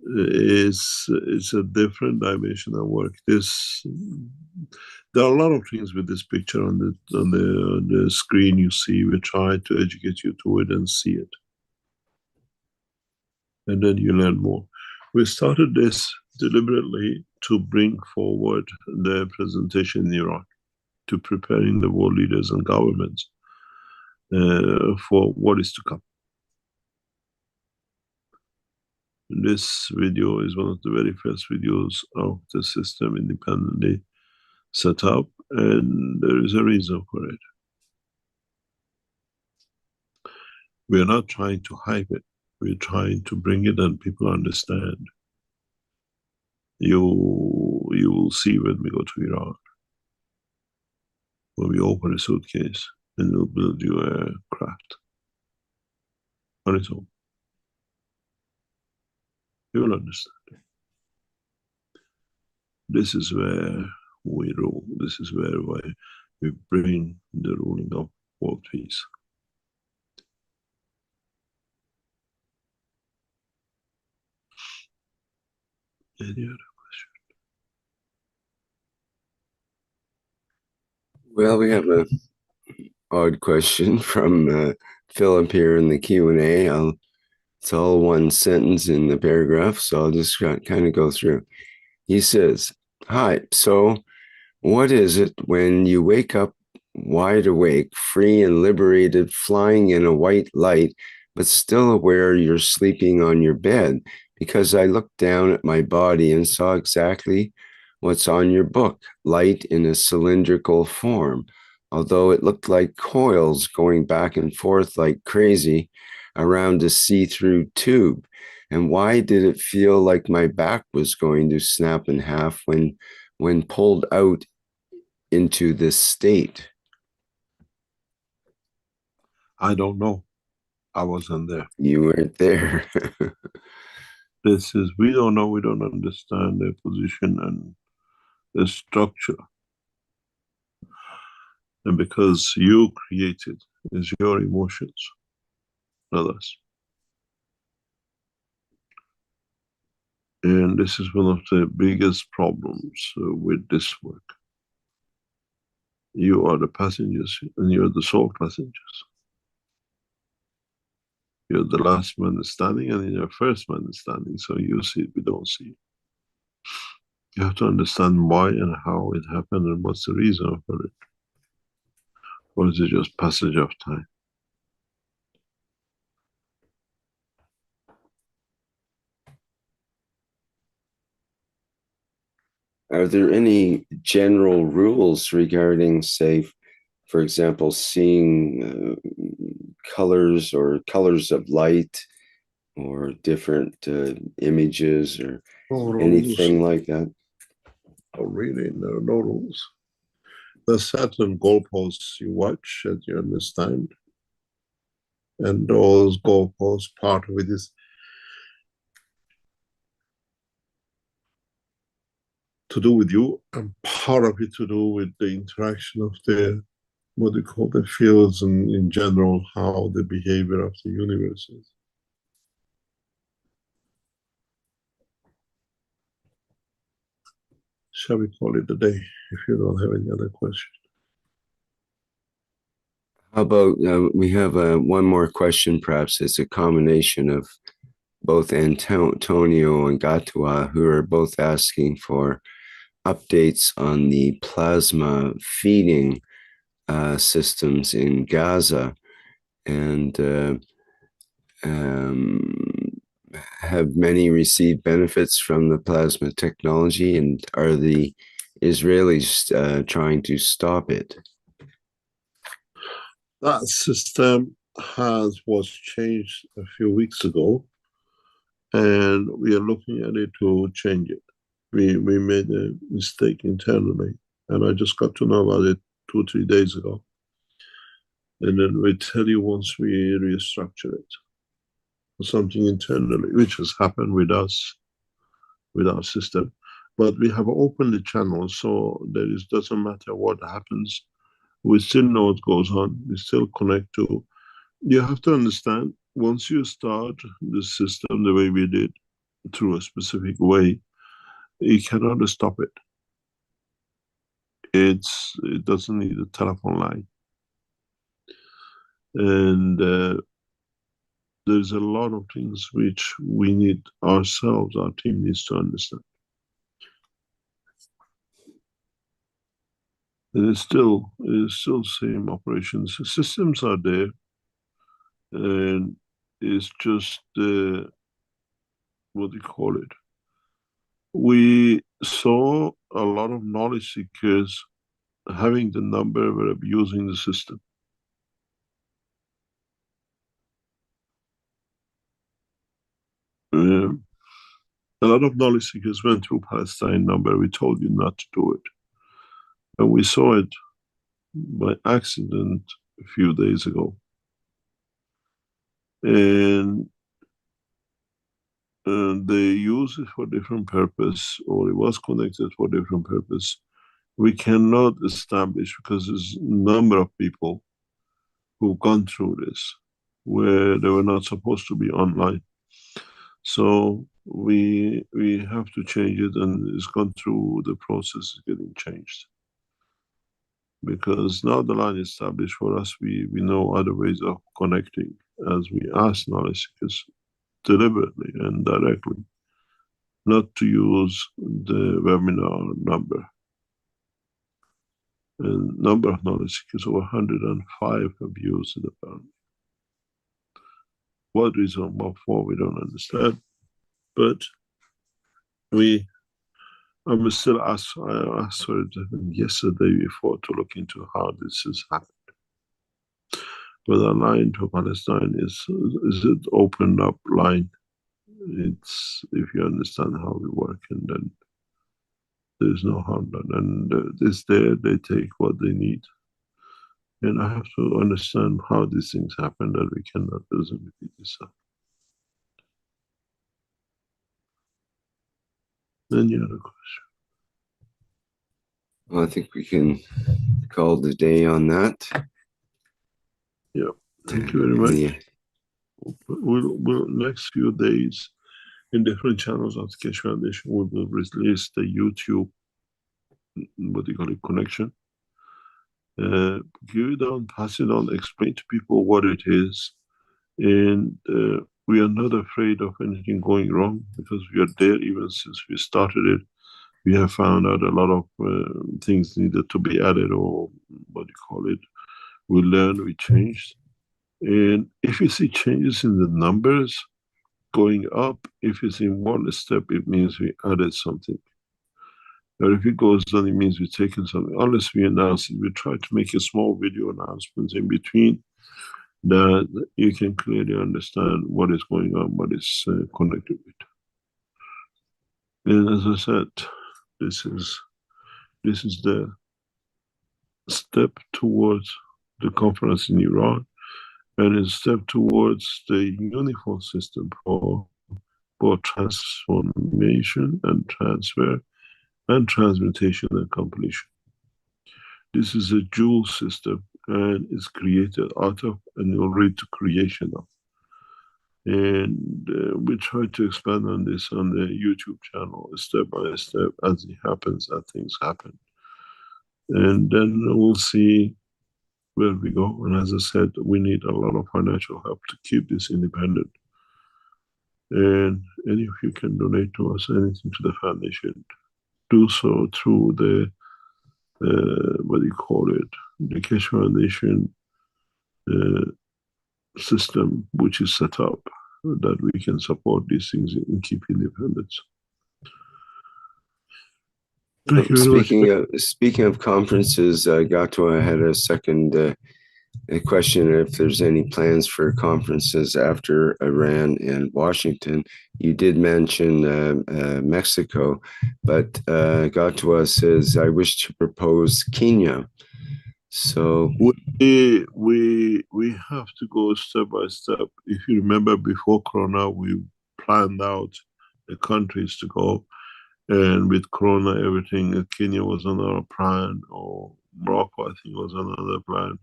It's a different dimension of work. There are a lot of things with this picture on the screen you see. We try to educate you to it and see it, and then you learn more. We started this deliberately to bring forward the presentation in Iran, to preparing the world leaders and governments for what is to come. This video is one of the very first videos of the system independently set up, and there is a reason for it. We are not trying to hype it. We're trying to bring it and people understand. You will see when we go to Iran, when we open a suitcase and we'll build you a craft on its own. You will understand. This is where we rule. This is where we bring the ruling of world peace. Any other question? Well, we have a odd question from Philip here in the Q&A. It's all one sentence in the paragraph, so I'll just kind of go through. He says, "Hi, so what is it when you wake up wide awake, free and liberated, flying in a white light, but still aware you're sleeping on your bed? Because I looked down at my body and saw exactly what's on your book, light in a cylindrical form, although it looked like coils going back and forth like crazy around a see-through tube. And why did it feel like my back was going to snap in half when pulled out into this state?" I don't know. I wasn't there. You weren't there. This is, we don't know, we don't understand their position and the structure. And because you created, is your emotions, not us. And this is one of the biggest problems with this work. You are the passengers and you're the sole passengers. You're the last man standing and you're the first man standing, so you see it, we don't see it. You have to understand why and how it happened and what's the reason for it. Or is it just passage of time? Are there any general rules regarding, say, for example, seeing colors or colors of light or different images or anything like that? Oh, really? There are no rules. There's certain goalposts you watch that you understand. And those goalposts, part of it is to do with you, and part of it to do with the interaction of the, what they call the fields, and in general, how the behavior of the universe is. Shall we call it a day, if you don't have any other questions? How about we have one more question, perhaps. It's a combination of both Antonio and Gatua, who are both asking for updates on the plasma feeding systems in Gaza, and have many received benefits from the plasma technology, and are the Israelis trying to stop it? That system was changed a few weeks ago, and we are looking at it to change it. We made a mistake internally, and I just got to know about it 2 or 3 days ago. And then we tell you once we restructure it. Something internally, which has happened with us, with our system. But we have opened the channel, so doesn't matter what happens. We still know what goes on. We still connect to. You have to understand, once you start the system the way we did, through a specific way, you cannot stop it. It doesn't need a telephone line. And there's a lot of things which we need ourselves, our team needs to understand. It is still same operations. The systems are there, and it's just what do you call it? We saw a lot of knowledge seekers having the number were abusing the system. A lot of knowledge seekers went through Palestine number. We told you not to do it. And we saw it by accident a few days ago. And they use it for different purpose, or it was connected for different purpose. We cannot establish, because there's a number of people who've gone through this where they were not supposed to be online. So we have to change it, and it's gone through the process of getting changed. Because now the line is established for us, we know other ways of connecting, as we ask knowledge seekers deliberately and directly not to use the webinar number. And number of knowledge seekers, over 105 have used it apparently. What reason, what for, we don't understand. But I was still asked, I asked for it yesterday before to look into how this has happened. But the line to Palestine is it opened up line. It's, if you understand how we work, and then there's no harm done. And it's there, they take what they need. And I have to understand how these things happen, that we cannot lose and repeat this stuff. Any other question? Well, I think we can call the day on that. Yeah, thank you very much. Yeah. We'll next few days in different channels of the Keshe Foundation, we will release the YouTube, what do you call it, connection. Give it on, pass it on, explain to people what it is. And we are not afraid of anything going wrong, because we are there even since we started it. We have found out a lot of things needed to be added, or what do you call it. We learned, we changed. And if you see changes in the numbers going up, if it's in one step, it means we added something. Or if it goes down, it means we've taken something. Unless we announce it, we try to make a small video announcements in between, that you can clearly understand what is going on, what is connected with. And as I said, this is the step towards the conference in Iran, and a step towards the uniform system for transformation and transfer and transmutation and completion. This is a dual system, and it's created out of, and you'll read to creation of. And we try to expand on this on the YouTube channel, step by step, as it happens, as things happen. And then we'll see where we go. And as I said, we need a lot of financial help to keep this independent. And any of you can donate to us anything to the foundation, do so through the what do you call it, the Keshe Foundation system, which is set up, that we can support these things and keep independence. Thank you very much. Speaking of conferences, Gato, I had a second a question if there's any plans for conferences after Iran and Washington. You did mention Mexico, but Gato says, I wish to propose Kenya. So we have to go step by step. If you remember, before Corona, we planned out the countries to go. And with Corona, everything, Kenya was on our plan, or Morocco, I think, was on another plan.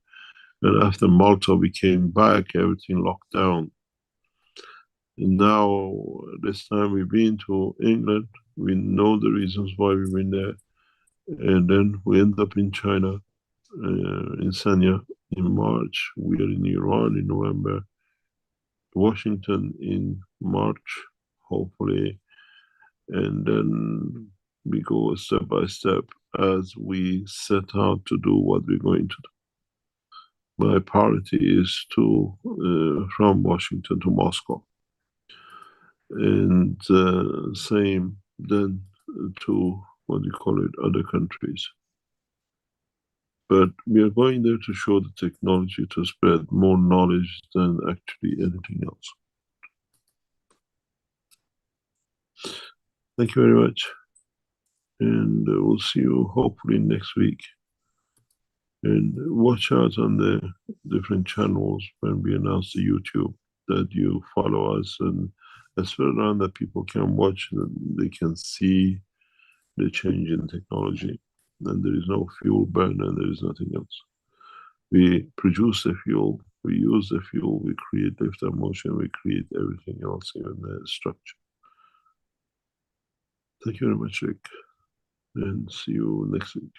And after Malta, we came back, everything locked down. And now, this time we've been to England. We know the reasons why we've been there. And then we end up in China, in Sanya in March. We are in Iran in November. Washington in March, hopefully. And then we go step by step. as we set out to do what we're going to do. My priority is to from Washington to Moscow, and same then to what do you call it, other countries. But we are going there to show the technology to spread more knowledge than actually anything else. Thank you very much. And we'll see you hopefully next week. And watch out on the different channels when we announce the YouTube that you follow us, and as well around that people can watch and they can see the change in technology. And there is no fuel burn and there is nothing else. We produce the fuel, we use the fuel, we create lift and motion, we create everything else, even the structure. Thank you very much, Rick, and see you next week.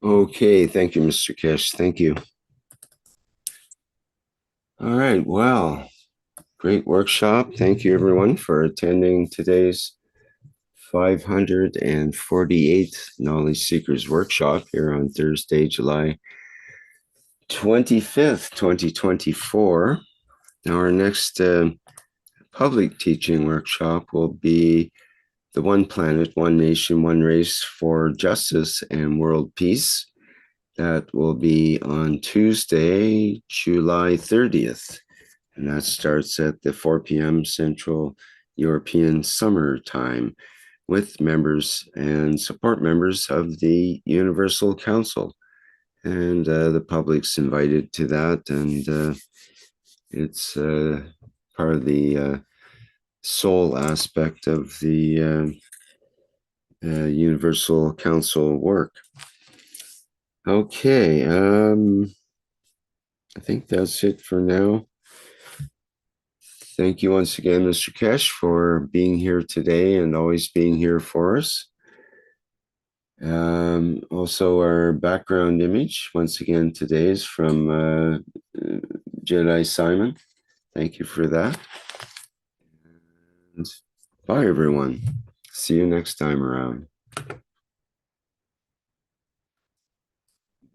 Okay, thank you, Mr. Keshe. Thank you. All right, well, great workshop. Thank you, everyone, for attending today's 548th Knowledge Seekers Workshop here on Thursday, July 25th, 2024. Now, our next public teaching workshop will be the One Planet, One Nation, One Race for Justice and World Peace. That will be on Tuesday, July 30th. And that starts at the 4 p.m. Central European Summer Time with members and support members of the Universal Council. And the public's invited to that. And it's part of the soul aspect of the Universal Council work. Okay, I think that's it for now. Thank you once again, Mr. Keshe, for being here today and always being here for us. Also, our background image, once again, today is from Jedi Simon. Thank you for that. And bye, everyone. See you next time around.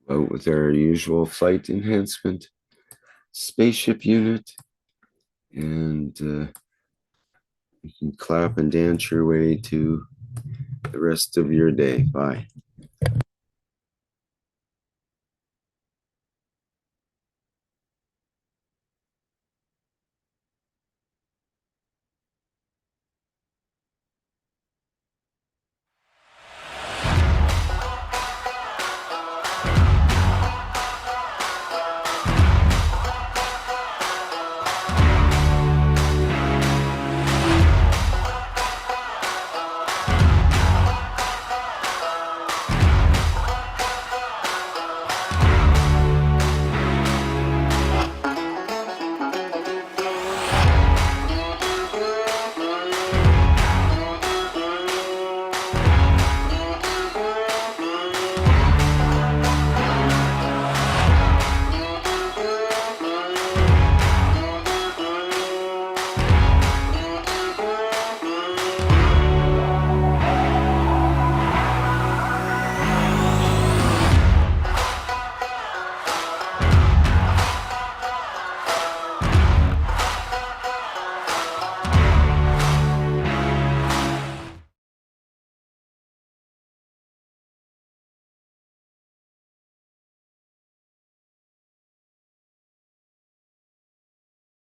Out with our usual flight enhancement spaceship unit, and you can clap and dance your way to the rest of your day. Bye.